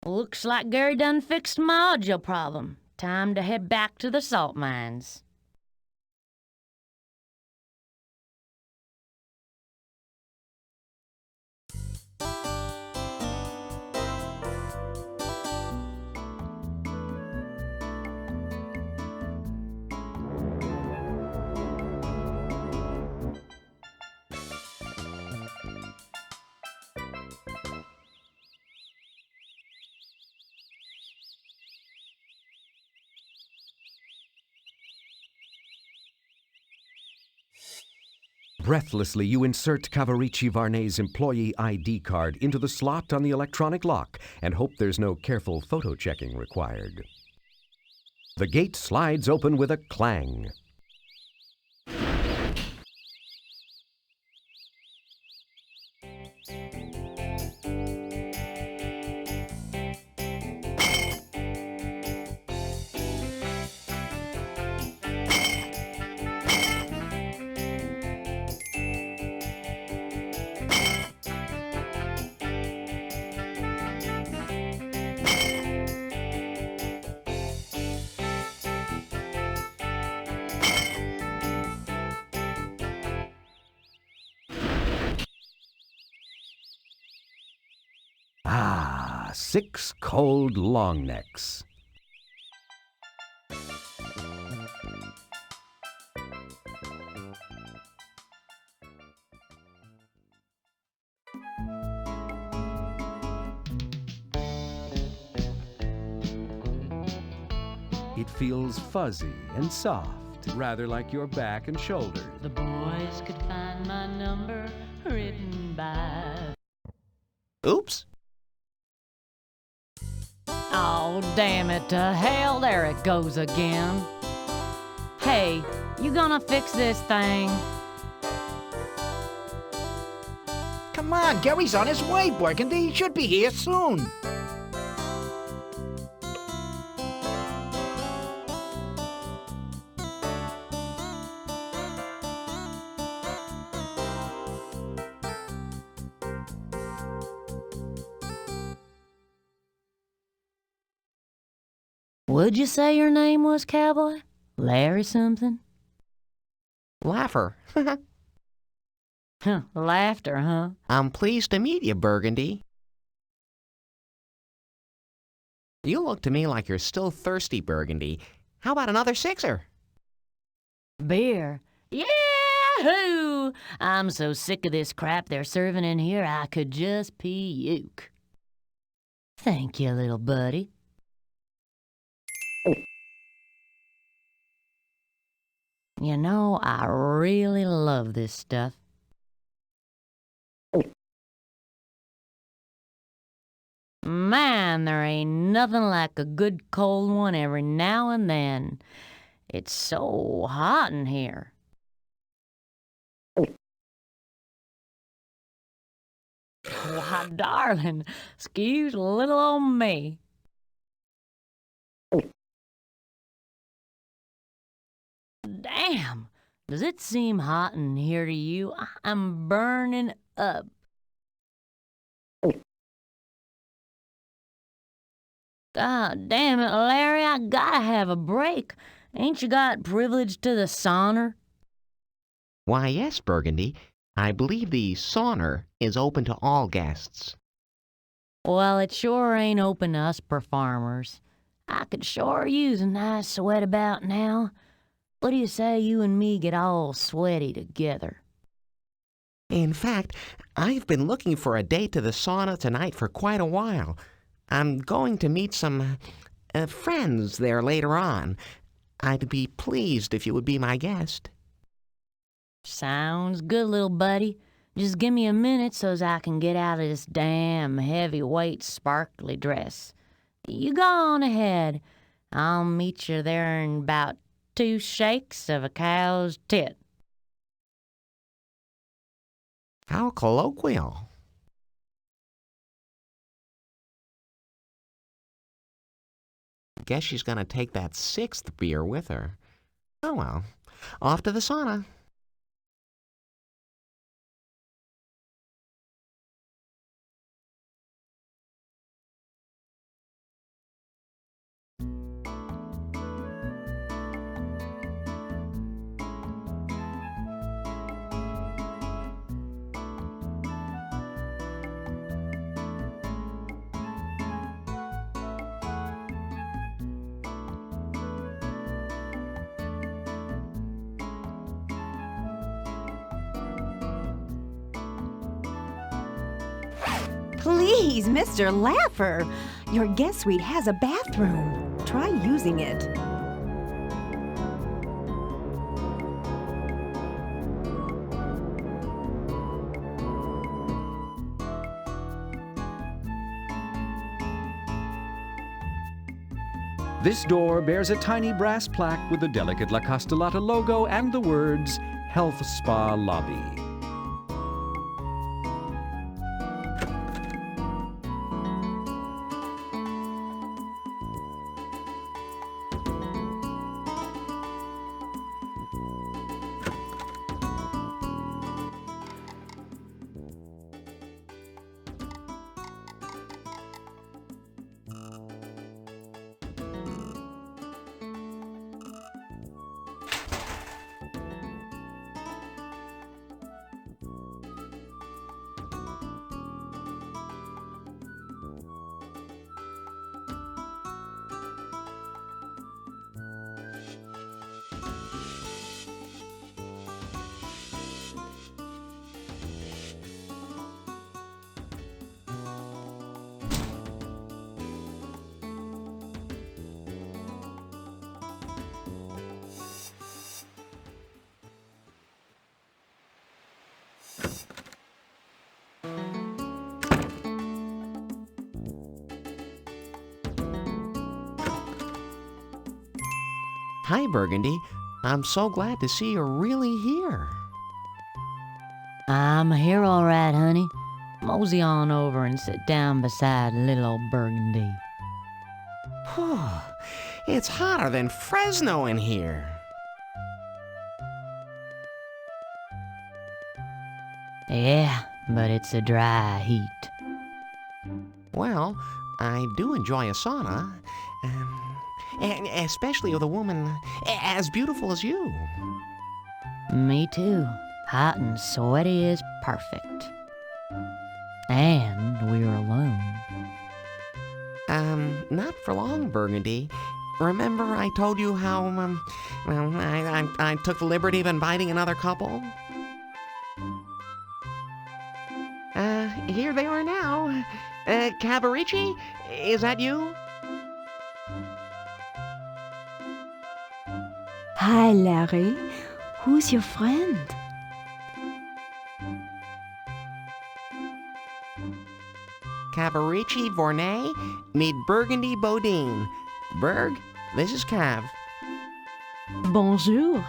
Looks like Gary done fixed my audio problem. Time to head back to the salt mines. Breathlessly, you insert Cavarici Varney's employee ID card into the slot on the electronic lock and hope there's no careful photo checking required. The gate slides open with a clang. Ah, 6 cold long necks. It feels fuzzy and soft, rather like your back and shoulders. The boys could find my number written by... Oops. Oh, damn it to hell, there it goes again. Hey, you gonna fix this thing? Come on, Gary's on his way, Burgundy. He should be here soon. Would you say your name was, cowboy? Larry something? Laugher. Laughter, huh? I'm pleased to meet you, Burgundy. You look to me like you're still thirsty, Burgundy. How about another sixer? Beer. Yahoo! I'm so sick of this crap they're serving in here, I could just puke. Thank you, little buddy. You know, I really love this stuff. Man, there ain't nothing like a good cold one every now and then. It's so hot in here. Why, darling, excuse little old me. Damn, does it seem hot in here to you? I'm burning up. God damn it, Larry, I gotta have a break. Ain't you got privilege to the sauna? Why, yes, Burgundy. I believe the sauna is open to all guests. Well, it sure ain't open to us performers. I could sure use a nice sweat about now. What do you say you and me get all sweaty together? In fact, I've been looking for a date to the sauna tonight for quite a while. I'm going to meet some friends there later on. I'd be pleased if you would be my guest. Sounds good, little buddy. Just give me a minute so's I can get out of this damn heavyweight sparkly dress. You go on ahead. I'll meet you there in about 2 shakes of a cow's tit. How colloquial. Guess she's gonna take that 6th beer with her. Oh well, off to the sauna. Please, Mr. Laugher, your guest suite has a bathroom. Try using it. This door bears a tiny brass plaque with the delicate La Costa Lotta logo and the words Health Spa Lobby. Hi, Burgundy. I'm so glad to see you're really here. I'm here all right, honey. Mosey on over and sit down beside little old Burgundy. Whew. It's hotter than Fresno in here. Yeah, but it's a dry heat. Well, I do enjoy a sauna. especially with a woman as beautiful as you. Me too. Hot and sweaty is perfect. And we're alone. Not for long, Burgundy. Remember I told you how, I took the liberty of inviting another couple? Here they are now. Cavarici, is that you? Hi, Larry. Who's your friend? Cavarici Vornay, meet Burgundy Bodine. Berg, this is Cav. Bonjour.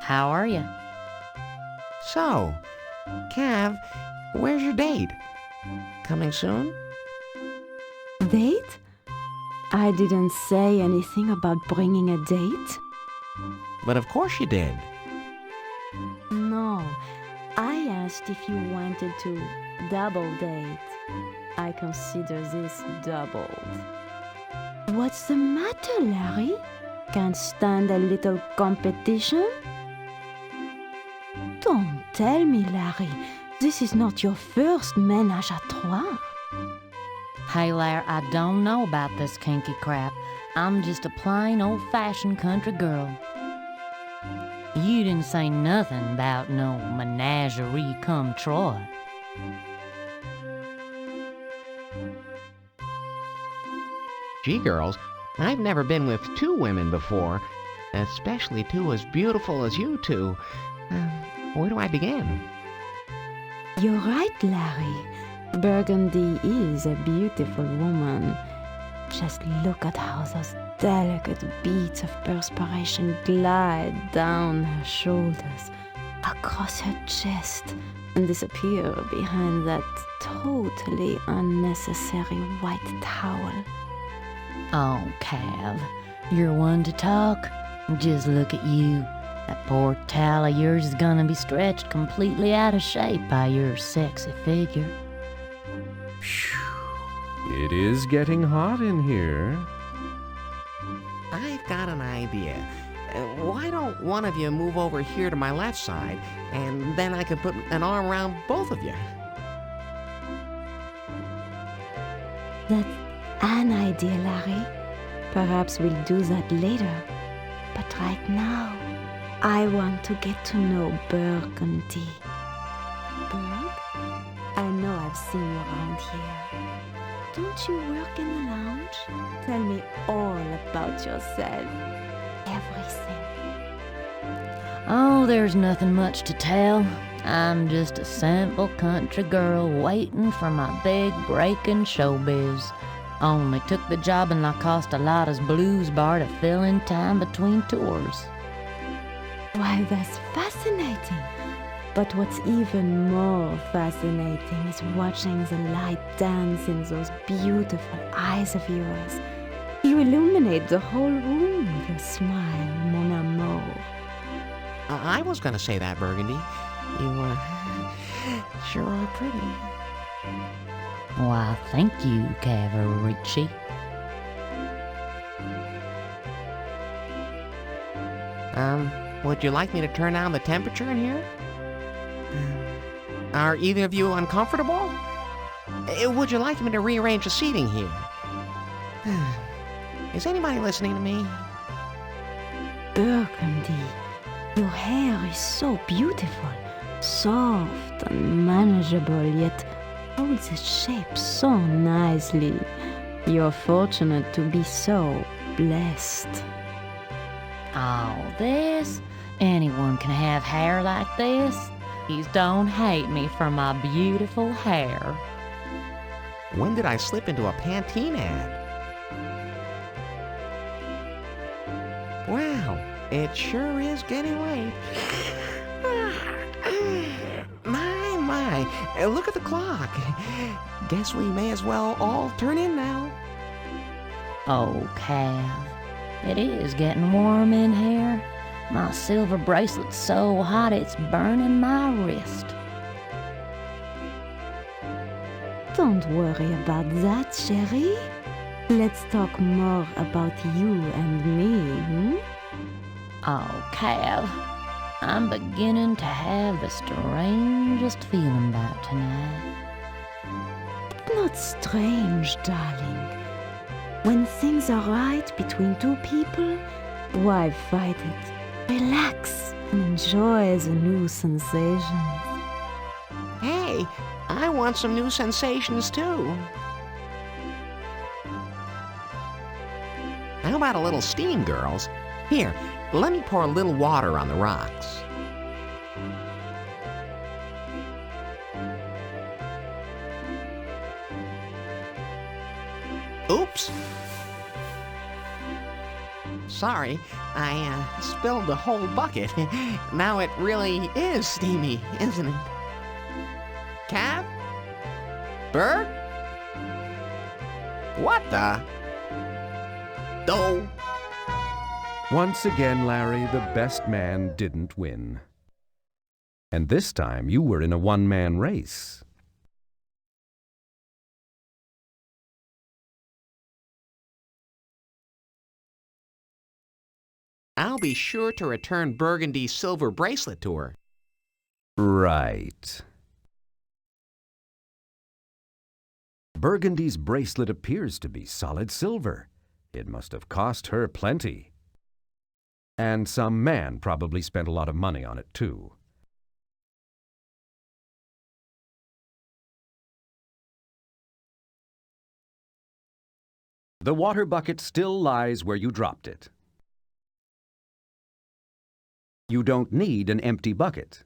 How are you? So, Cav, where's your date? Coming soon? Date? I didn't say anything about bringing a date. But of course you did. No, I asked if you wanted to double date. I consider this doubled. What's the matter, Larry? Can't stand a little competition? Don't tell me, Larry. This is not your first ménage à trois. Hey, Larry, I don't know about this kinky crap. I'm just a plain old-fashioned country girl. You didn't say nothing about no menagerie come Troy. Gee, girls, I've never been with two women before, especially two as beautiful as you two. Where do I begin? You're right, Larry. Burgundy is a beautiful woman. Just look at how those delicate beads of perspiration glide down her shoulders, across her chest, and disappear behind that totally unnecessary white towel. Oh, Cav, you're one to talk. Just look at you. That poor towel of yours is gonna be stretched completely out of shape by your sexy figure. It is getting hot in here. I've got an idea. Why don't one of you move over here to my left side, and then I can put an arm around both of you? That's an idea, Larry. Perhaps we'll do that later. But right now, I want to get to know Burgundy. Burg? I know I've seen you around here. Don't you work in the lounge? Tell me all about yourself. Everything. Oh, there's nothing much to tell. I'm just a simple country girl waiting for my big break in showbiz. Only took the job in La Costa Lotta's blues bar to fill in time between tours. Why, that's fascinating. But what's even more fascinating is watching the light dance in those beautiful eyes of yours. You illuminate the whole room with your smile, mon amour. I was going to say that, Burgundy. You sure are pretty. Why, thank you, Cavarici. Would you like me to turn down the temperature in here? Are either of you uncomfortable? Would you like me to rearrange the seating here? Is anybody listening to me? Burgundy, your hair is so beautiful, soft and manageable, yet holds its shape so nicely. You're fortunate to be so blessed. Oh, this? Anyone can have hair like this? Please don't hate me for my beautiful hair. When did I slip into a Pantene ad? Wow, it sure is getting late. My, look at the clock. Guess we may as well all turn in now. Oh, Cav, it is getting warm in here. My silver bracelet's so hot it's burning my wrist. Don't worry about that, chérie. Let's talk more about you and me, Oh, Cav, I'm beginning to have the strangest feeling about tonight. Not strange, darling. When things are right between two people, why fight it? Relax and enjoy the new sensations. Hey, I want some new sensations too. How about a little steam, girls? Here, let me pour a little water on the rocks. Oops. Sorry, I spilled the whole bucket. Now it really is steamy, isn't it? Cap? Bird? What the? Oh. Once again, Larry, the best man didn't win. And this time you were in a one-man race. I'll be sure to return Burgundy's silver bracelet to her. Right. Burgundy's bracelet appears to be solid silver. It must have cost her plenty. And some man probably spent a lot of money on it, too. The water bucket still lies where you dropped it. You don't need an empty bucket.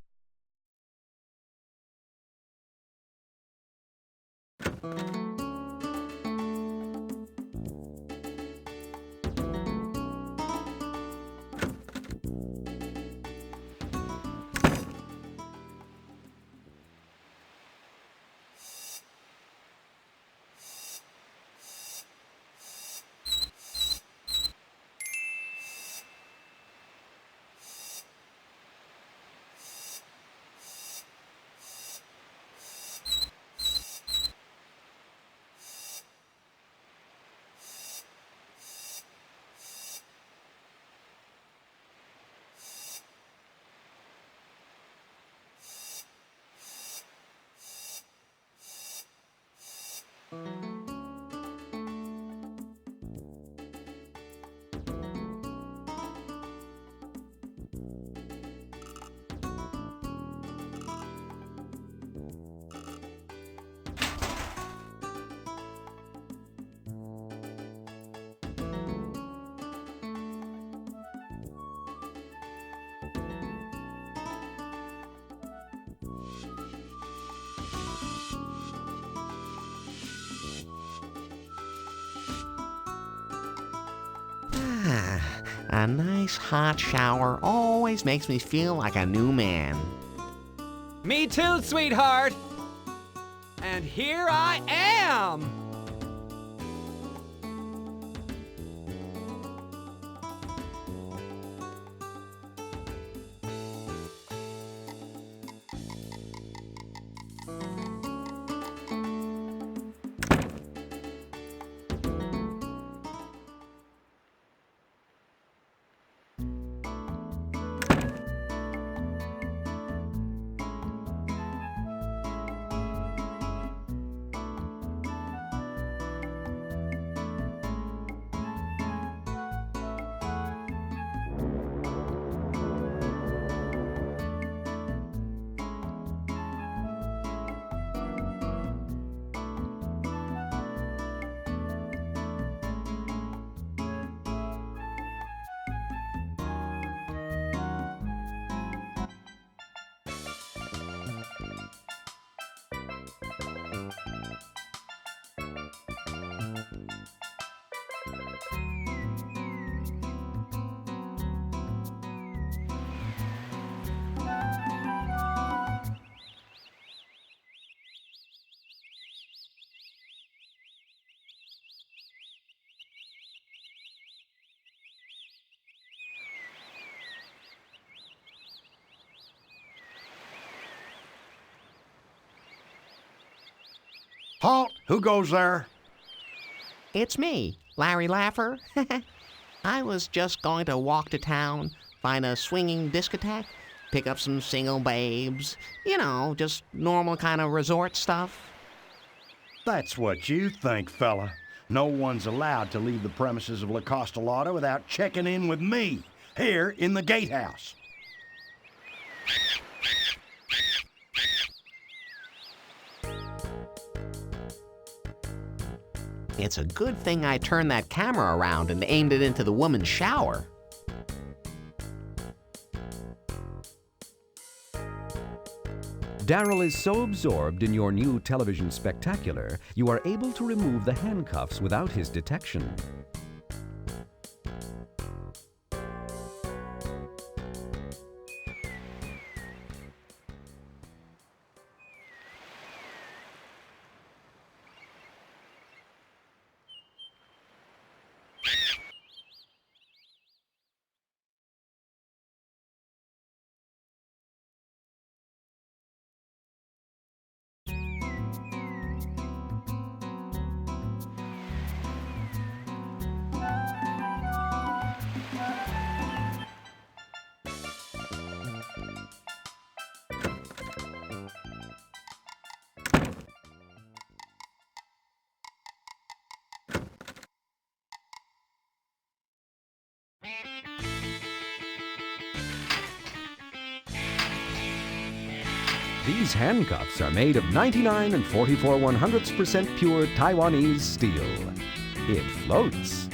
A nice hot shower always makes me feel like a new man. Me too, sweetheart. And here I am. Halt! Who goes there? It's me, Larry Laffer. I was just going to walk to town, find a swinging discotheque, pick up some single babes. You know, just normal kind of resort stuff. That's what you think, fella. No one's allowed to leave the premises of La Costa Lotta without checking in with me, here in the gatehouse. It's a good thing I turned that camera around and aimed it into the woman's shower. Daryl is so absorbed in your new television spectacular, you are able to remove the handcuffs without his detection. These handcuffs are made of 99 and 44/100% pure Taiwanese steel. It floats.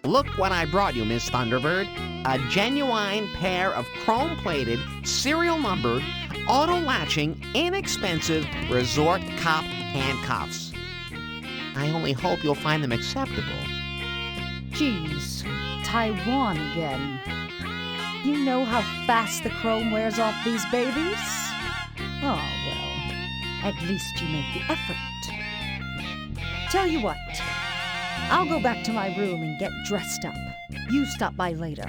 Look what I brought you, Miss Thunderbird. A genuine pair of chrome-plated, serial-numbered, auto-latching, inexpensive resort cop handcuffs. I only hope you'll find them acceptable. Geez, Taiwan again. You know how fast the chrome wears off these babies? Oh, well, at least you make the effort. Tell you what, I'll go back to my room and get dressed up. You stop by later.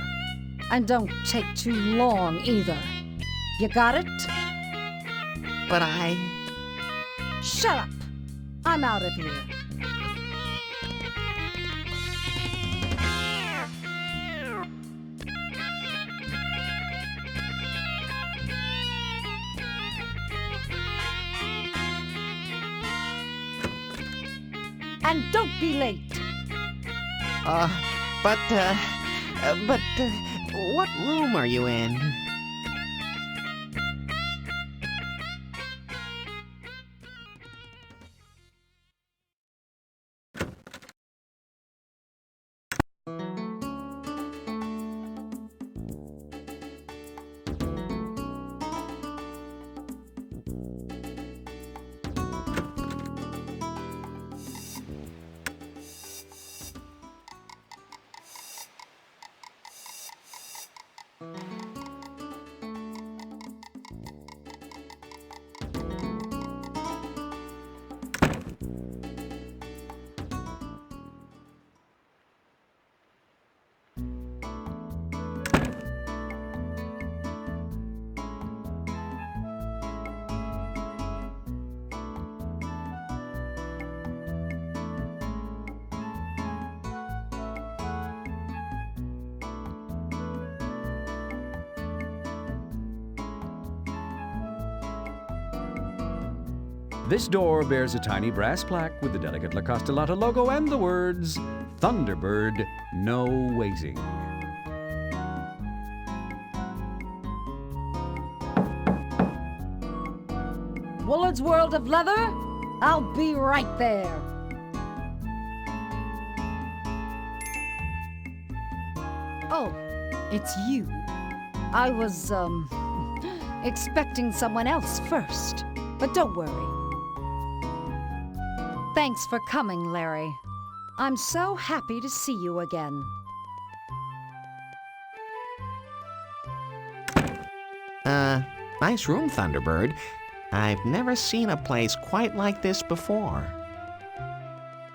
And don't take too long either. You got it? But I... Shut up! I'm out of here. And don't be late. What room are you in? This door bears a tiny brass plaque with the delicate La Costa Lotta logo and the words, Thunderbird, no waiting. Willard's World of Leather? I'll be right there. Oh, it's you. I was, expecting someone else first. But don't worry. Thanks for coming, Larry. I'm so happy to see you again. Nice room, Thunderbird. I've never seen a place quite like this before.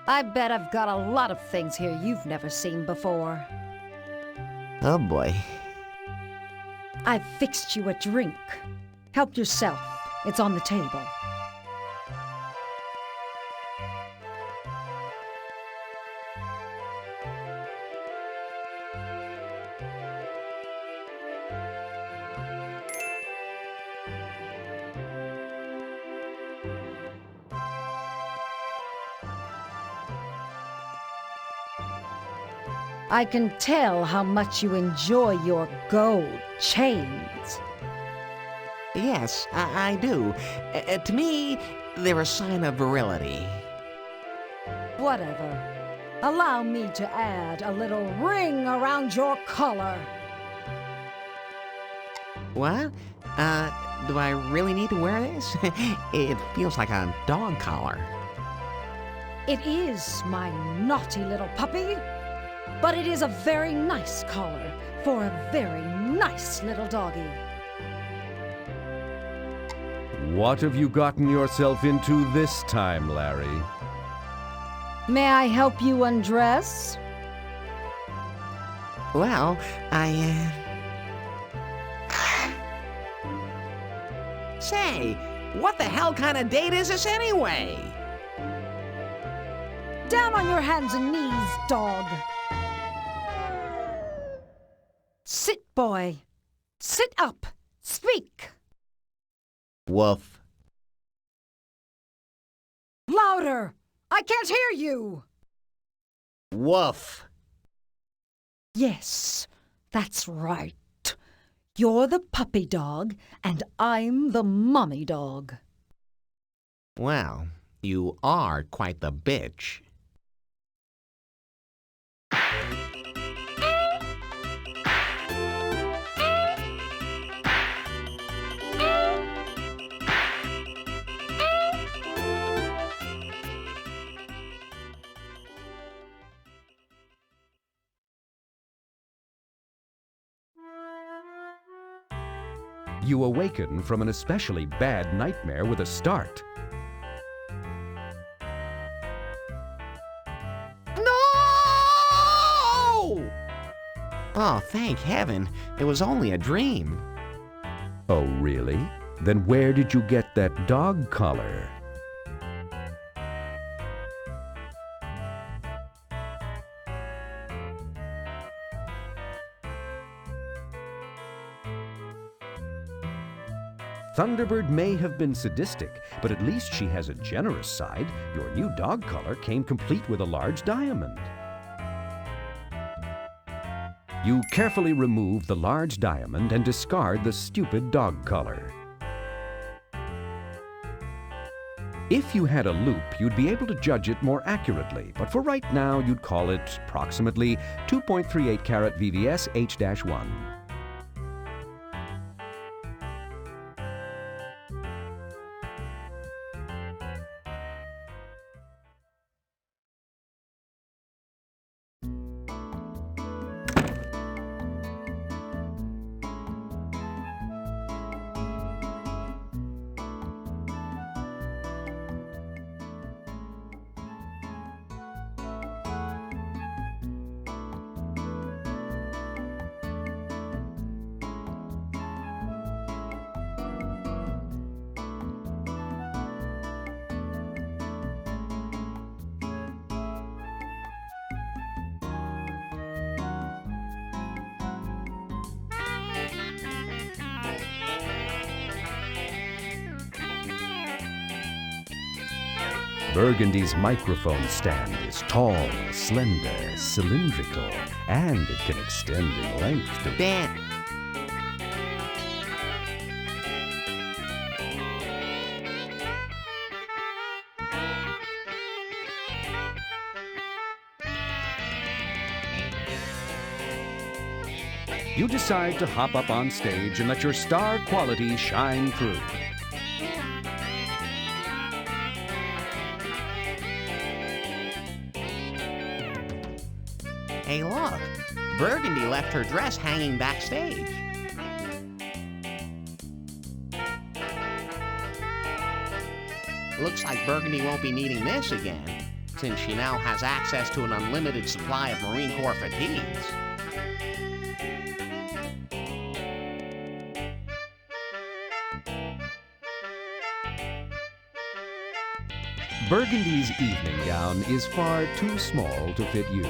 I bet I've got a lot of things here you've never seen before. Oh boy. I've fixed you a drink. Help yourself. It's on the table. I can tell how much you enjoy your gold chains. Yes, I do. To me, they're a sign of virility. Whatever. Allow me to add a little ring around your collar. What? Do I really need to wear this? It feels like a dog collar. It is, my naughty little puppy. But it is a very nice collar for a very nice little doggy. What have you gotten yourself into this time, Larry? May I help you undress? Well, Say, what the hell kind of date is this anyway? Down on your hands and knees, dog. Sit, boy. Sit up. Speak. Woof. Louder. I can't hear you. Woof. Yes, that's right. You're the puppy dog, and I'm the mommy dog. Well, you are quite the bitch. You awaken from an especially bad nightmare with a start. No! Oh, thank heaven. It was only a dream. Oh, really? Then where did you get that dog collar? Thunderbird may have been sadistic, but at least she has a generous side. Your new dog collar came complete with a large diamond. You carefully remove the large diamond and discard the stupid dog collar. If you had a loop, you'd be able to judge it more accurately, but for right now, you'd call it approximately 2.38 carat VVS H-1. Burgundy's microphone stand is tall, slender, cylindrical, and it can extend in length to... Ben! You decide to hop up on stage and let your star quality shine through. Hey, look. Burgundy left her dress hanging backstage. Looks like Burgundy won't be needing this again. since she now has access to an unlimited supply of Marine Corps fatigues. Burgundy's evening gown is far too small to fit you.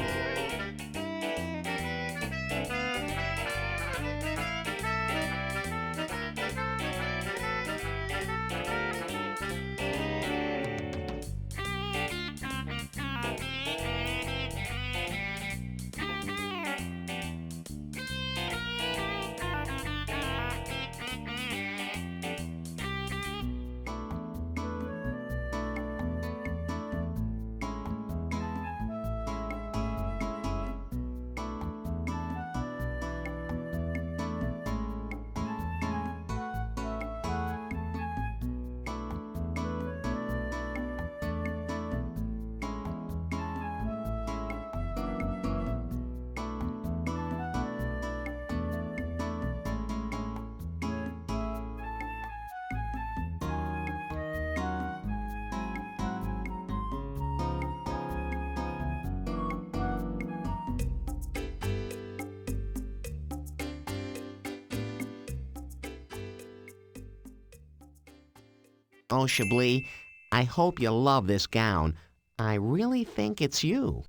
Oh, Chablis, I hope you love this gown. I really think it's you.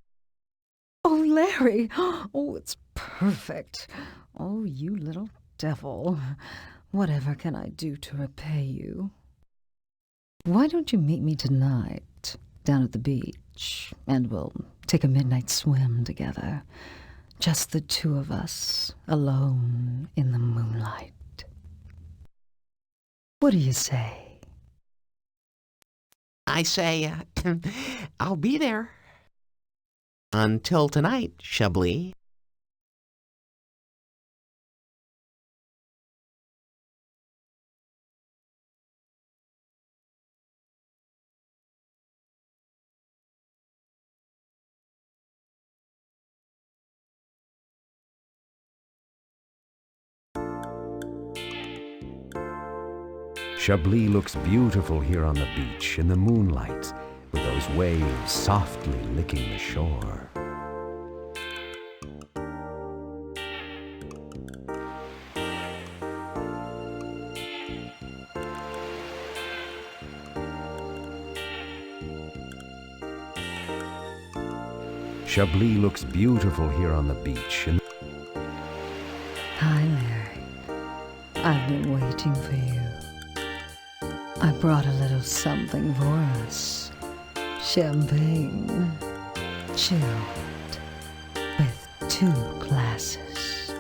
Oh, Larry! Oh, it's perfect. Oh, you little devil. Whatever can I do to repay you? Why don't you meet me tonight down at the beach, and we'll take a midnight swim together. Just the two of us, alone in the moonlight. What do you say? I say, I'll be there. Until tonight, Chablis. Chablis looks beautiful here on the beach in the moonlight, with those waves softly licking the shore. Chablis looks beautiful here on the beach in... Hi, Larry. I've been waiting for you. I brought a little something for us. Champagne. Chilled. With 2 glasses.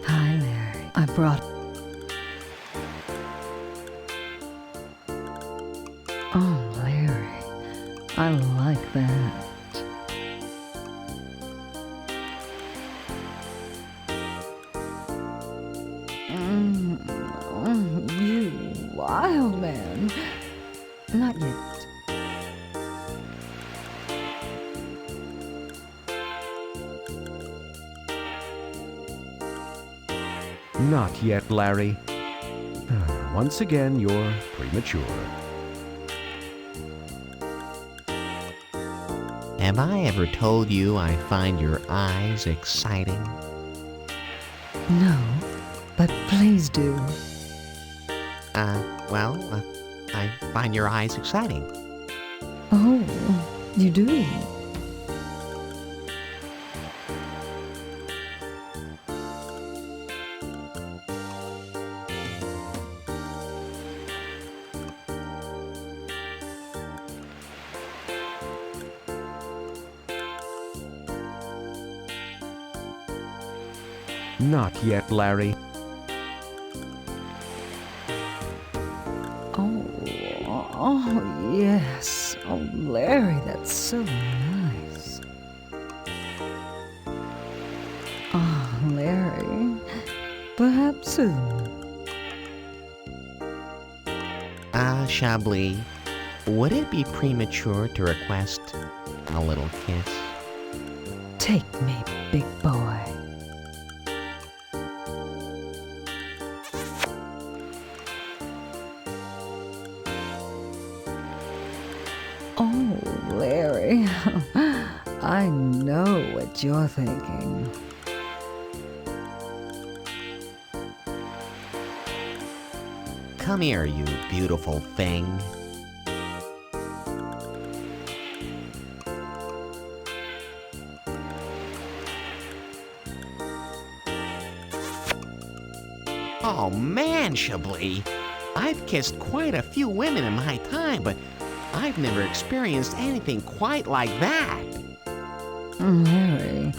Hi, Larry. I brought... Oh, Larry. I like that. You wild man. Not yet. Not yet, Larry. Once again, you're premature. Have I ever told you I find your eyes exciting? No, but please do. I find your eyes exciting. Oh, you do? Not yet, Larry. Oh, yes. Oh, Larry, that's so nice. Oh, Larry, perhaps soon. Chablis, would it be premature to request a little kiss? Take me, big boy. what you're thinking. Come here, you beautiful thing. Oh man, Chablis. I've kissed quite a few women in my time, but I've never experienced anything quite like that. Larry,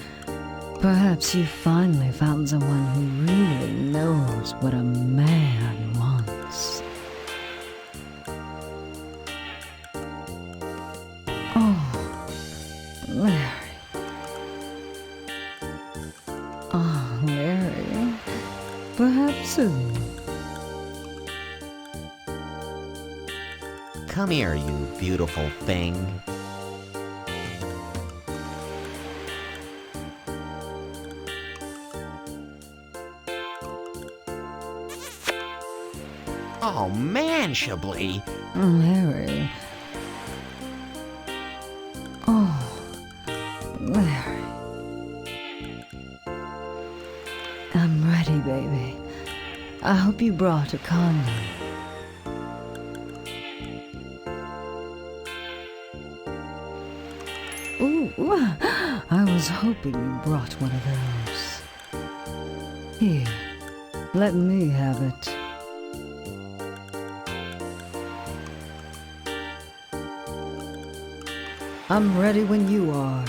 perhaps you finally found someone who really knows what a man wants. Oh, Larry. Oh, Larry. Perhaps soon. Come here, you beautiful thing. Oh man, Chablis. Larry. Oh, Larry. I'm ready, baby. I hope you brought a condom. Ooh, I was hoping you brought one of those. Here, let me have it. I'm ready when you are.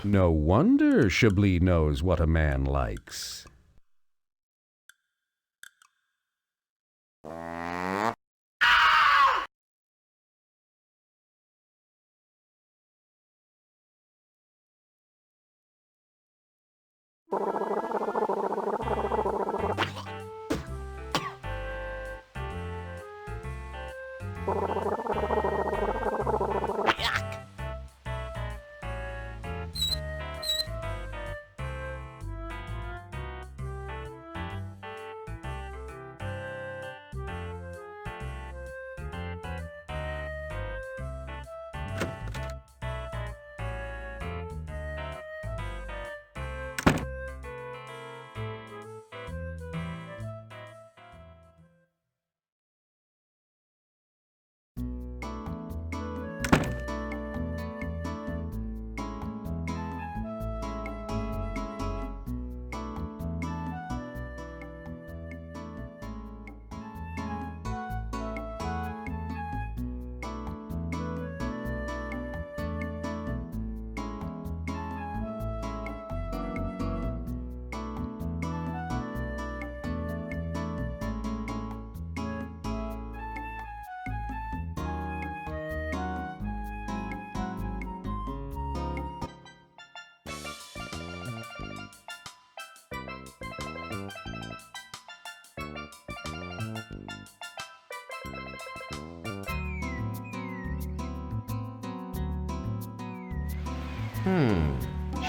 No wonder Chablis knows what a man likes.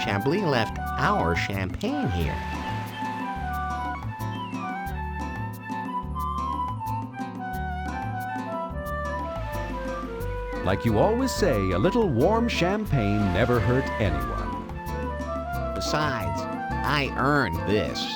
Chablis left our champagne here. Like you always say, a little warm champagne never hurt anyone. Besides, I earned this.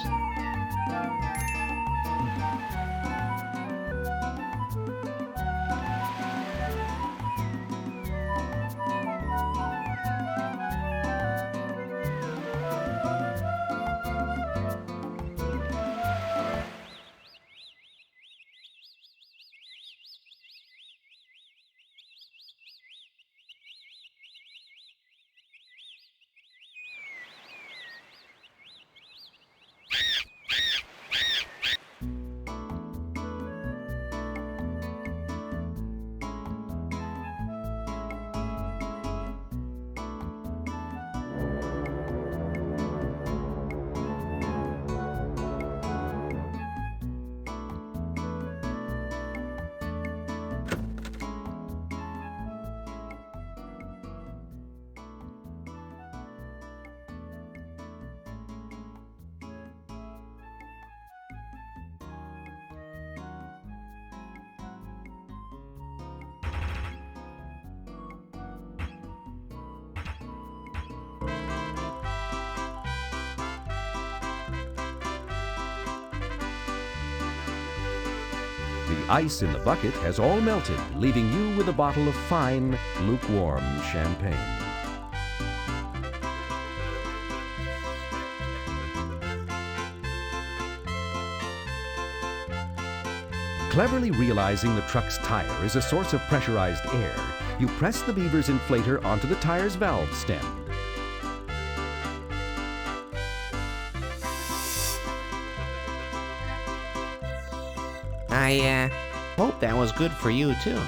The ice in the bucket has all melted, leaving you with a bottle of fine, lukewarm champagne. Cleverly realizing the truck's tire is a source of pressurized air, you press the beaver's inflator onto the tire's valve stem. I hope that was good for you, too.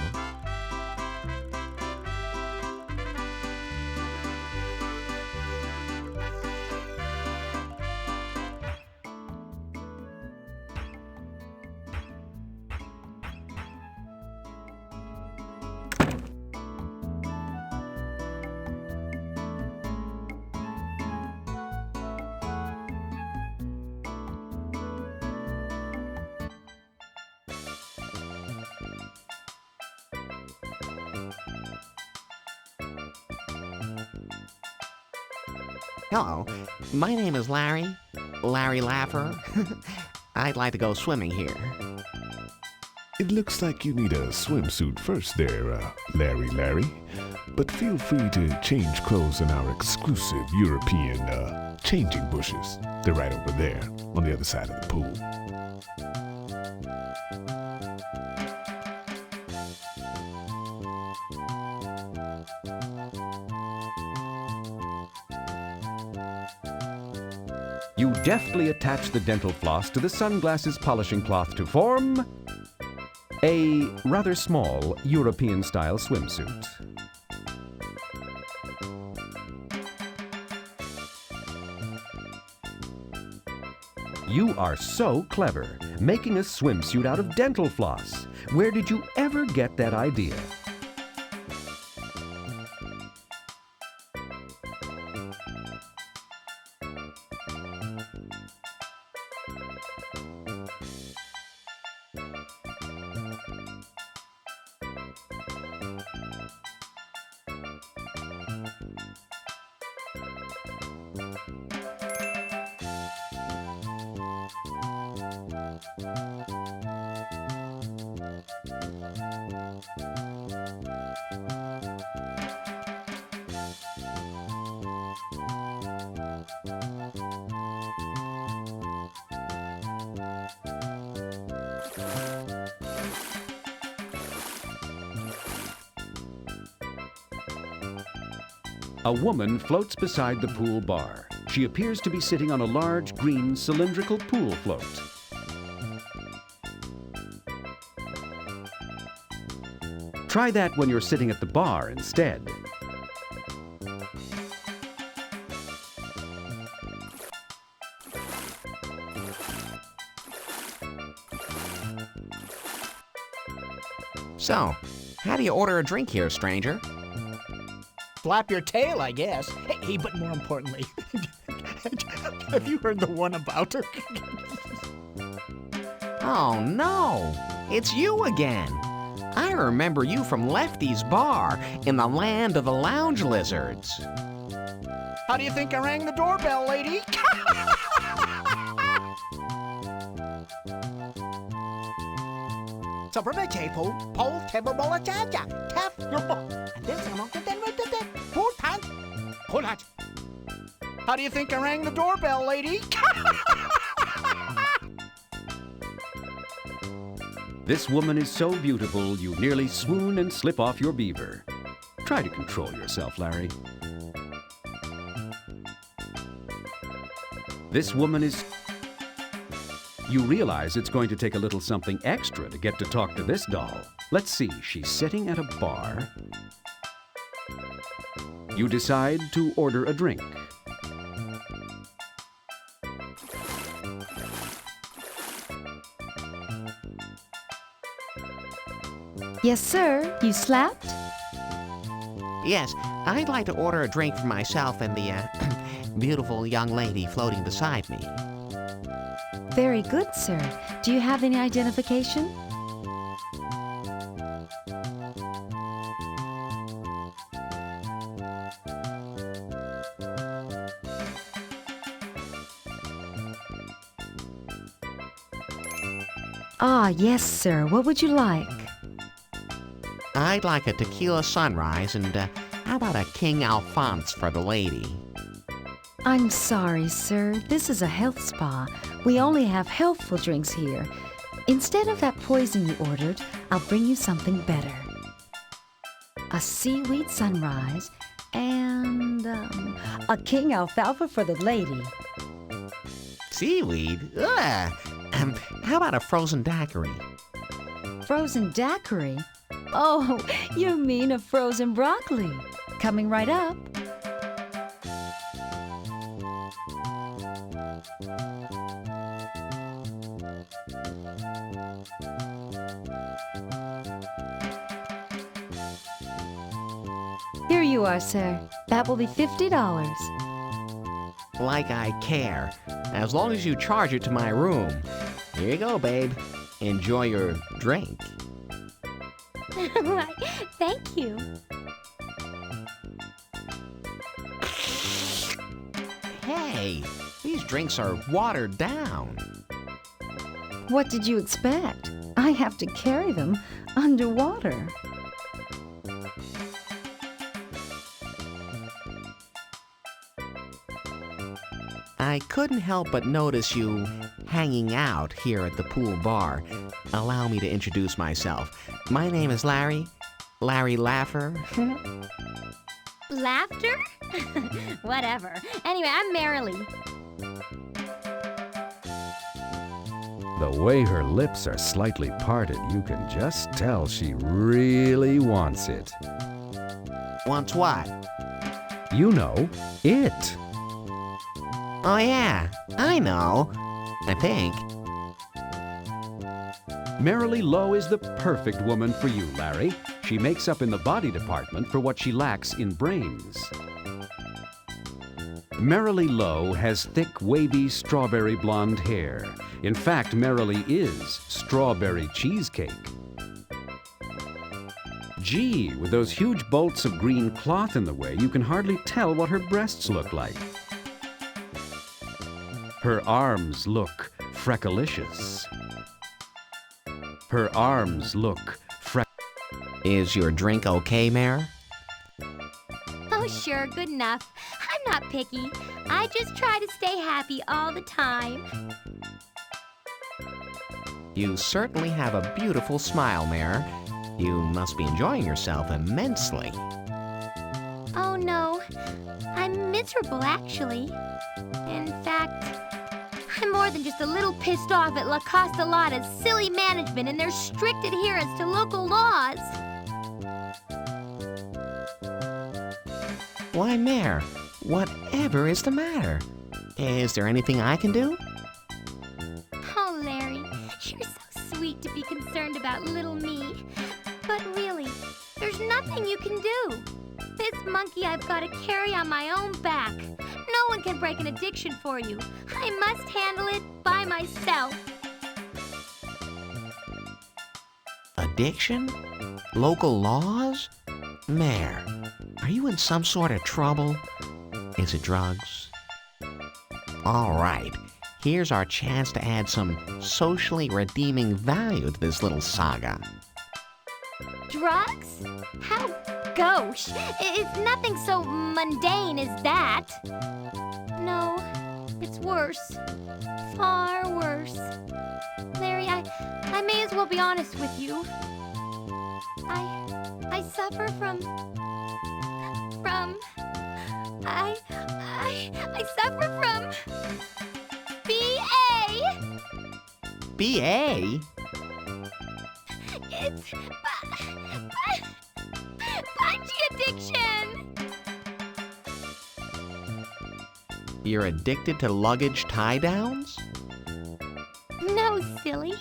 Hello, my name is Larry. Larry Laffer. I'd like to go swimming here. It looks like you need a swimsuit first there, Larry. But feel free to change clothes in our exclusive European changing bushes. They're right over there, on the other side of the pool. You deftly attach the dental floss to the sunglasses polishing cloth to form a rather small European-style swimsuit. You are so clever, making a swimsuit out of dental floss. Where did you ever get that idea? A woman floats beside the pool bar. She appears to be sitting on a large green cylindrical pool float. Try that when you're sitting at the bar instead. So, how do you order a drink here, stranger? Flap your tail, I guess. Hey, but more importantly, have you heard the one about her? Oh, no! It's you again! I remember you from Lefty's Bar in the land of the lounge lizards. How do you think I rang the doorbell, lady? So from a table, Paul Timberbola Jaja, Tef, and this I'm on the Pool Pan, Pulat. How do you think I rang the doorbell, lady? This woman is so beautiful, you nearly swoon and slip off your beaver. Try to control yourself, Larry. This woman is... You realize it's going to take a little something extra to get to talk to this doll. Let's see, she's sitting at a bar. You decide to order a drink. Yes, sir. You slapped? Yes, I'd like to order a drink for myself and the beautiful young lady floating beside me. Very good, sir. Do you have any identification? Ah, Yes, sir. What would you like? I'd like a tequila sunrise and how about a King Alphonse for the lady? I'm sorry, sir. This is a health spa. We only have healthful drinks here. Instead of that poison you ordered, I'll bring you something better. A seaweed sunrise and a king alfalfa for the lady. Seaweed? Ugh. How about a frozen daiquiri? Frozen daiquiri? Oh, you mean a frozen broccoli. Coming right up. Here you are, sir. That will be $50. Like I care. As long as you charge it to my room. Here you go, babe. Enjoy your drink. Why, thank you. Hey, these drinks are watered down. What did you expect? I have to carry them underwater. I couldn't help but notice you hanging out here at the pool bar. Allow me to introduce myself. My name is Larry. Larry Laffer. Laughter? Whatever. Anyway, I'm Marilee. The way her lips are slightly parted, you can just tell she really wants it. Wants what? You know, it. Oh yeah, I know. I think. Marilee Lowe is the perfect woman for you, Larry. She makes up in the body department for what she lacks in brains. Marilee Lowe has thick, wavy, strawberry blonde hair. In fact, Marilee is strawberry cheesecake. Gee, with those huge bolts of green cloth in the way, you can hardly tell what her breasts look like. Her arms look freckalicious. Her arms look Is your drink okay, Mare? Oh, sure, good enough. I'm not picky. I just try to stay happy all the time. You certainly have a beautiful smile, Mare. You must be enjoying yourself immensely. Oh, no. I'm miserable, actually. In fact, I'm more than just a little pissed off at La Costa Lotta's silly management and their strict adherence to local laws. Why, Mare, whatever is the matter? Is there anything I can do? Oh, Larry, you're so sweet to be concerned about little me. But really, there's nothing you can do. This monkey I've got to carry on my own back. No one can break an addiction for you. I must handle it by myself. Addiction? Local laws? Mare, are you in some sort of trouble? Is it drugs? All right, here's our chance to add some socially redeeming value to this little saga. Drugs? How gauche. It's nothing so mundane as that. No, it's worse. Far worse. Larry, I may as well be honest with you. I suffer from I suffer from BA. BA? It's bungee addiction. You're addicted to luggage tie-downs? No, silly.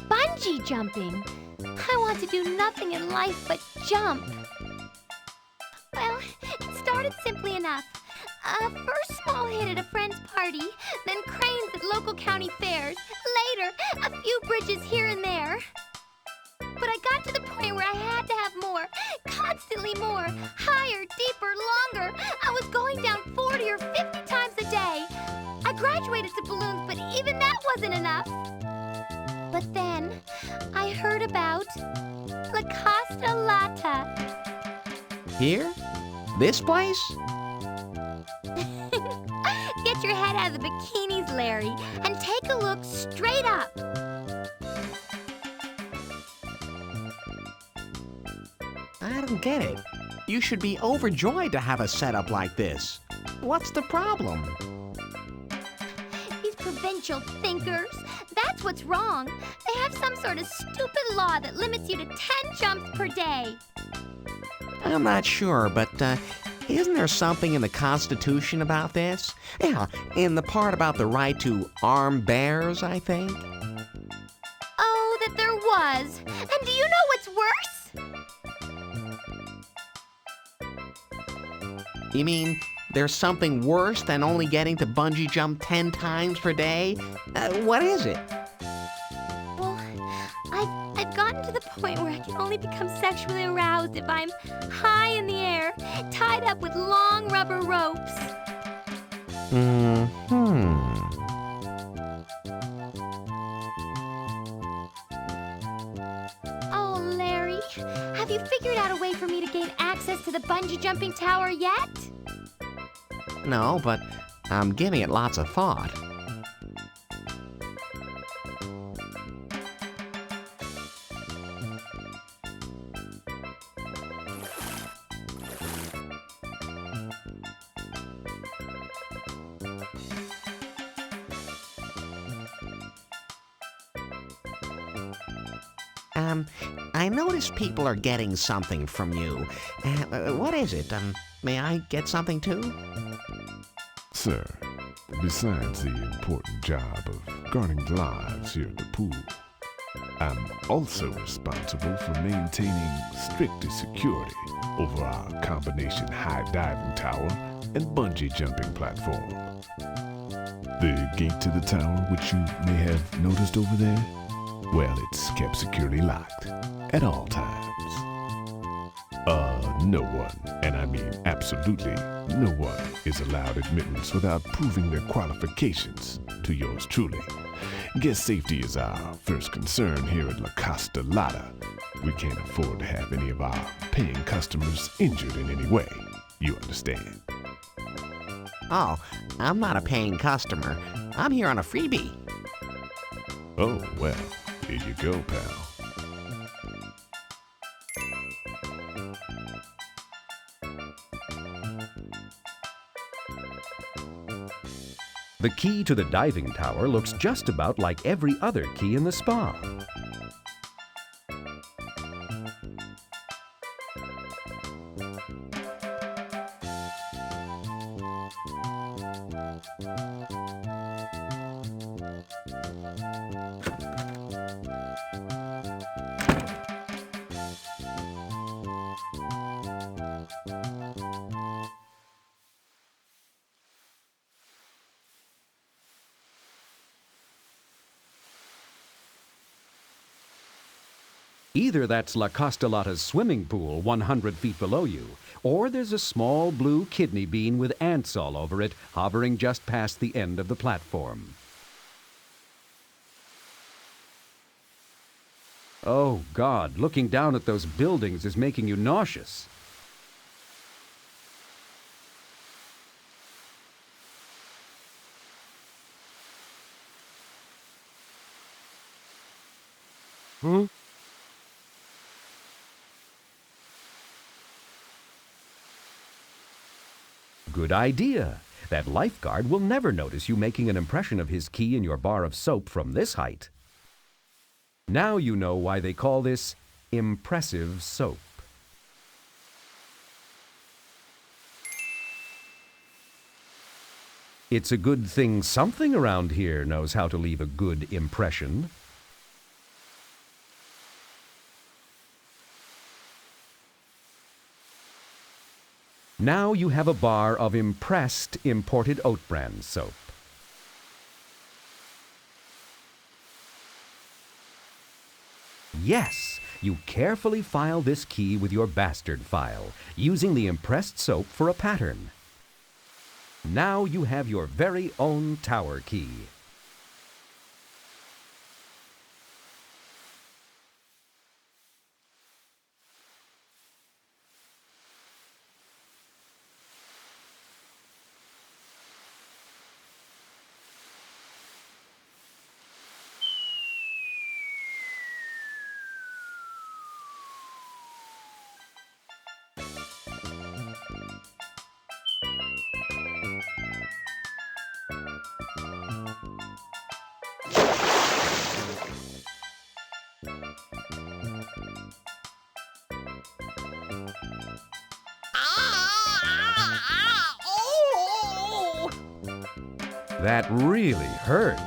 Bungee jumping. I want to do nothing in life but jump. Well, it started simply enough. First small hit at a friend's party, then cranes at local county fairs, later a few bridges here and there. But I got to the point where I had to have more, constantly more, higher, deeper, longer. I was going down 40 or 50 times a day. I graduated to balloons, but even that wasn't enough. But then, heard about La Costa Lotta. Here? This place? Get your head out of the bikinis, Larry, and take a look straight up. I don't get it. You should be overjoyed to have a setup like this. What's the problem? These provincial thinkers, that's what's wrong. They have some sort of stupid law that limits you to 10 jumps per day. I'm not sure, but isn't there something in the Constitution about this? Yeah, in the part about the right to arm bears, I think. Oh, that there was. And do you know what's worse? You mean there's something worse than only getting to bungee jump 10 times per day? What is it? Well, I've gotten to the point where I can only become sexually aroused if I'm high in the air, tied up with long rubber ropes. Oh, Larry, have you figured out a way for me to gain access to the bungee jumping tower yet? No, but I'm giving it lots of thought. I noticed people are getting something from you. What is it? May I get something too? Sir, besides the important job of guarding the lives here at the pool, I'm also responsible for maintaining strictest security over our combination high diving tower and bungee jumping platform. The gate to the tower, which you may have noticed over there, well, it's kept securely locked at all times. No one, and I mean absolutely no one, is allowed admittance without proving their qualifications to yours truly. Guest safety is our first concern here at La Costa Lotta. We can't afford to have any of our paying customers injured in any way. You understand? Oh, I'm not a paying customer. I'm here on a freebie. Oh, well, here you go, pal. The key to the diving tower looks just about like every other key in the spa. Either that's La Costa Lotta's swimming pool 100 feet below you, or there's a small blue kidney bean with ants all over it hovering just past the end of the platform. Oh, God, looking down at those buildings is making you nauseous. Huh? Good idea. That lifeguard will never notice you making an impression of his key in your bar of soap from this height. Now you know why they call this impressive soap. It's a good thing something around here knows how to leave a good impression. Now you have a bar of impressed imported oat bran soap. Yes, you carefully file this key with your bastard file, using the impressed soap for a pattern. Now you have your very own tower key. That really hurt.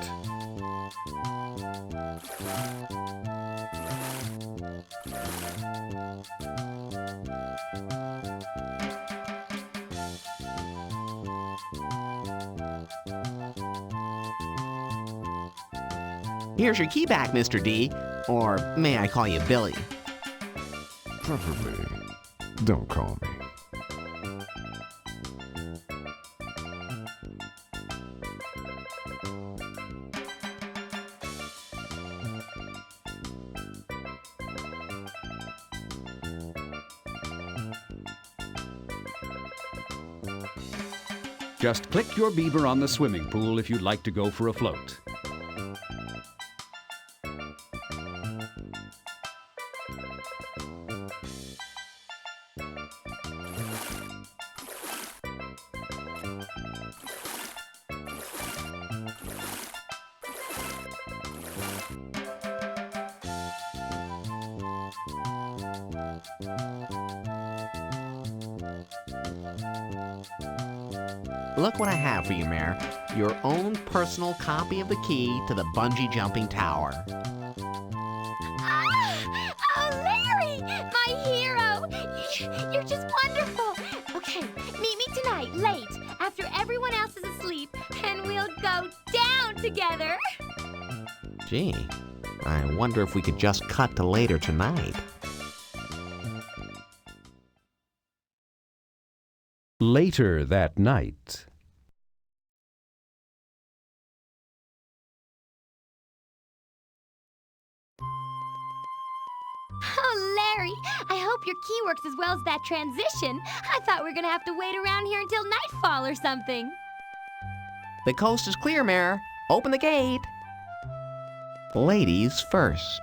Here's your key back, Mr. D. Or may I call you Billy? Preferably, don't call me. Just click your beaver on the swimming pool if you'd like to go for a float. Look what I have for you, Mayor. Your own personal copy of the key to the bungee jumping tower. Oh, Larry! My hero! You're just wonderful! Okay, meet me tonight, late, after everyone else is asleep, and we'll go down together! Gee, I wonder if we could just cut to later tonight. Later that night. Oh, Larry, I hope your key works as well as that transition. I thought we were gonna have to wait around here until nightfall or something. The coast is clear, Mayor. Open the gate. Ladies first.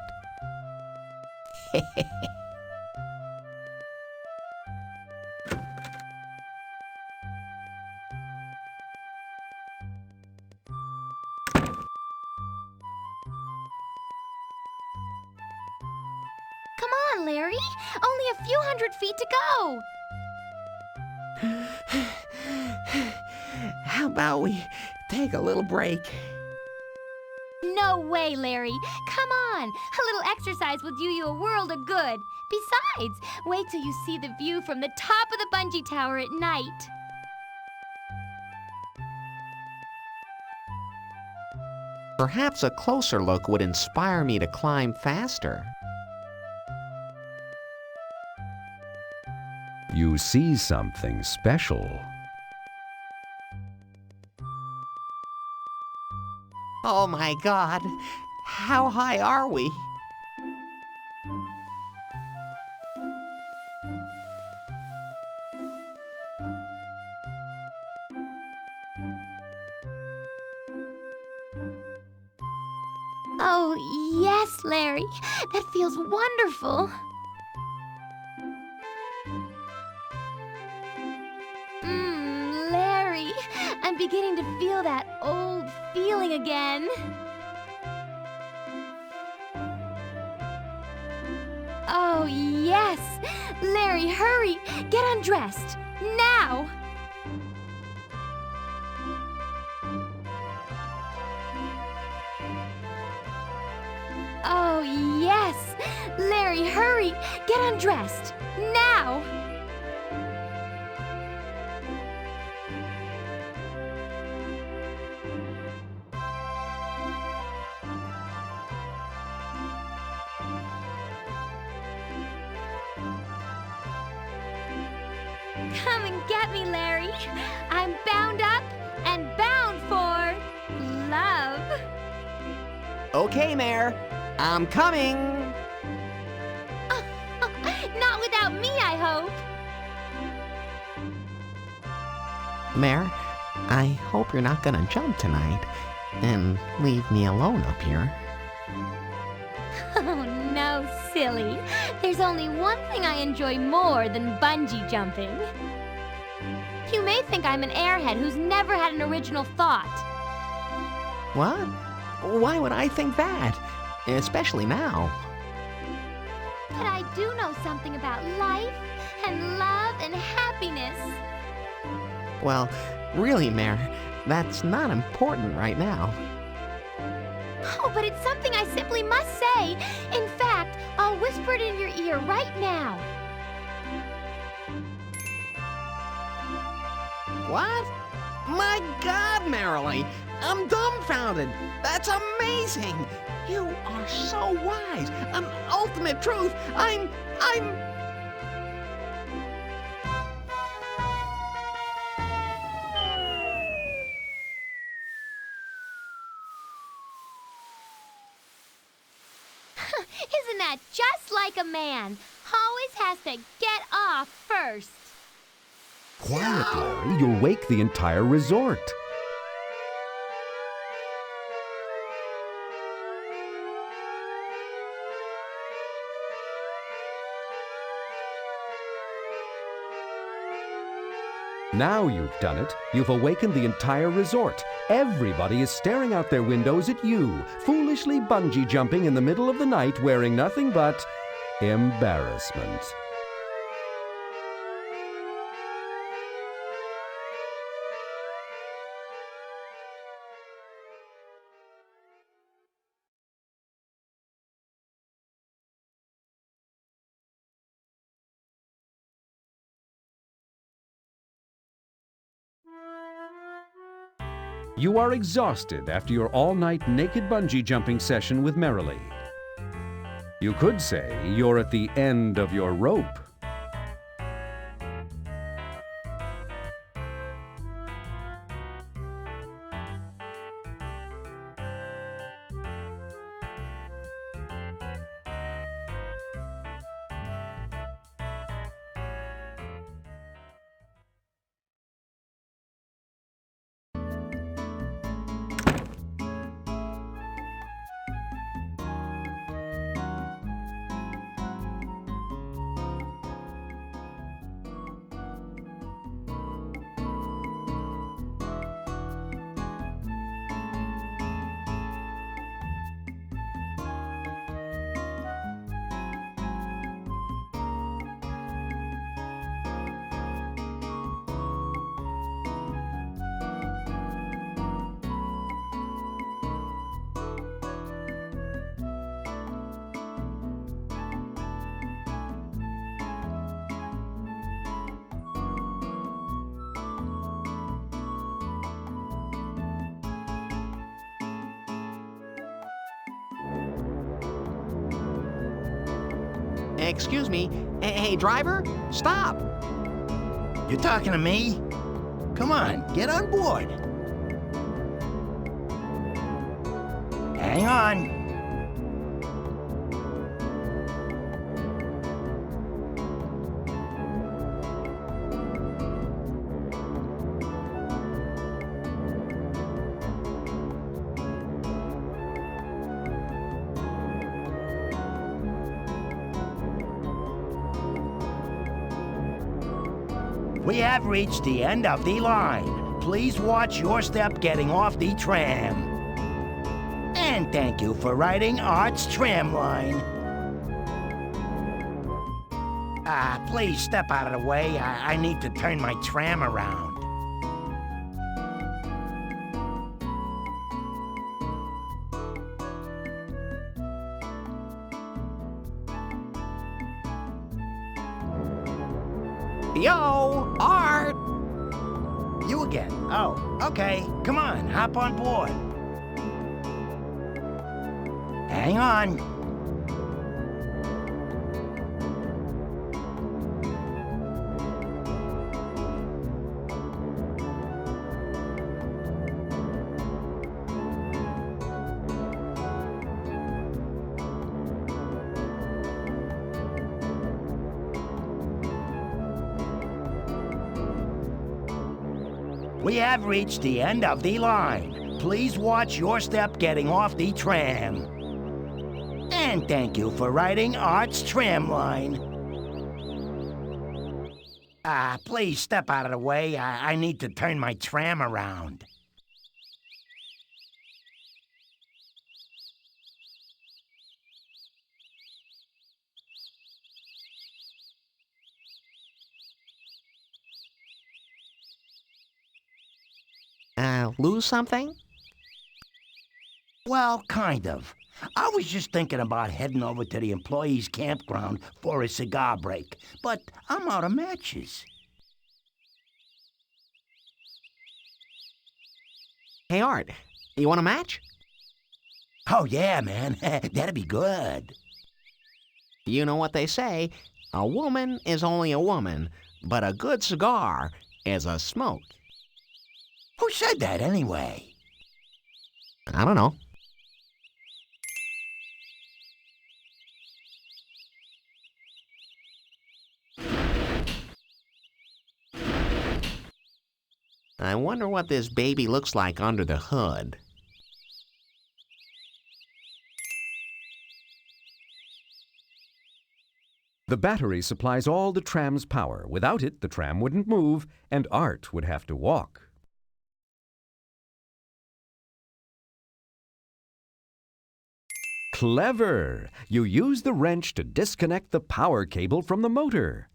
Come on, Larry. Only a few hundred feet to go. How about we take a little break? No way, Larry. Come on. A little exercise will do you a world of good. Besides, wait till you see the view from the top of the bungee tower at night. Perhaps a closer look would inspire me to climb faster. You see something special. Oh my God, how high are we? Oh, yes, Larry. That feels wonderful. Larry, I'm beginning to feel that old feeling again. Oh, yes. Larry, hurry. Get undressed. Now. Oh, yes. Larry, hurry. Get undressed. Now. Come and get me, Larry. I'm bound up and bound for love. Okay, Mayor. I'm coming. Not without me, I hope. Mayor, I hope you're not gonna jump tonight and leave me alone up here. Oh, no, silly. There's only one thing I enjoy more than bungee jumping. You may think I'm an airhead who's never had an original thought. What? Why would I think that? Especially now. But I do know something about life and love and happiness. Well, really, Mayor, that's not important right now. Oh, but it's something I simply must say. In fact, I'll whisper it in your ear right now. What? My God, Marilee, I'm dumbfounded. That's amazing. You are so wise. An ultimate truth. I'm... Isn't that just like a man? Always has to get off first. Quiet, Larry. You'll wake the entire resort. Now you've done it. You've awakened the entire resort. Everybody is staring out their windows at you, foolishly bungee jumping in the middle of the night wearing nothing but embarrassment. You are exhausted after your all-night naked bungee jumping session with Marilee. You could say you're at the end of your rope. Excuse me. Hey, driver, stop. You talking to me? Come on, get on board. Hang on. We have reached the end of the line. Please watch your step getting off the tram. And thank you for riding Art's tram line. Please step out of the way. I need to turn my tram around. Yo, Art! You again. Oh, okay. Come on, hop on board. Hang on. We have reached the end of the line. Please watch your step getting off the tram. And thank you for riding Art's tram line. Please step out of the way. I need to turn my tram around. lose something? Well, kind of. I was just thinking about heading over to the employees' campground for a cigar break, but I'm out of matches. Hey, Art, you want a match? Oh, yeah, man. That'd be good. You know what they say, a woman is only a woman, but a good cigar is a smoke. Who said that, anyway? I don't know. I wonder what this baby looks like under the hood. The battery supplies all the tram's power. Without it, the tram wouldn't move, and Art would have to walk. Clever! You use the wrench to disconnect the power cable from the motor.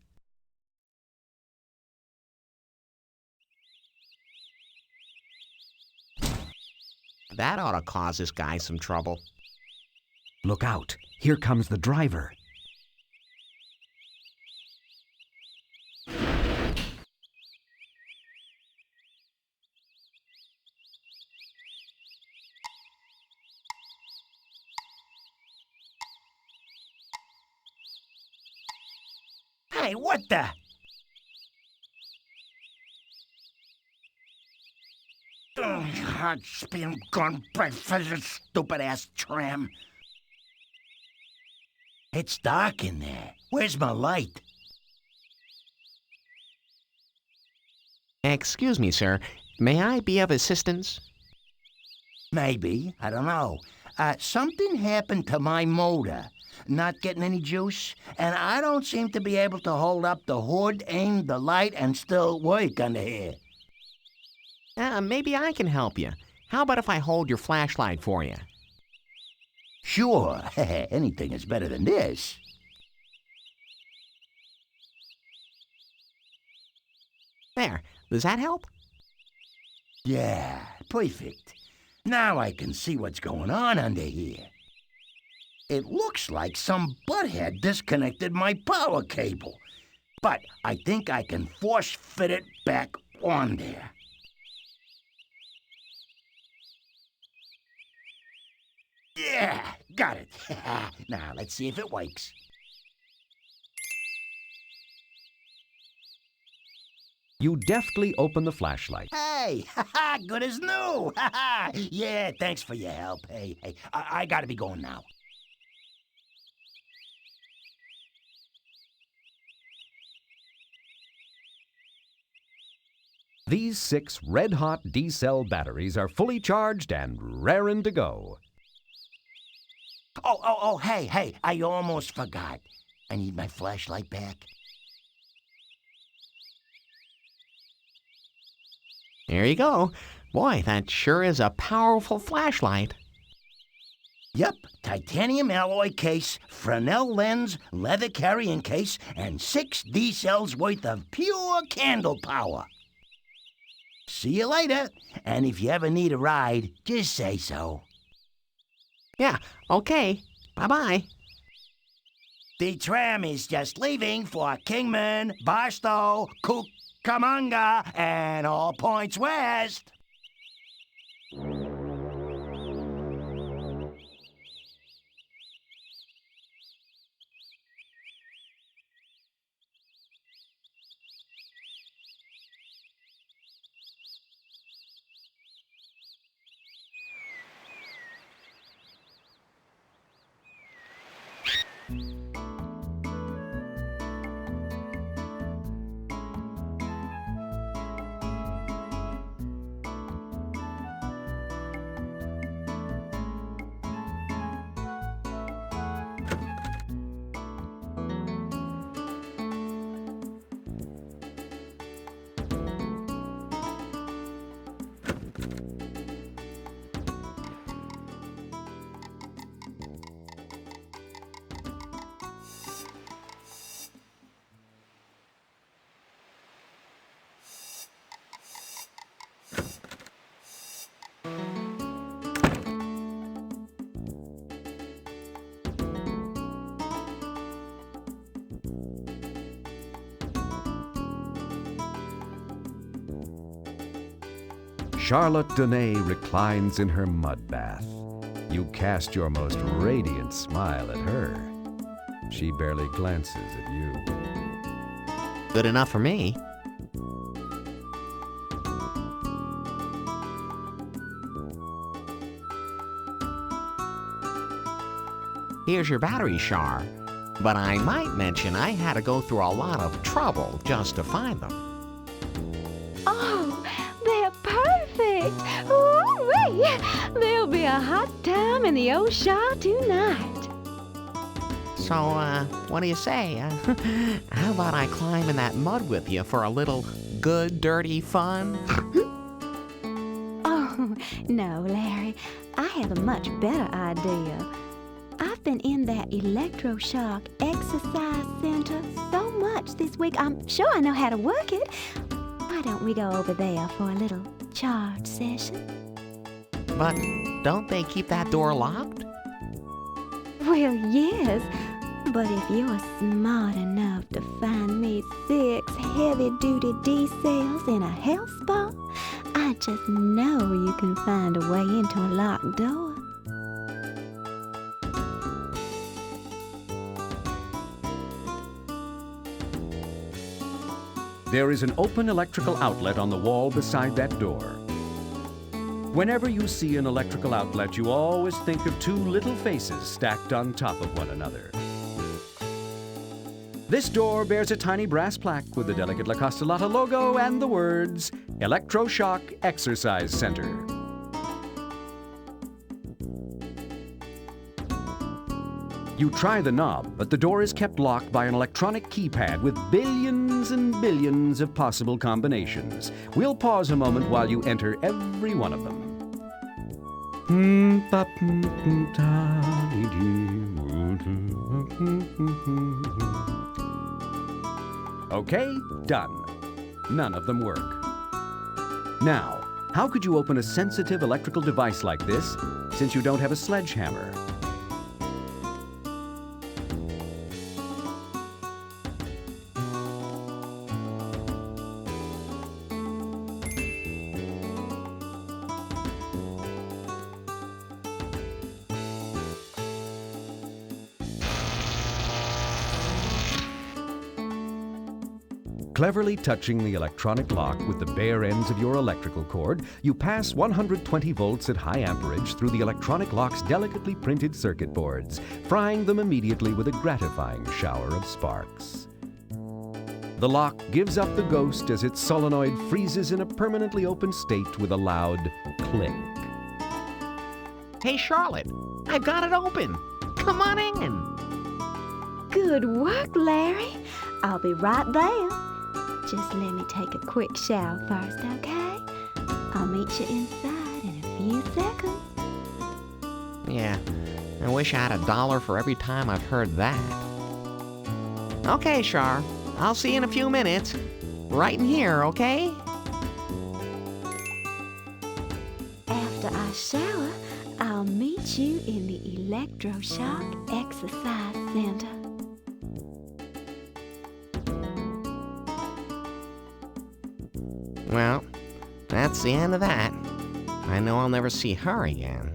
That ought to cause this guy some trouble. Look out! Here comes the driver. Hey, what the? Hot spin gone bright for this stupid-ass tram. It's dark in there. Where's my light? Excuse me, sir. May I be of assistance? Maybe. I don't know. Something happened to my motor. Not getting any juice, and I don't seem to be able to hold up the hood, aim the light, and still work under here. Maybe I can help you. How about if I hold your flashlight for you? Sure. Anything is better than this. There. Does that help? Yeah, perfect. Now I can see what's going on under here. It looks like some butthead disconnected my power cable, but I think I can force fit it back on there. Yeah, got it. Now let's see if it works. You deftly open the flashlight. Hey, good as new. Yeah, thanks for your help. Hey, I gotta be going now. These 6 red-hot D-cell batteries are fully charged and raring to go. Oh, hey, I almost forgot. I need my flashlight back. There you go. Boy, that sure is a powerful flashlight. Yep, titanium alloy case, Fresnel lens, leather carrying case, and 6 D-cells worth of pure candle power. See you later, and if you ever need a ride, just say so. Yeah, okay. Bye-bye. The tram is just leaving for Kingman, Barstow, Cucamonga, and all points west. Charlotte Danae reclines in her mud bath. You cast your most radiant smile at her. She barely glances at you. Good enough for me. Here's your battery, Char. But I might mention I had to go through a lot of trouble just to find them. Oh, they're perfect. Ooh-wee. There'll be a hot time in the ocean tonight. So, what do you say? How about I climb in that mud with you for a little good, dirty fun? Oh, no, Larry. I have a much better idea. I've been in that electroshock exercise center so much this week, I'm sure I know how to work it. Why don't we go over there for a little charge session? But don't they keep that door locked? Well, yes. But if you're smart enough to find me 6 heavy-duty D-cells in a health spa, I just know you can find a way into a locked door. There is an open electrical outlet on the wall beside that door. Whenever you see an electrical outlet, you always think of 2 little faces stacked on top of one another. This door bears a tiny brass plaque with the delicate La Costa Lotta logo and the words, Electroshock Exercise Center. You try the knob, but the door is kept locked by an electronic keypad with billions and billions of possible combinations. We'll pause a moment while you enter every one of them. Okay, done. None of them work. Now, how could you open a sensitive electrical device like this since you don't have a sledgehammer? Cleverly touching the electronic lock with the bare ends of your electrical cord, you pass 120 volts at high amperage through the electronic lock's delicately printed circuit boards, frying them immediately with a gratifying shower of sparks. The lock gives up the ghost as its solenoid freezes in a permanently open state with a loud click. Hey, Charlotte, I've got it open. Come on in. Good work, Larry. I'll be right there. Just let me take a quick shower first, okay? I'll meet you inside in a few seconds. Yeah, I wish I had $1 for every time I've heard that. Okay, Char, I'll see you in a few minutes. Right in here, okay? After I shower, I'll meet you in the electroshock exercise center. Well, that's the end of that. I know I'll never see her again.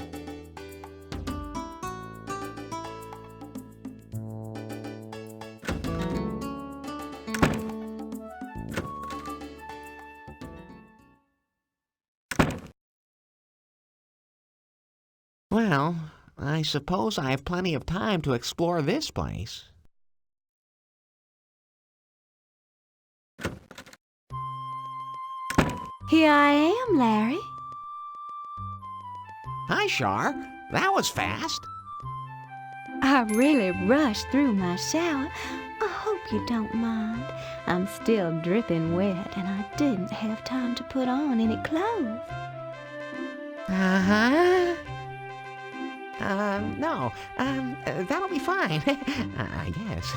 Well, I suppose I have plenty of time to explore this place. Here I am, Larry. Hi, Char. That was fast. I really rushed through my shower. I hope you don't mind. I'm still dripping wet and I didn't have time to put on any clothes. Uh-huh. No. That'll be fine. I guess.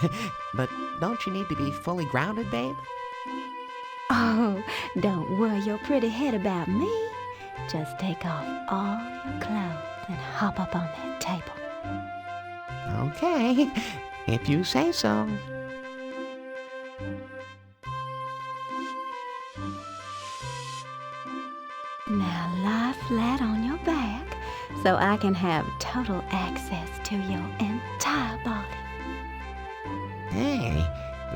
But don't you need to be fully grounded, babe? Oh, don't worry your pretty head about me. Just take off all your clothes and hop up on that table. Okay, if you say so. Now, so I can have total access to your entire body. Hey,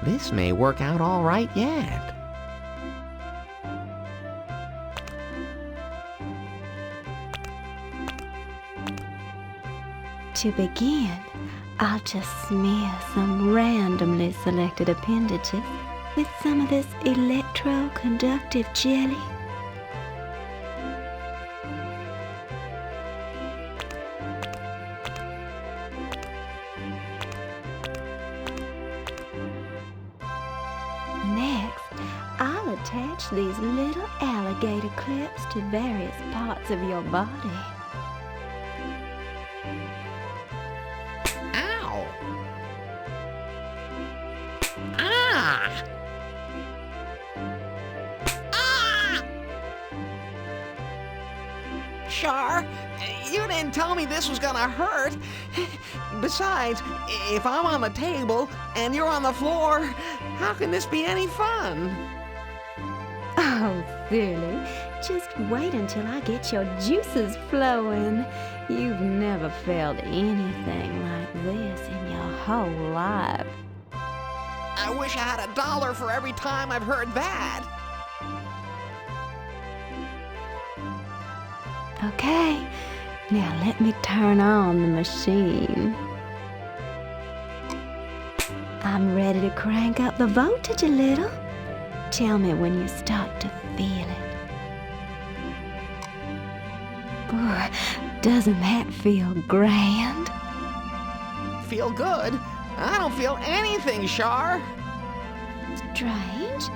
this may work out all right yet. To begin, I'll just smear some randomly selected appendages with some of this electroconductive jelly. Next, I'll attach these little alligator clips to various parts of your body. Ow! Ah! Ah! Char, you didn't tell me this was gonna hurt. Besides, if I'm on the table and you're on the floor, how can this be any fun? Oh, silly. Just wait until I get your juices flowing. You've never felt anything like this in your whole life. I wish I had $1 for every time I've heard that. Okay, now let me turn on the machine. I'm ready to crank up the voltage a little. Tell me when you start to feel it. Boy, doesn't that feel grand? Feel good? I don't feel anything, Char. Strange.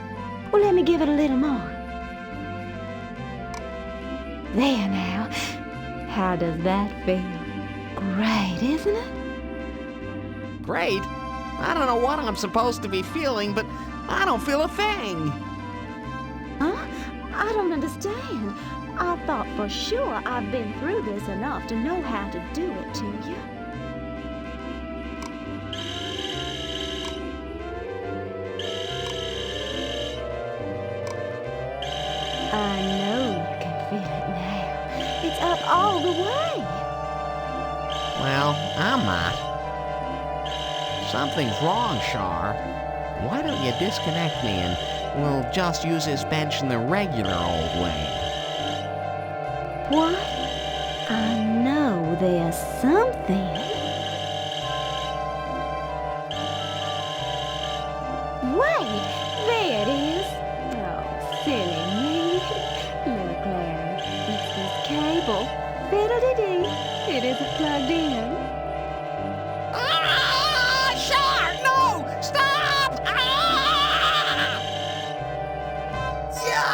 Well, let me give it a little more. There now. How does that feel? Great, isn't it? Great? I don't know what I'm supposed to be feeling, but I don't feel a thing. Huh? I don't understand. I thought for sure I've been through this enough to know how to do it to you. I know you can feel it now. It's up all the way. Well, I'm not. Something's wrong, Char. Why don't you disconnect me and we'll just use this bench in the regular old way? What? I know there's something. Wait, there it is. Oh, silly me. Look, Larry, it's this cable. Fiddle-dee-dee. It isn't plugged in. Ah! Char! No! Stop! Ah! Yo!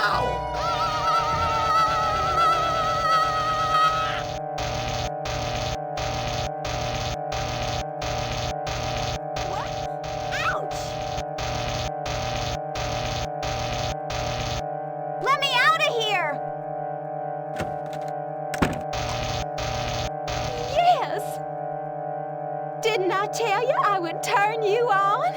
Let me out of here! Yes! Didn't I tell you I would turn you on?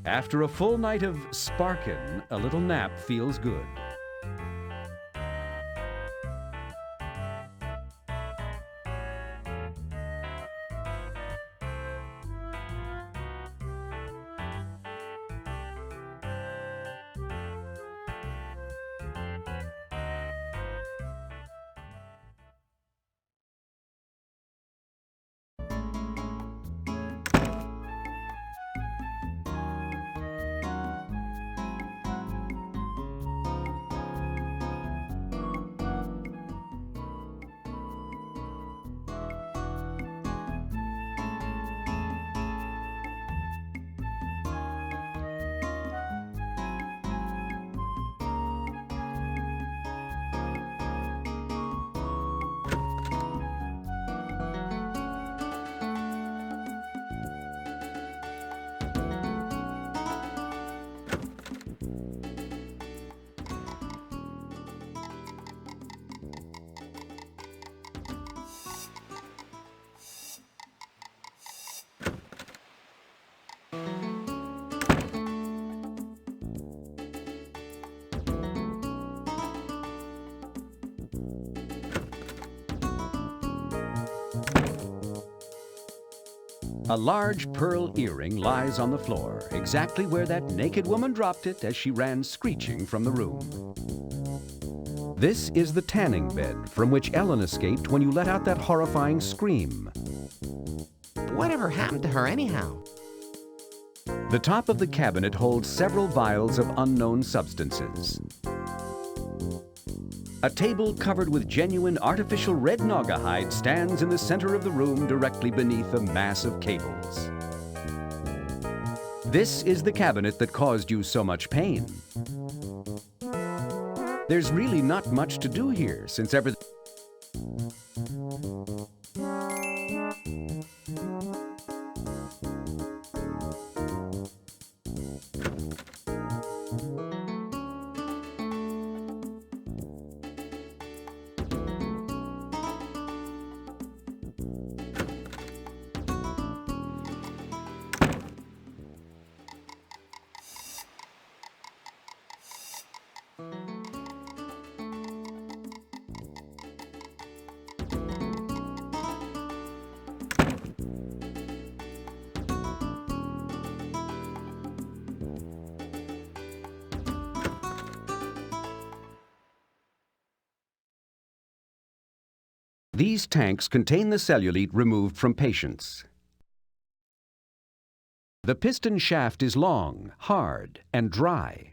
After a full night of sparkin', a little nap feels good. A large pearl earring lies on the floor, exactly where that naked woman dropped it as she ran screeching from the room. This is the tanning bed from which Ellen escaped when you let out that horrifying scream. Whatever happened to her anyhow? The top of the cabinet holds several vials of unknown substances. A table covered with genuine artificial red naugahyde stands in the center of the room directly beneath a mass of cables. This is the cabinet that caused you so much pain. There's really not much to do here since everything... These tanks contain the cellulite removed from patients. The piston shaft is long, hard, and dry.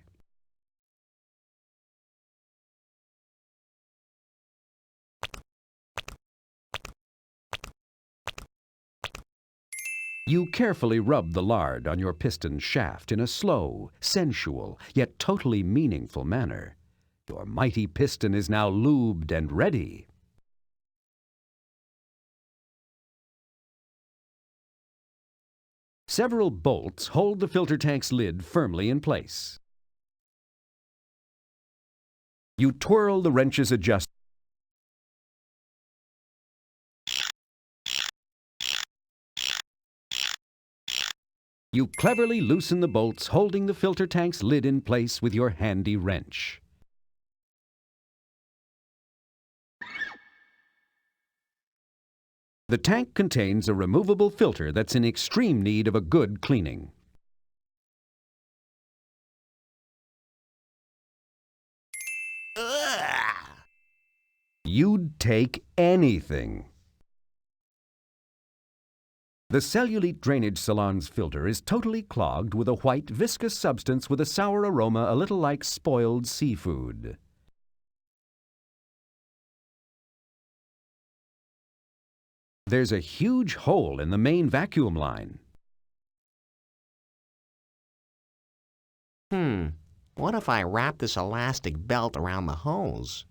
You carefully rub the lard on your piston shaft in a slow, sensual, yet totally meaningful manner. Your mighty piston is now lubed and ready. Several bolts hold the filter tank's lid firmly in place. You twirl the wrench's adjustment. You cleverly loosen the bolts holding the filter tank's lid in place with your handy wrench. The tank contains a removable filter that's in extreme need of a good cleaning. You'd take anything. The cellulite drainage salon's filter is totally clogged with a white, viscous substance with a sour aroma a little like spoiled seafood. There's a huge hole in the main vacuum line. What if I wrap this elastic belt around the hose?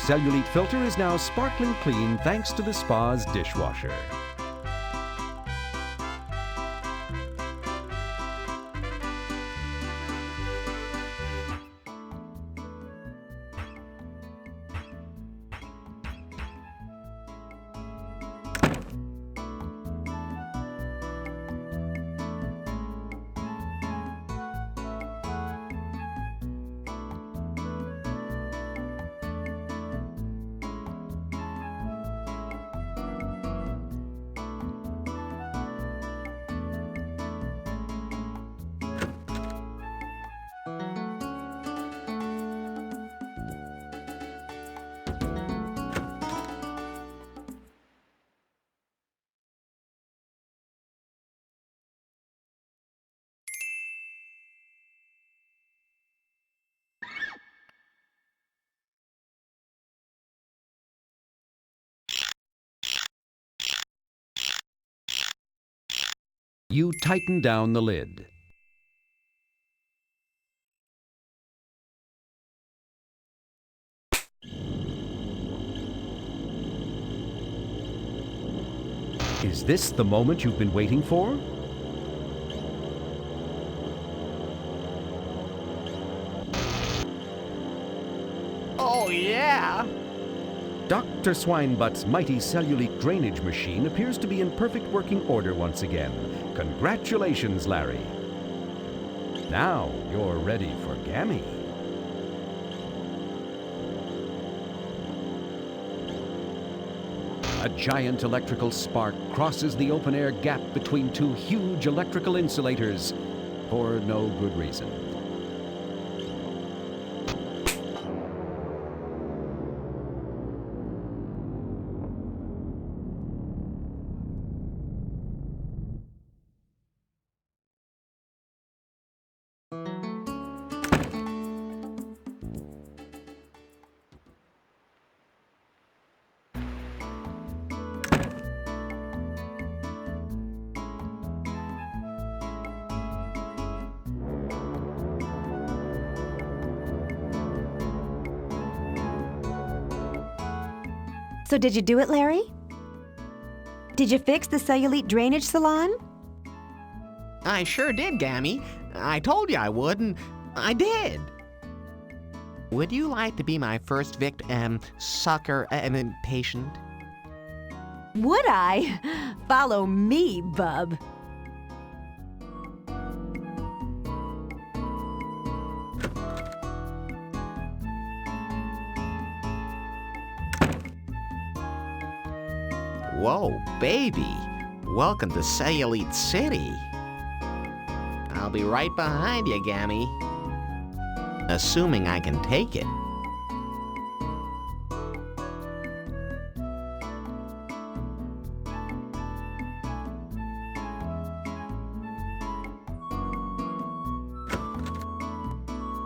Cellulite filter is now sparkling clean thanks to the spa's dishwasher. You tighten down the lid. Is this the moment you've been waiting for? Oh, yeah! Dr. Swinebutt's mighty cellulite drainage machine appears to be in perfect working order once again. Congratulations, Larry. Now you're ready for Gammy. A giant electrical spark crosses the open-air gap between two huge electrical insulators for no good reason. So did you do it, Larry? Did you fix the cellulite drainage salon? I sure did, Gammy. I told you I would, and I did. Would you like to be my first patient? Would I? Follow me, bub. Whoa, baby. Welcome to Cellulite City. I'll be right behind you, Gammy. Assuming I can take it.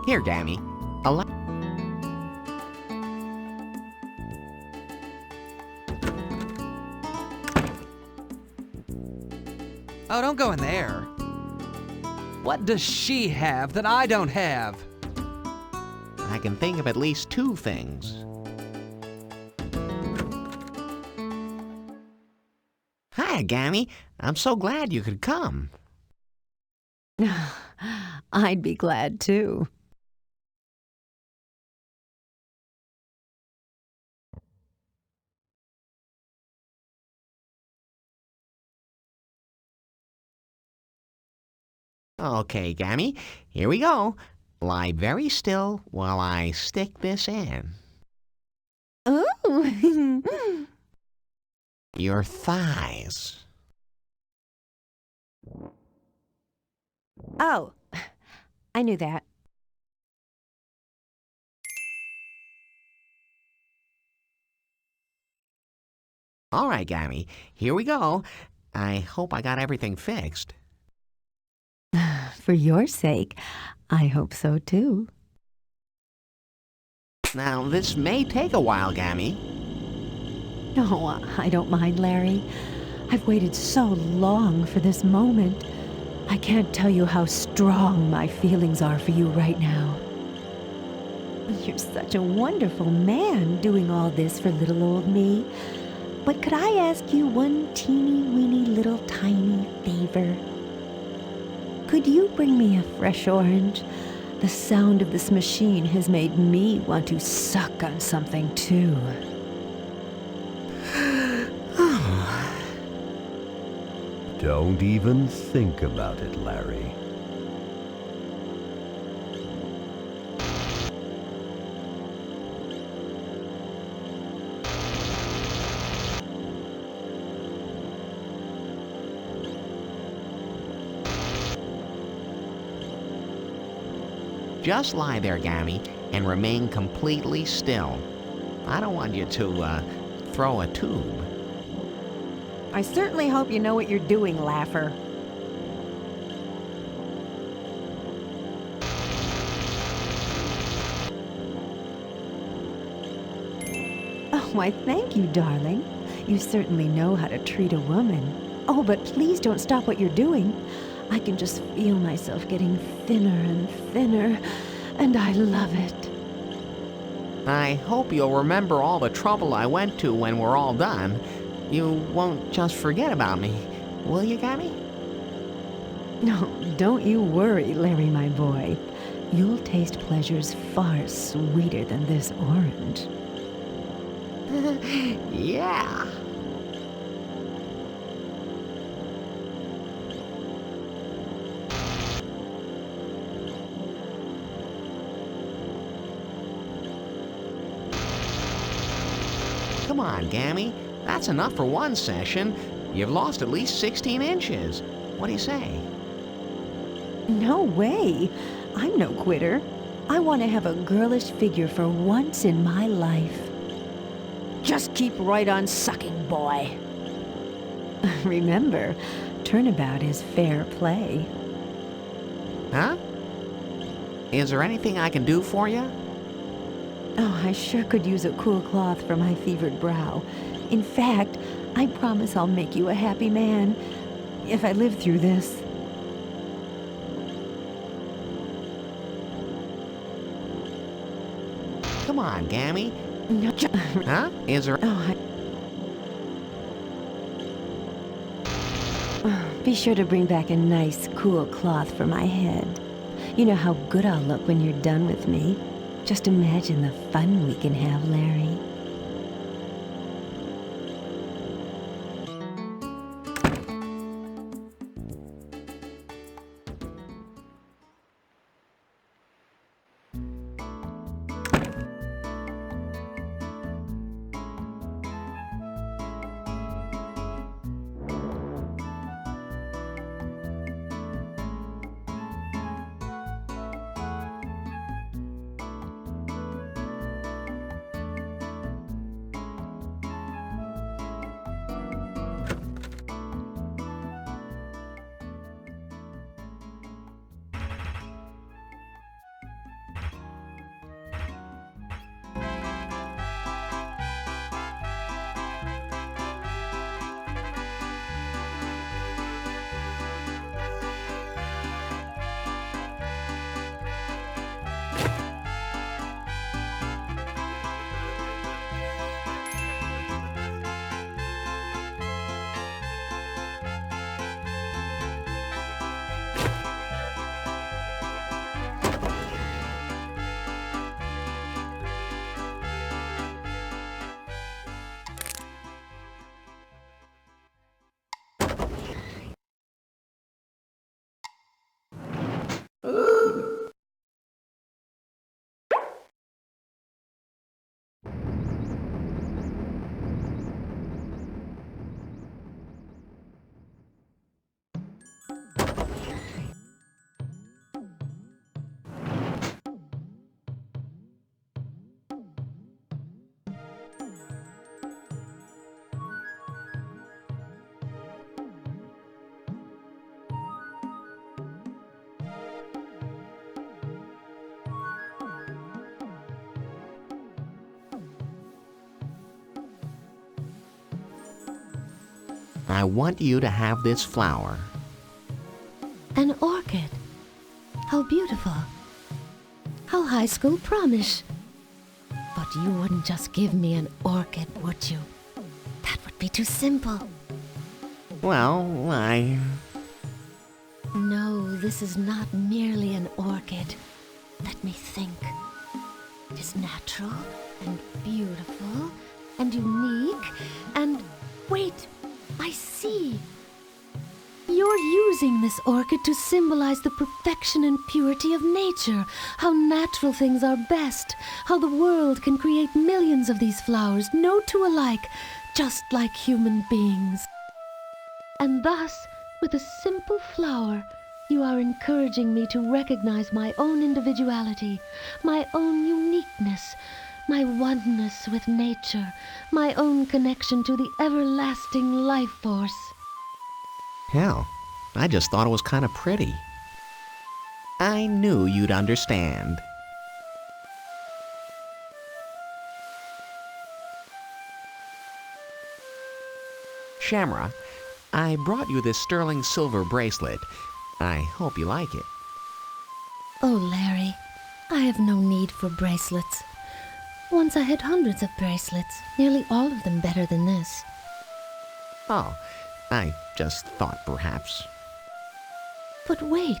Here, Gammy. Oh, don't go in there. What does she have that I don't have? I can think of at least two things. Hi, Gammy. I'm so glad you could come. I'd be glad too. Okay, Gammy, here we go. Lie very still while I stick this in. Ooh! Your thighs. Oh, I knew that. All right, Gammy, here we go. I hope I got everything fixed. For your sake, I hope so too. Now, this may take a while, Gammy. No, I don't mind, Larry. I've waited so long for this moment. I can't tell you how strong my feelings are for you right now. You're such a wonderful man doing all this for little old me. But could I ask you one teeny-weeny little tiny favor? Could you bring me a fresh orange? The sound of this machine has made me want to suck on something too. Don't even think about it, Larry. Just lie there, Gammy, and remain completely still. I don't want you to, throw a tube. I certainly hope you know what you're doing, Laugher. Oh, why, thank you, darling. You certainly know how to treat a woman. Oh, but please don't stop what you're doing. I can just feel myself getting thinner and thinner, and I love it. I hope you'll remember all the trouble I went to when we're all done. You won't just forget about me, will you, Gabby? No, don't you worry, Larry, my boy. You'll taste pleasures far sweeter than this orange. Yeah. Come on, Gammy. That's enough for one session. You've lost at least 16 inches. What do you say? No way. I'm no quitter. I want to have a girlish figure for once in my life. Just keep right on sucking, boy. Remember, turnabout is fair play. Huh? Is there anything I can do for you? Oh, I sure could use a cool cloth for my fevered brow. In fact, I promise I'll make you a happy man if I live through this. Come on, Gammy. No, huh? Is there... Be sure to bring back a nice, cool cloth for my head. You know how good I'll look when you're done with me. Just imagine the fun we can have, Larry. I want you to have this flower. An orchid. How beautiful. How high school promise. But you wouldn't just give me an orchid, would you? That would be too simple. Well, No, this is not merely an orchid. Let me think. It is natural and beautiful and unique and... Wait, I see. You're using this orchid to symbolize the perfection and purity of nature, how natural things are best, how the world can create millions of these flowers, no two alike, just like human beings. And thus, with a simple flower, you are encouraging me to recognize my own individuality, my own uniqueness, my oneness with nature, my own connection to the everlasting life force. hell, I just thought it was kind of pretty. I knew you'd understand. Shamra, I brought you this sterling silver bracelet. I hope you like it. Oh, Larry, I have no need for bracelets. Once I had hundreds of bracelets, nearly all of them better than this. Oh, I just thought perhaps. But wait.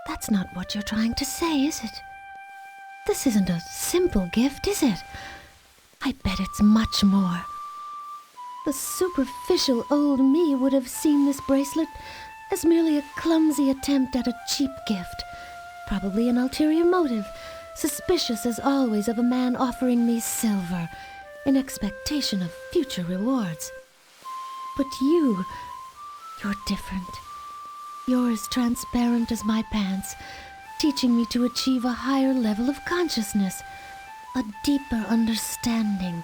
That's not what you're trying to say, is it? This isn't a simple gift, is it? I bet it's much more. The superficial old me would have seen this bracelet as merely a clumsy attempt at a cheap gift, probably an ulterior motive, suspicious as always of a man offering me silver in expectation of future rewards. But you're different. You're as transparent as my pants, teaching me to achieve a higher level of consciousness, a deeper understanding.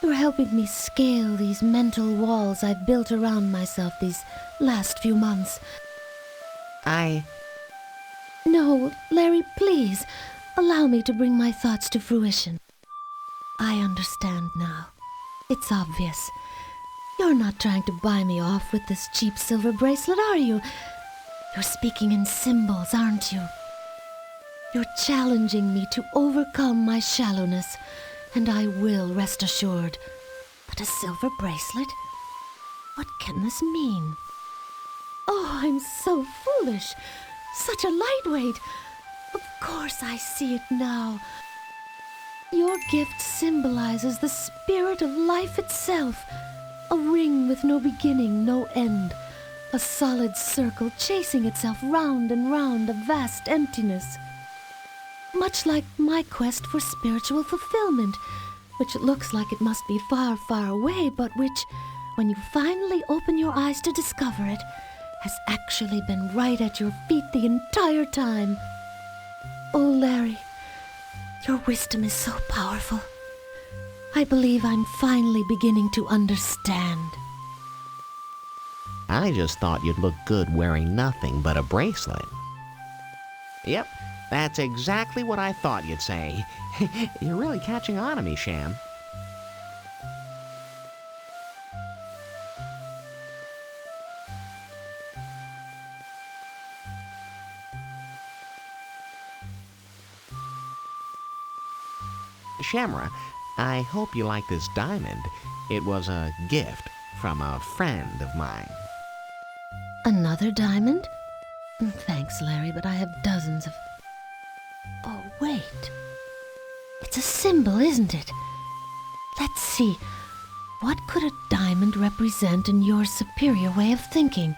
You're helping me scale these mental walls I've built around myself these last few months. No, Larry, please, allow me to bring my thoughts to fruition. I understand now. It's obvious. You're not trying to buy me off with this cheap silver bracelet, are you? You're speaking in symbols, aren't you? You're challenging me to overcome my shallowness, and I will, rest assured. But a silver bracelet? What can this mean? Oh, I'm so foolish. Such a lightweight. Of course I see it now. Your gift symbolizes the spirit of life itself. A ring with no beginning, no end. A solid circle chasing itself round and round a vast emptiness. Much like my quest for spiritual fulfillment, which looks like it must be far, far away, but which, when you finally open your eyes to discover it, has actually been right at your feet the entire time. Oh, Larry, your wisdom is so powerful. I believe I'm finally beginning to understand. I just thought you'd look good wearing nothing but a bracelet. Yep, that's exactly what I thought you'd say. You're really catching on to me, Sham. Shamra, I hope you like this diamond. It was a gift from a friend of mine. Another diamond? Thanks, Larry, but I have dozens of... Oh, wait. It's a symbol, isn't it? Let's see. What could a diamond represent in your superior way of thinking?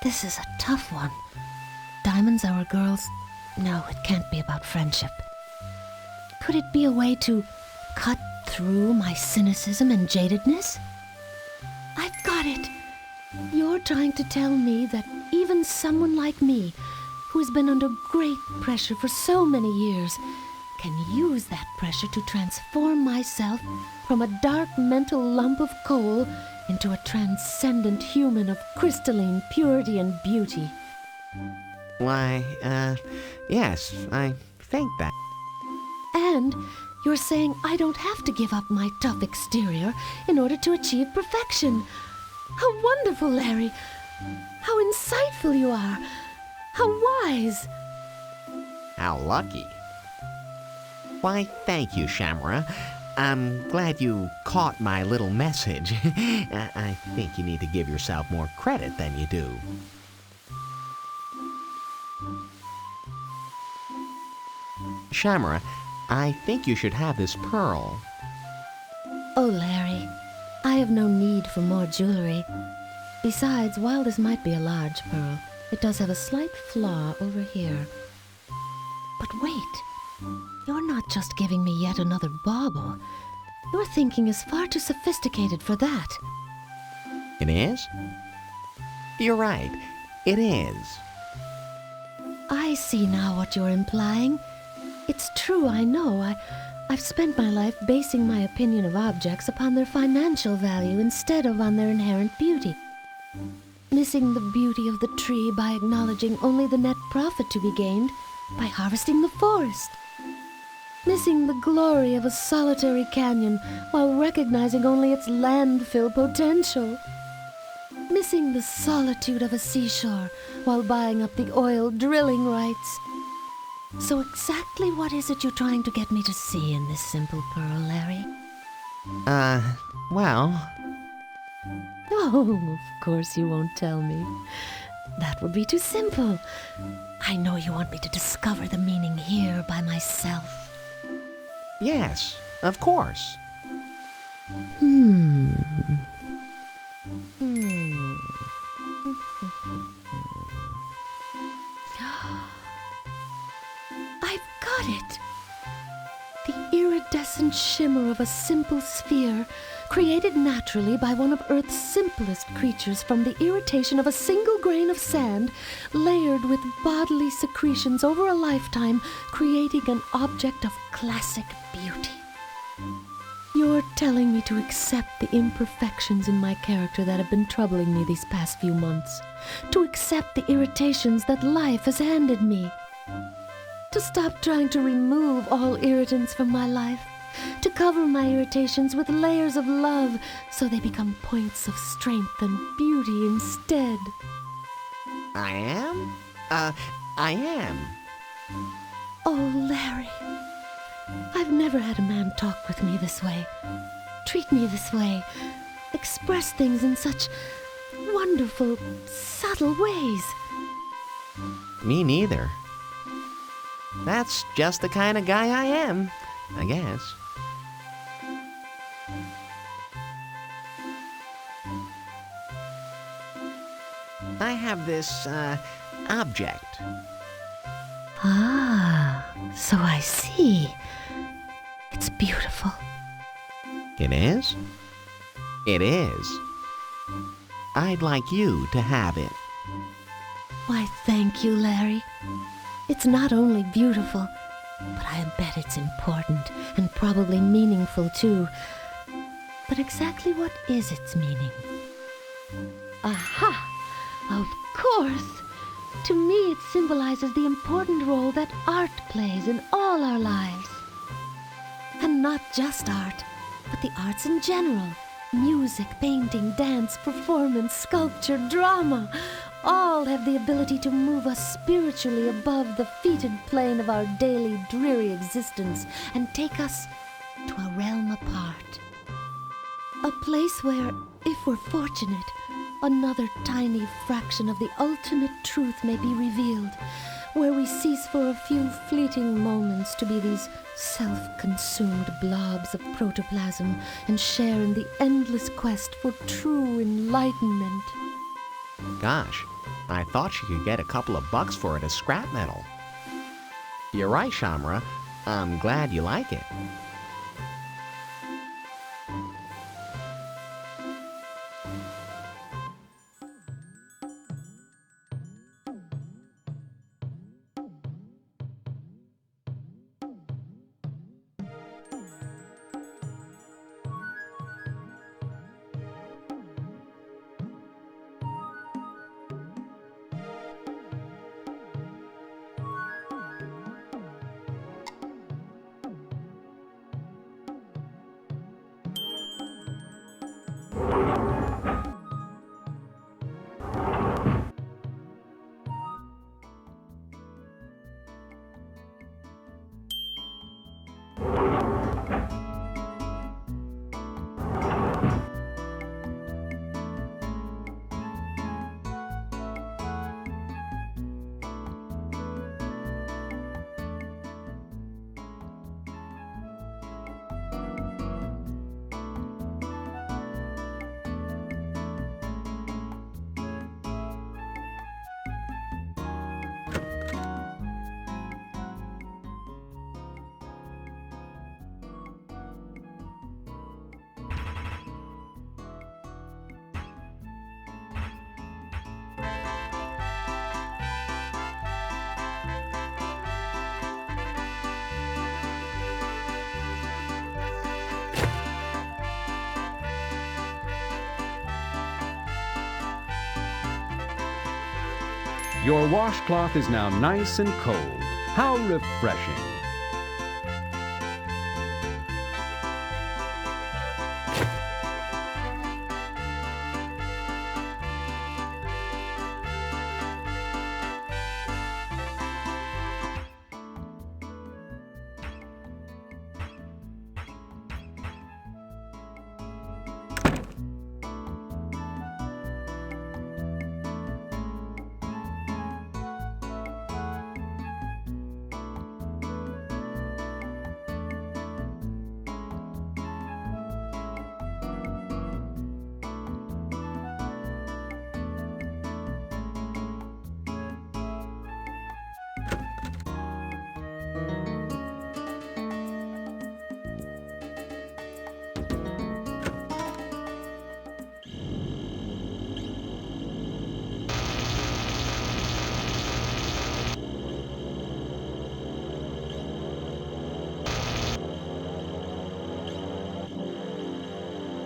This is a tough one. Diamonds are girls... No, it can't be about friendship. Could it be a way to cut through my cynicism and jadedness? I've got it. You're trying to tell me that even someone like me, who has been under great pressure for so many years, can use that pressure to transform myself from a dark mental lump of coal into a transcendent human of crystalline purity and beauty. Why, yes, I think that. And you're saying I don't have to give up my tough exterior in order to achieve perfection. How wonderful, Larry! How insightful you are! How wise! How lucky. Why, thank you, Shamra. I'm glad you caught my little message. I think you need to give yourself more credit than you do. Shamra, I think you should have this pearl. Oh, Larry, I have no need for more jewelry. Besides, while this might be a large pearl, it does have a slight flaw over here. But wait, you're not just giving me yet another bauble. Your thinking is far too sophisticated for that. It is? You're right, it is. I see now what you're implying. It's true, I know. I've spent my life basing my opinion of objects upon their financial value instead of on their inherent beauty. Missing the beauty of the tree by acknowledging only the net profit to be gained by harvesting the forest. Missing the glory of a solitary canyon while recognizing only its landfill potential. Missing the solitude of a seashore while buying up the oil drilling rights. So exactly what is it you're trying to get me to see in this simple pearl, Larry? Well... Oh, of course you won't tell me. That would be too simple. I know you want me to discover the meaning here by myself. Yes, of course. I've got it. The iridescent shimmer of a simple sphere, created naturally by one of Earth's simplest creatures from the irritation of a single grain of sand, layered with bodily secretions over a lifetime, creating an object of classic beauty. You're telling me to accept the imperfections in my character that have been troubling me these past few months, to accept the irritations that life has handed me, to stop trying to remove all irritants from my life, to cover my irritations with layers of love so they become points of strength and beauty instead. I am? I am. Oh, Larry, I've never had a man talk with me this way, treat me this way, express things in such wonderful, subtle ways. Me neither. That's just the kind of guy I am, I guess. I have this, object. Ah, so I see. It's beautiful. It is? It is. I'd like you to have it. Why, thank you, Larry. It's not only beautiful, but I bet it's important and probably meaningful too. But exactly what is its meaning? Aha! Of course! To me, it symbolizes the important role that art plays in all our lives. And not just art, but the arts in general. Music, painting, dance, performance, sculpture, drama. All have the ability to move us spiritually above the fetid plane of our daily dreary existence and take us to a realm apart. A place where, if we're fortunate, another tiny fraction of the ultimate truth may be revealed, where we cease for a few fleeting moments to be these self-consumed blobs of protoplasm and share in the endless quest for true enlightenment. Gosh, I thought you could get a couple of bucks for it as scrap metal. You're right, Shamra. I'm glad you like it. Your washcloth is now nice and cold. How refreshing.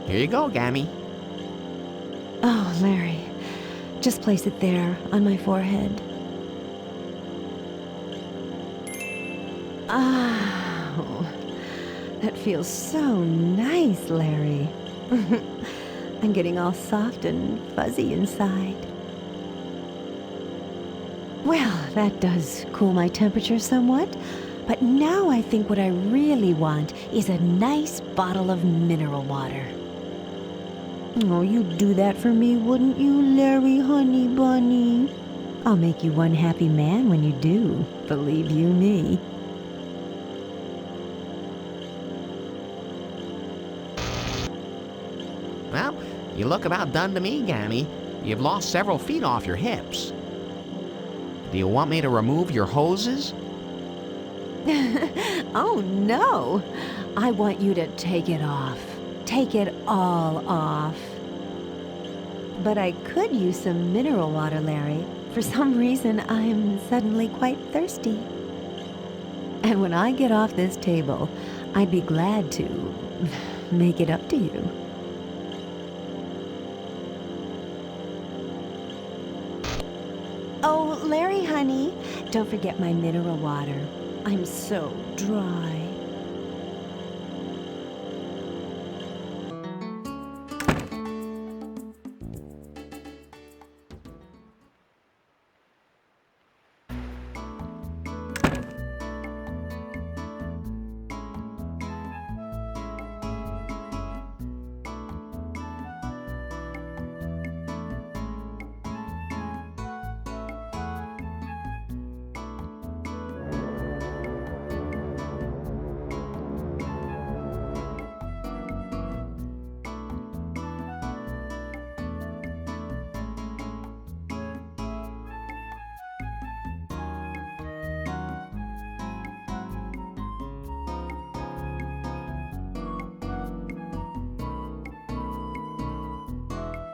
Here you go, Gammy. Oh, Larry, just place it there on my forehead. Oh, that feels so nice, Larry. I'm getting all soft and fuzzy inside. Well, that does cool my temperature somewhat, but now I think what I really want is a nice bottle of mineral water. Oh, you'd do that for me, wouldn't you, Larry, honey bunny? I'll make you one happy man when you do, believe you me. Well, you look about done to me, Gammy. You've lost several feet off your hips. Do you want me to remove your hoses? Oh, no. I want you to take it off. Take it all off. But I could use some mineral water, Larry. For some reason, I'm suddenly quite thirsty. And when I get off this table, I'd be glad to make it up to you. Oh, Larry, honey, don't forget my mineral water. I'm so dry.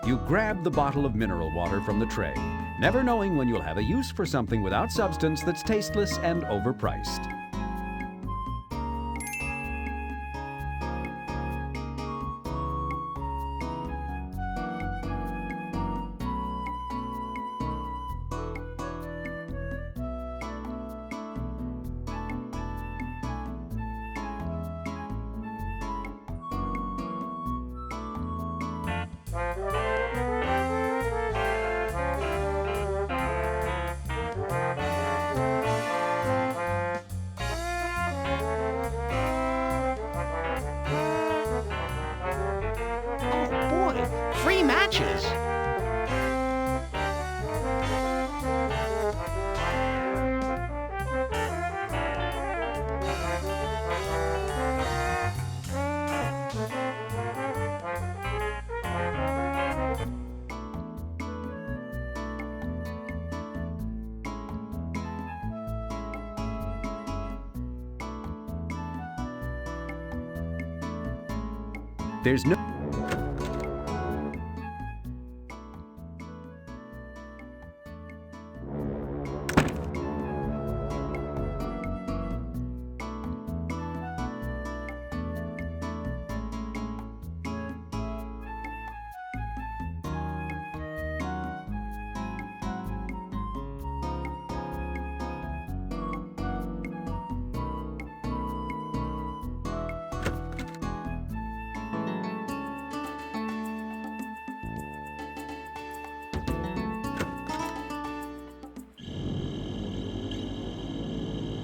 You grab the bottle of mineral water from the tray, never knowing when you'll have a use for something without substance that's tasteless and overpriced. Free matches. There's no...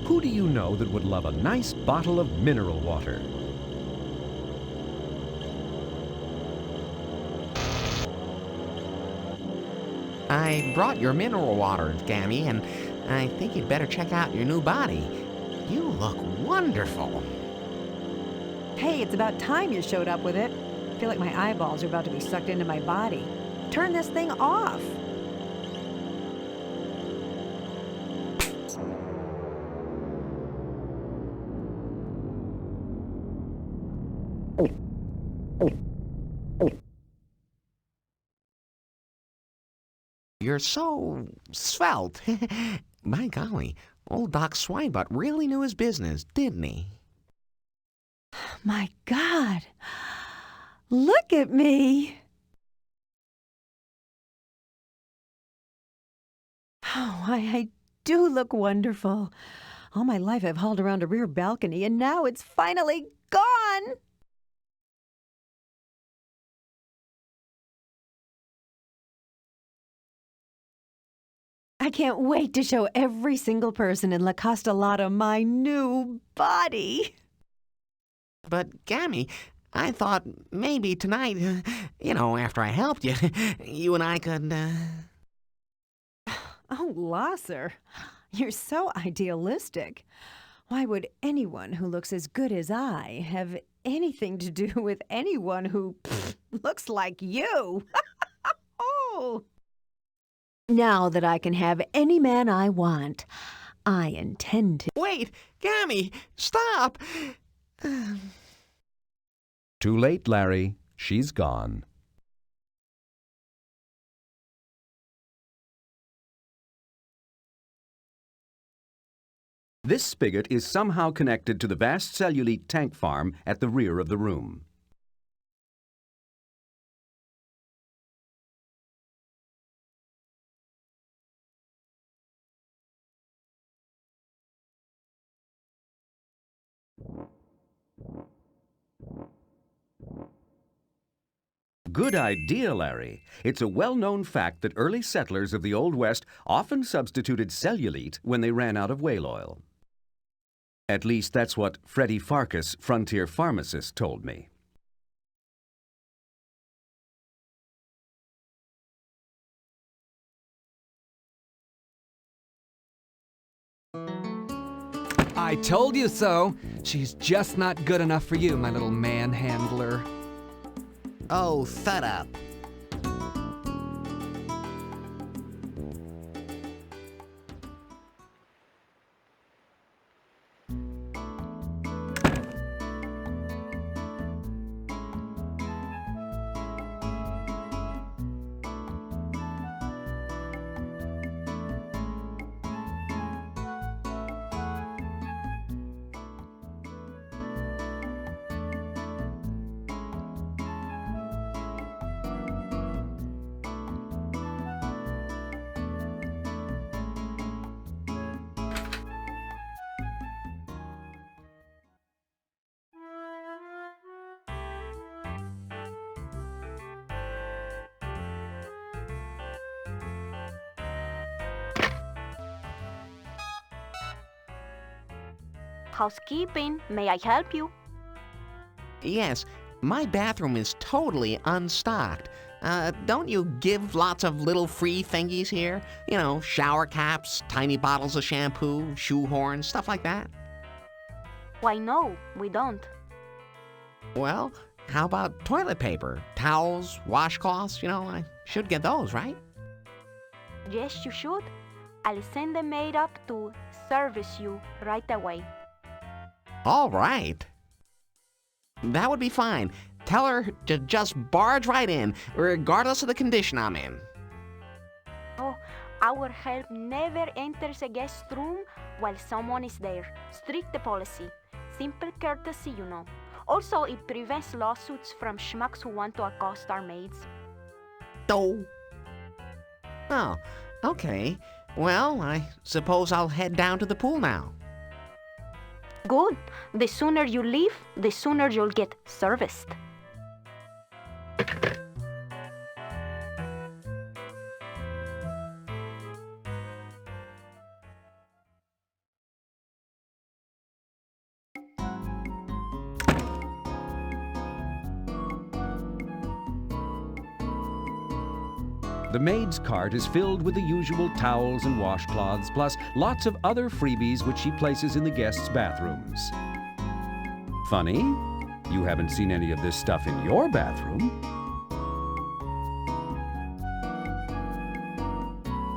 Who do you know that would love a nice bottle of mineral water? I brought your mineral water, Gammy, and I think you'd better check out your new body. You look wonderful. Hey, it's about time you showed up with it. I feel like my eyeballs are about to be sucked into my body. Turn this thing off. You're so svelte. My golly, old Doc Swinebutt really knew his business, didn't he? My God. Look at me. Oh, I do look wonderful. All my life I've hauled around a rear balcony, and now it's finally gone. I can't wait to show every single person in La Costa Lotta my new body. But, Gammy, I thought maybe tonight, after I helped you, you and I could, Oh, Lasser, you're so idealistic. Why would anyone who looks as good as I have anything to do with anyone who looks like you? Oh! Now that I can have any man I want, I intend to. Wait, Gammy, stop! Too late, Larry. She's gone. This spigot is somehow connected to the vast cellulite tank farm at the rear of the room. Good idea, Larry. It's a well-known fact that early settlers of the Old West often substituted cellulite when they ran out of whale oil. At least that's what Freddie Farkas, frontier pharmacist, told me. I told you so. She's just not good enough for you, my little manhandler. Oh, shut up. Housekeeping, may I help you? Yes, my bathroom is totally unstocked. Don't you give lots of little free thingies here? Shower caps, tiny bottles of shampoo, shoe horns, stuff like that? Why no, we don't. Well, how about toilet paper, towels, washcloths? I should get those, right? Yes, you should. I'll send the maid up to service you right away. All right. That would be fine. Tell her to just barge right in, regardless of the condition I'm in. Oh, our help never enters a guest room while someone is there. Strict policy. Simple courtesy, Also, it prevents lawsuits from schmucks who want to accost our maids. Oh, okay. Well, I suppose I'll head down to the pool now. Good. The sooner you leave, the sooner you'll get serviced. The maid's cart is filled with the usual towels and washcloths, plus lots of other freebies which she places in the guests' bathrooms. Funny, you haven't seen any of this stuff in your bathroom.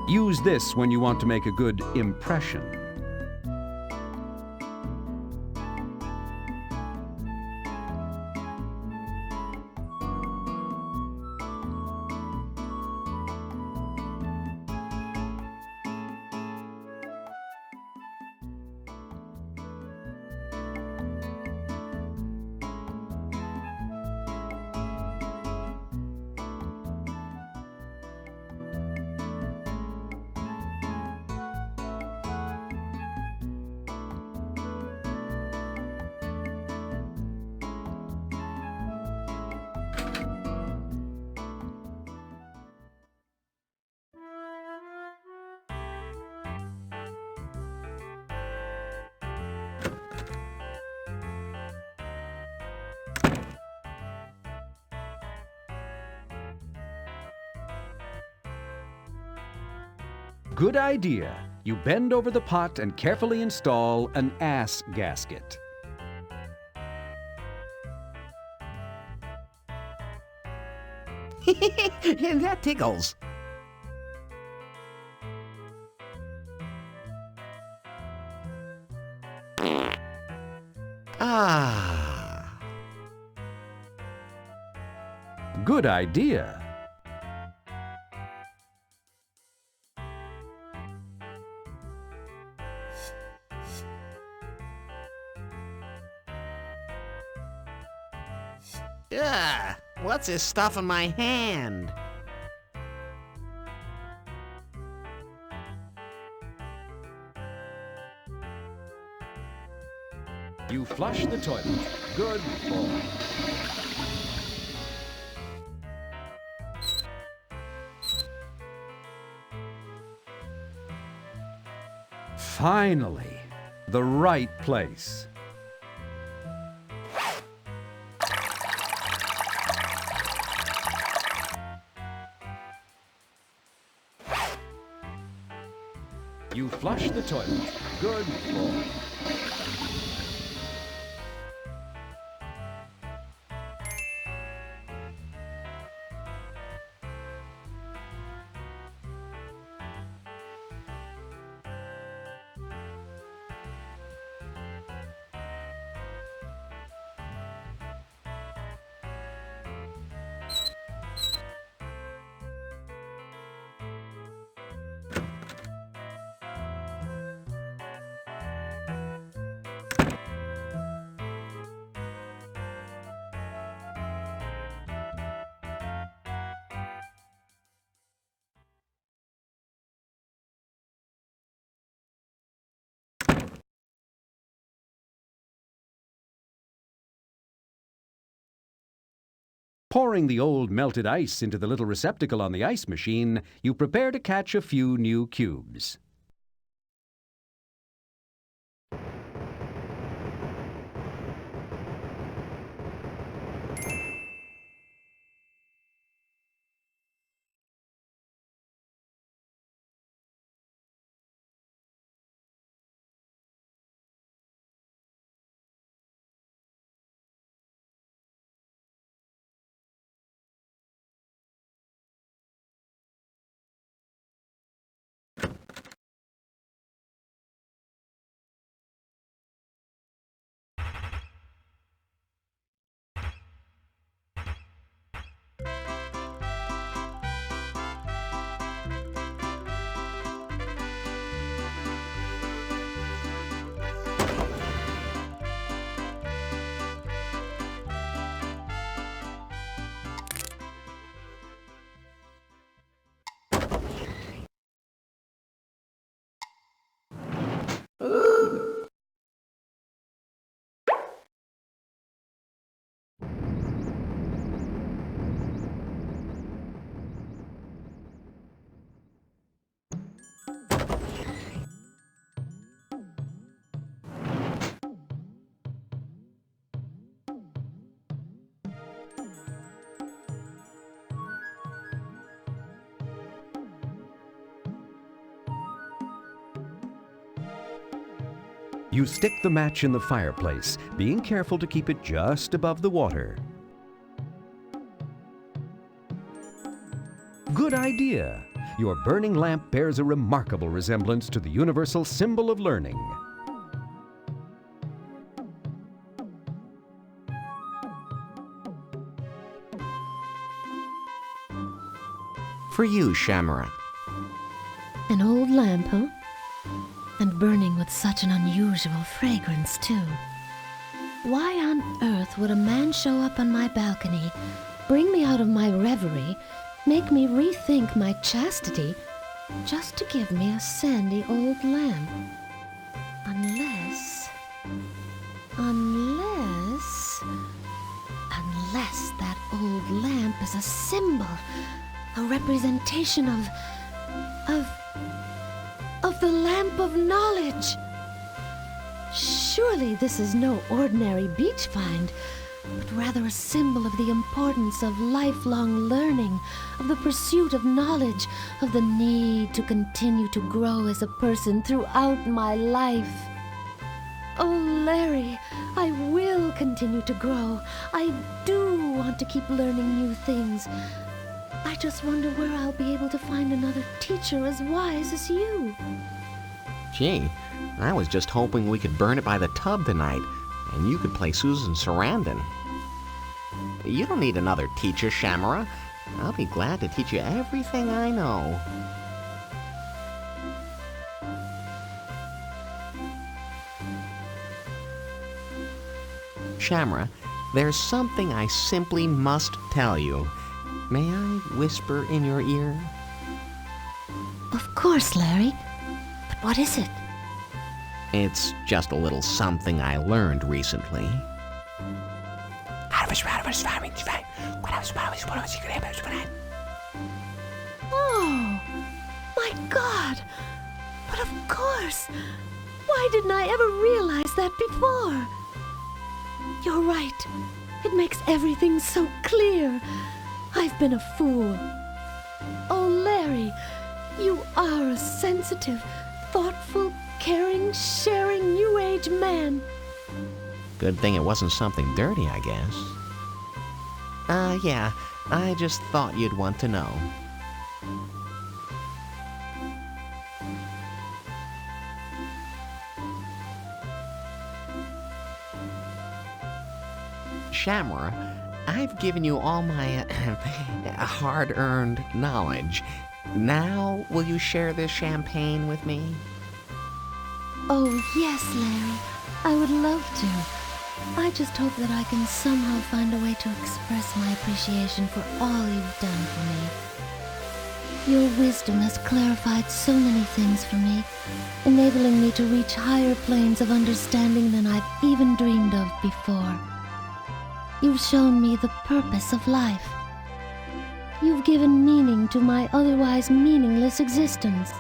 Use this when you want to make a good impression. Good idea. You bend over the pot and carefully install an ass gasket. That tickles. Ah. Good idea. Ugh, what's this stuff in my hand? You flush the toilet. Good boy. Finally, the right place. You flush the toilet. Good boy. Pouring the old melted ice into the little receptacle on the ice machine, you prepare to catch a few new cubes. You stick the match in the fireplace, being careful to keep it just above the water. Good idea! Your burning lamp bears a remarkable resemblance to the universal symbol of learning. For you, Shamara. An old lamp, huh? And burning with such an unusual fragrance, too. Why on earth would a man show up on my balcony, bring me out of my reverie, make me rethink my chastity, just to give me a sandy old lamp? Unless that old lamp is a symbol, a representation of the lamp of knowledge. Surely this is no ordinary beach find, but rather a symbol of the importance of lifelong learning, of the pursuit of knowledge, of the need to continue to grow as a person throughout my life. Oh, Larry, I will continue to grow. I do want to keep learning new things. I just wonder where I'll be able to find another teacher as wise as you. Gee, I was just hoping we could burn it by the tub tonight, and you could play Susan Sarandon. You don't need another teacher, Shamara. I'll be glad to teach you everything I know. Shamara, there's something I simply must tell you. May I whisper in your ear? Of course, Larry. But what is it? It's just a little something I learned recently. Oh, my God! But of course! Why didn't I ever realize that before? You're right. It makes everything so clear. I've been a fool. Oh, Larry, you are a sensitive, thoughtful, caring, sharing, New Age man. Good thing it wasn't something dirty, I guess. Yeah, I just thought you'd want to know. Shamara, I've given you all my hard-earned knowledge. Now, will you share this champagne with me? Oh, yes, Larry. I would love to. I just hope that I can somehow find a way to express my appreciation for all you've done for me. Your wisdom has clarified so many things for me, enabling me to reach higher planes of understanding than I've even dreamed of before. You've shown me the purpose of life. You've given meaning to my otherwise meaningless existence.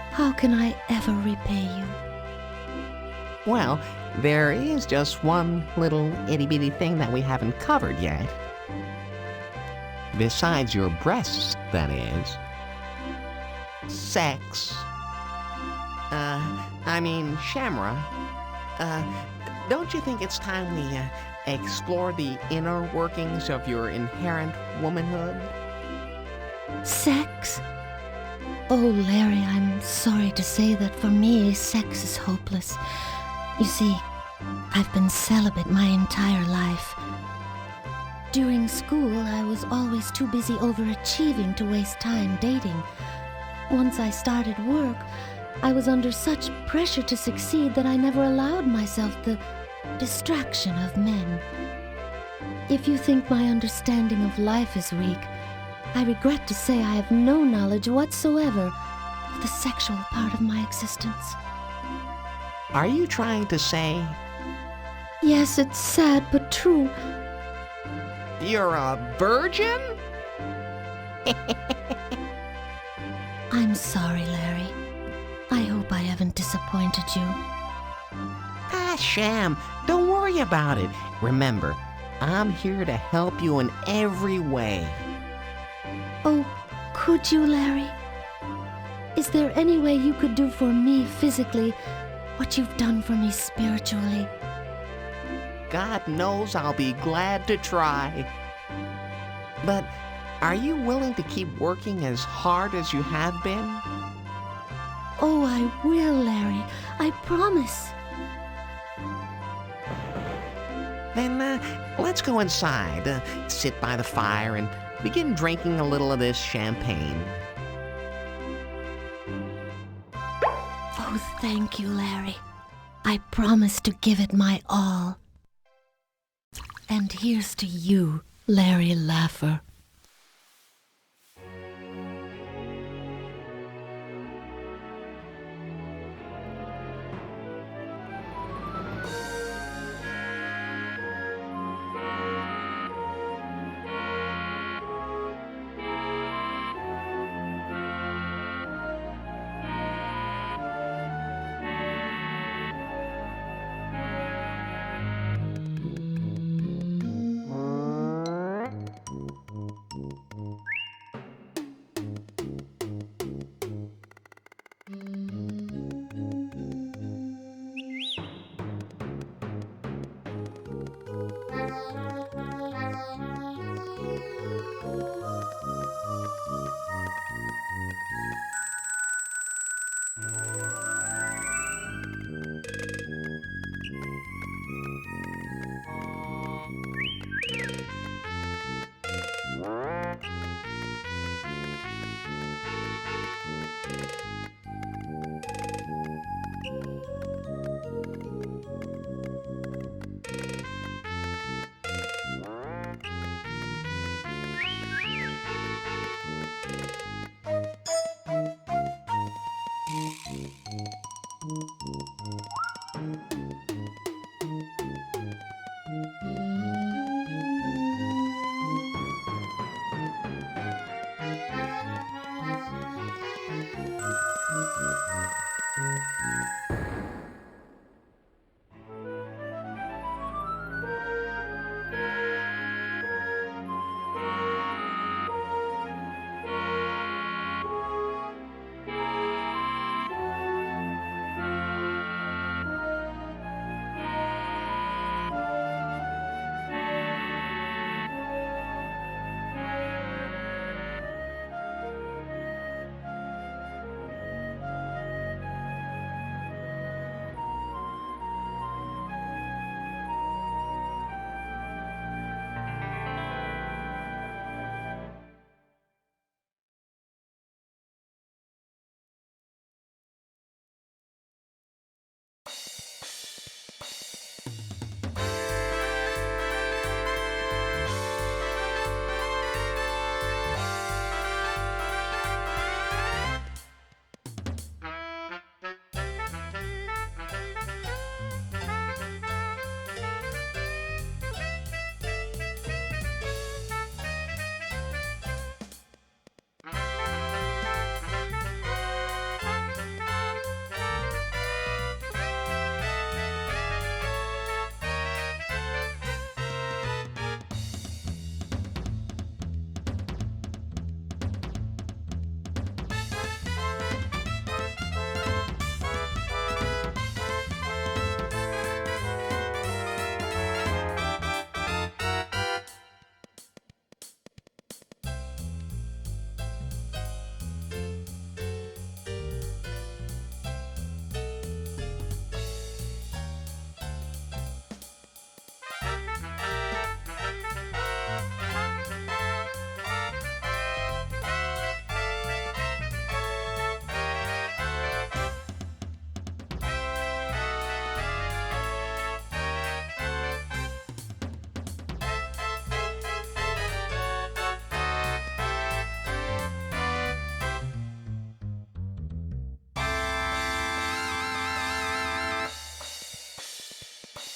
How can I ever repay you? Well, there is just one little itty-bitty thing that we haven't covered yet. Besides your breasts, that is. Sex. Shamara, don't you think it's time we, explore the inner workings of your inherent womanhood? Sex? Oh, Larry, I'm sorry to say that for me, sex is hopeless. You see, I've been celibate my entire life. During school, I was always too busy overachieving to waste time dating. Once I started work, I was under such pressure to succeed that I never allowed myself the distraction of men. If you think my understanding of life is weak, I regret to say I have no knowledge whatsoever of the sexual part of my existence. Are you trying to say... Yes, it's sad but true. You're a virgin? I'm sorry, Larry. I hope I haven't disappointed you. Sham, don't worry about it. Remember, I'm here to help you in every way. Oh, could you, Larry? Is there any way you could do for me physically what you've done for me spiritually? God knows I'll be glad to try. But are you willing to keep working as hard as you have been? Oh, I will, Larry. I promise. Then let's go inside, sit by the fire, and begin drinking a little of this champagne. Oh, thank you, Larry. I promise to give it my all. And here's to you, Larry Laffer.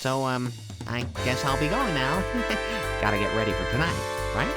So, I guess I'll be going now. Gotta get ready for tonight, right?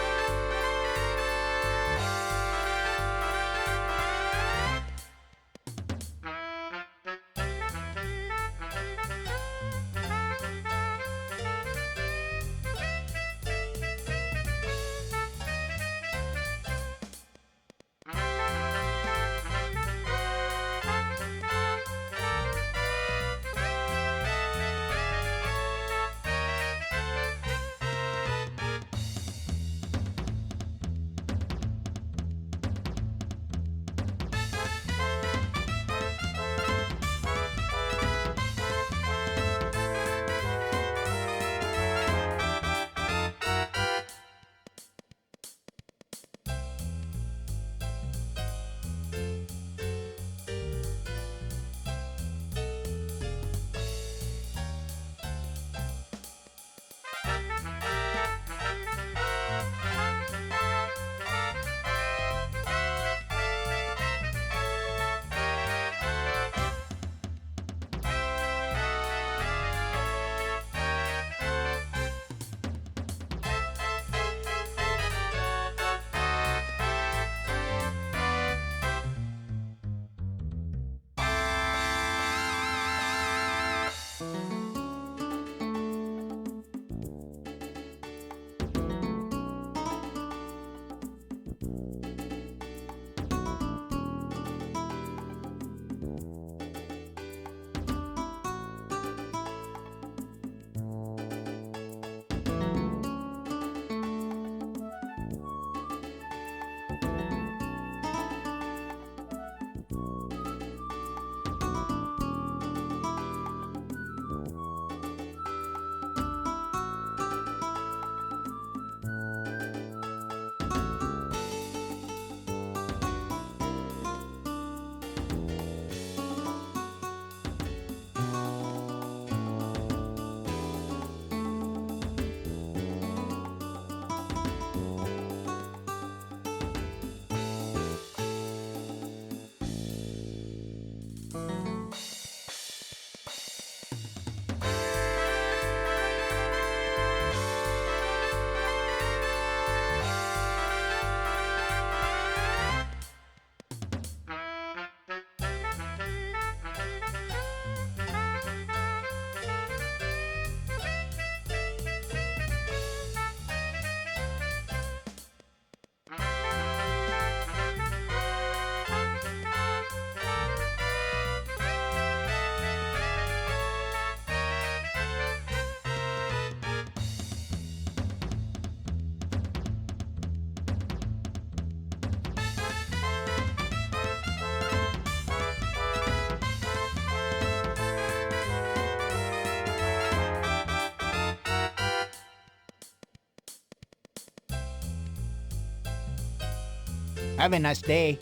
Have a nice day.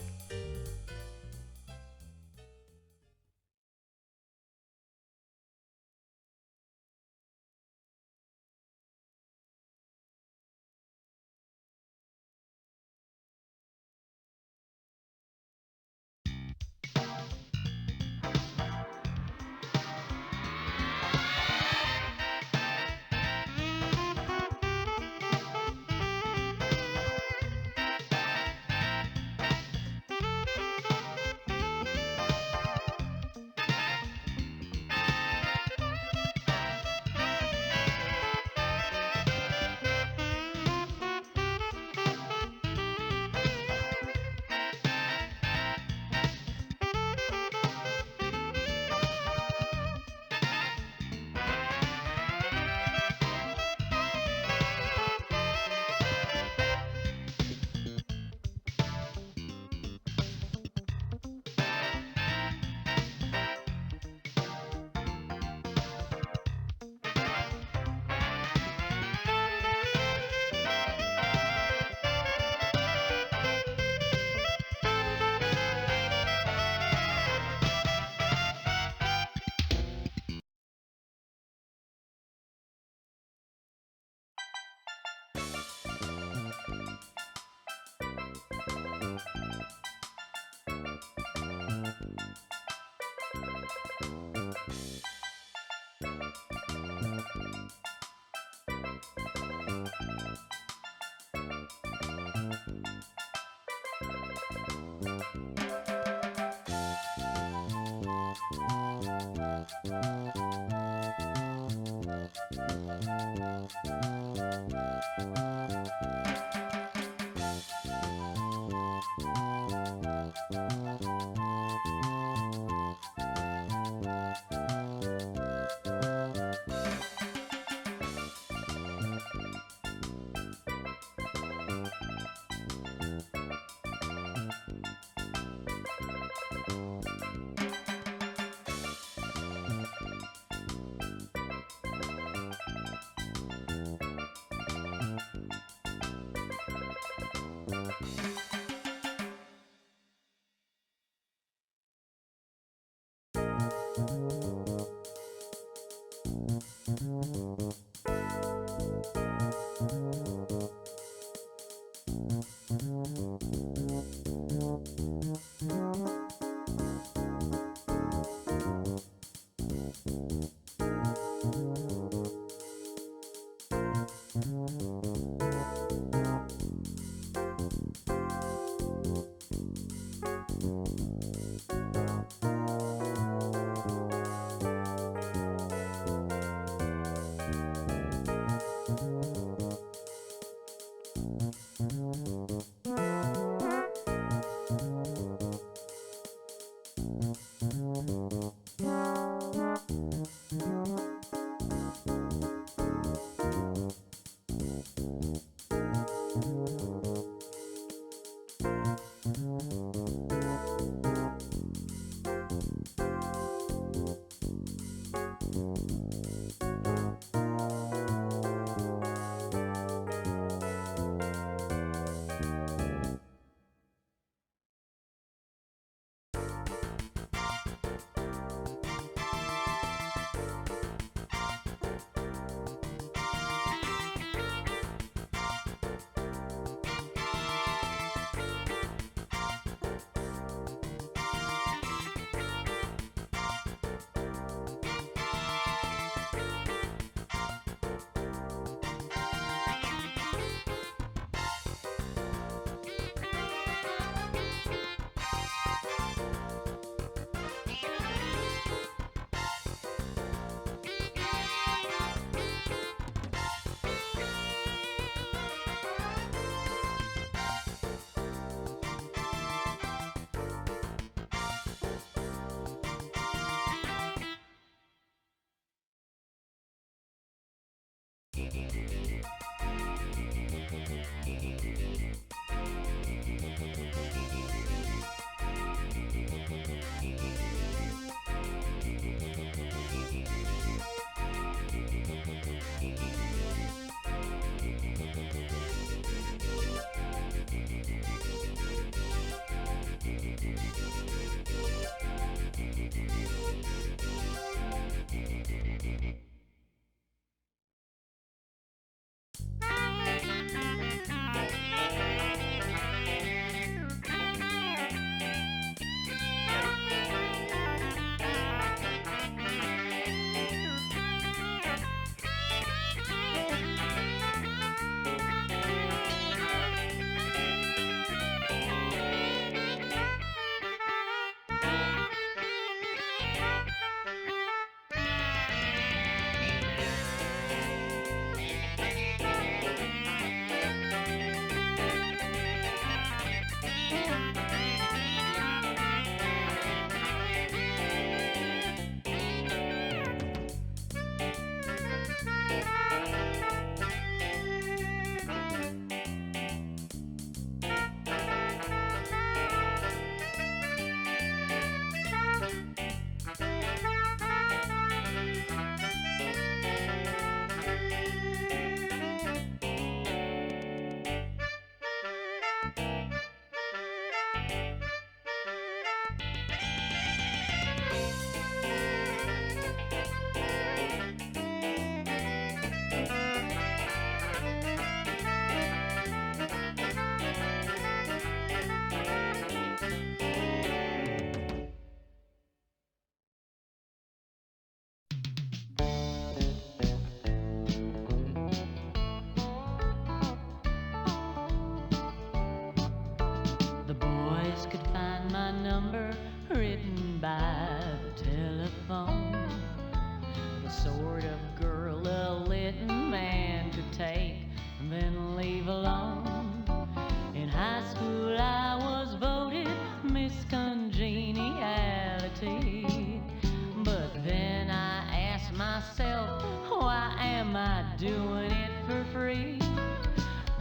doing it for free.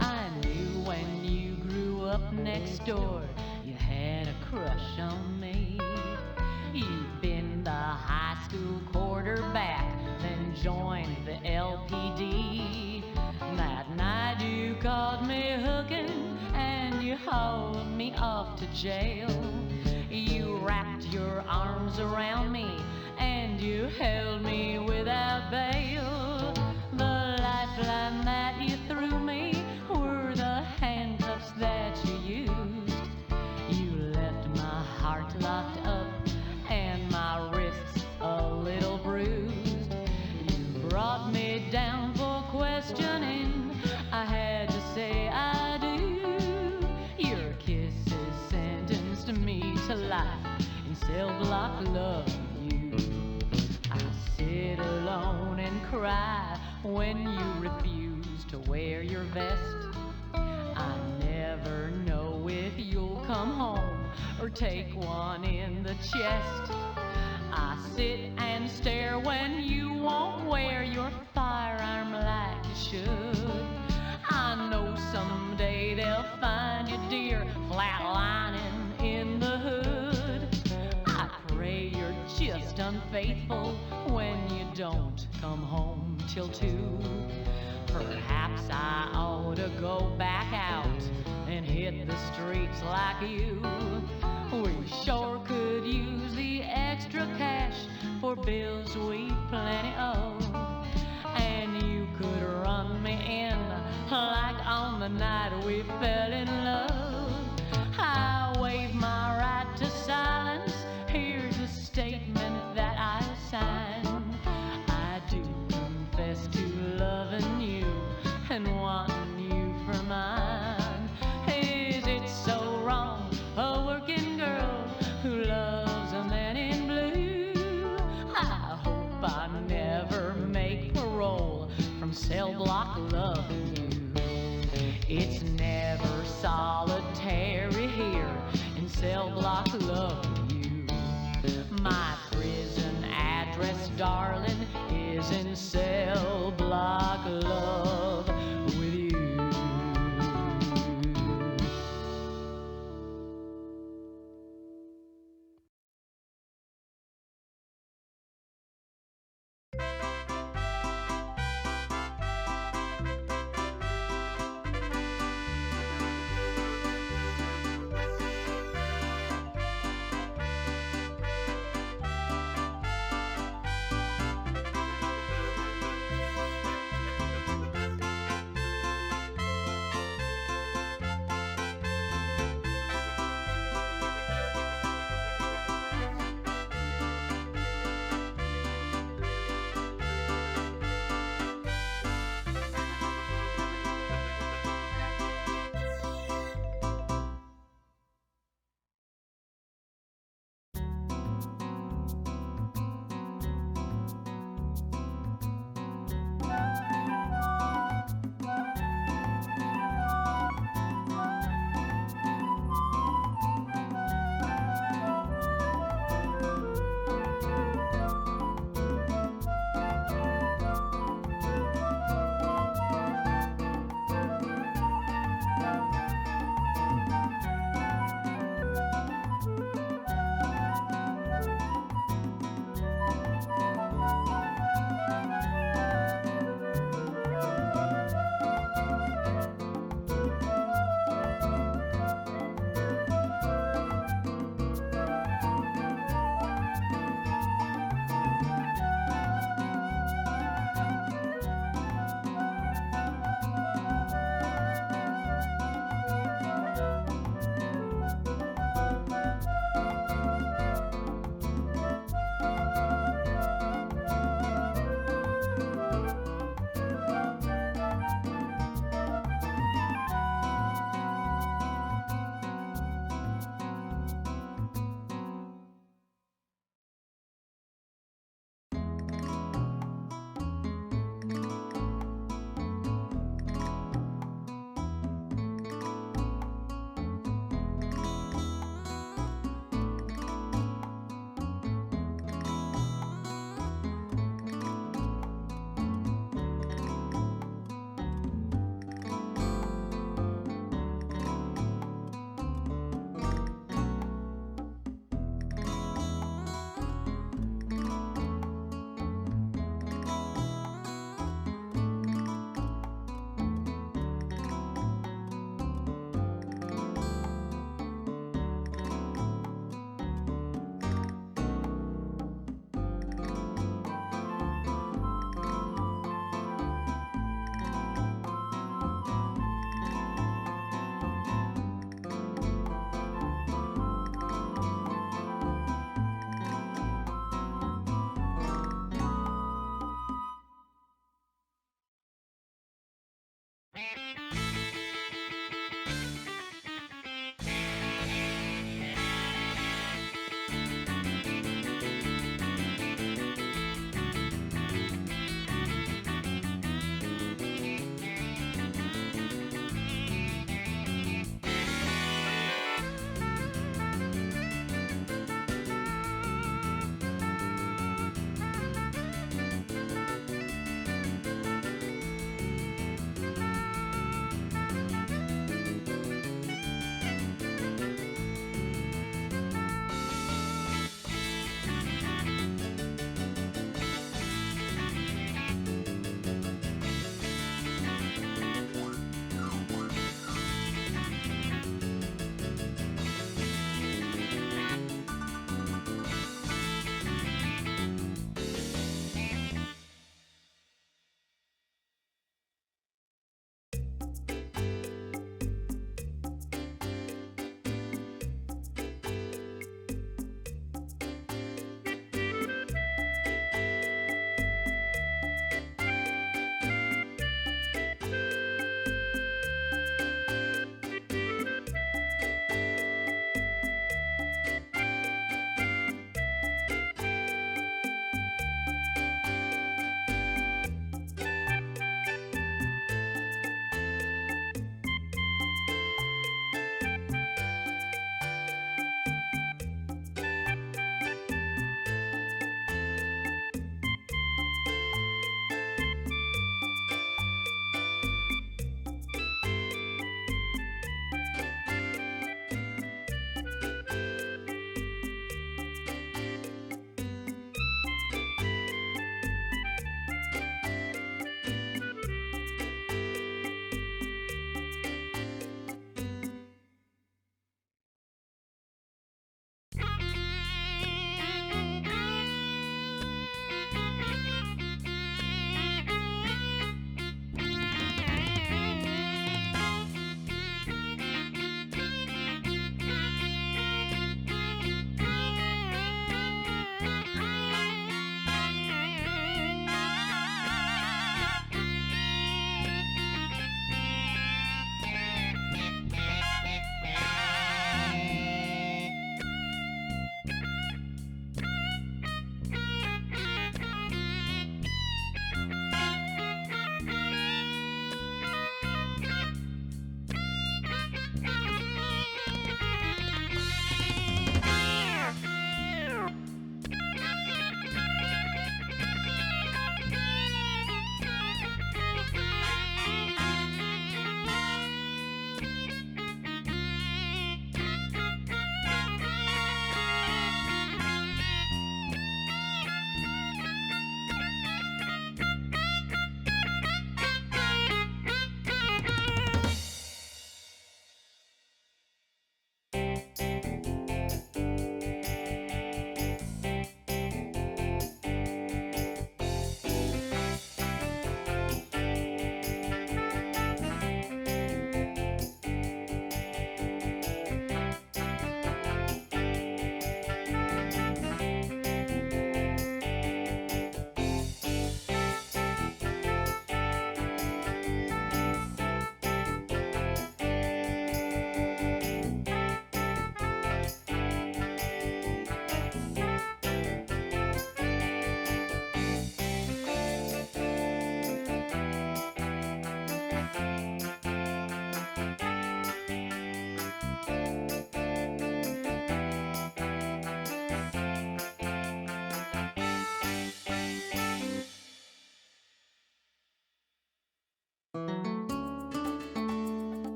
I knew when you grew up next door, you had a crush on me. You'd been the high school quarterback, then joined the LPD. That night you caught me hooking, and you hauled me off to jail. You wrapped your arms around me, and you held me without bail. The lifeline that you threw me were the handcuffs that you used. You left my heart locked up and my wrists a little bruised. You brought me down for questioning. I had to say I do. Your kisses sentenced me to life in cell-block love. I sit alone and cry when you refuse to wear your vest. come home or take one in the chest. I sit and stare when you won't wear your firearm like you should. I know someday they'll find you, dear, flatlining in the hood. I pray you're just unfaithful when you don't come home till 2. Perhaps I ought to go back out and hit the streets like you. We sure could use the extra cash for bills we've plenty of. And you could run me in like on the night we fell in love. I waive my right to silence. Here's a statement that I sign. I do confess to loving you and wanting you for mine. Is it so wrong, a working girl who loves a man in blue? I hope I never make parole from cell block loving you. It's never solitary here in cell block loving you. My prison address, darling, is in cell block love with you.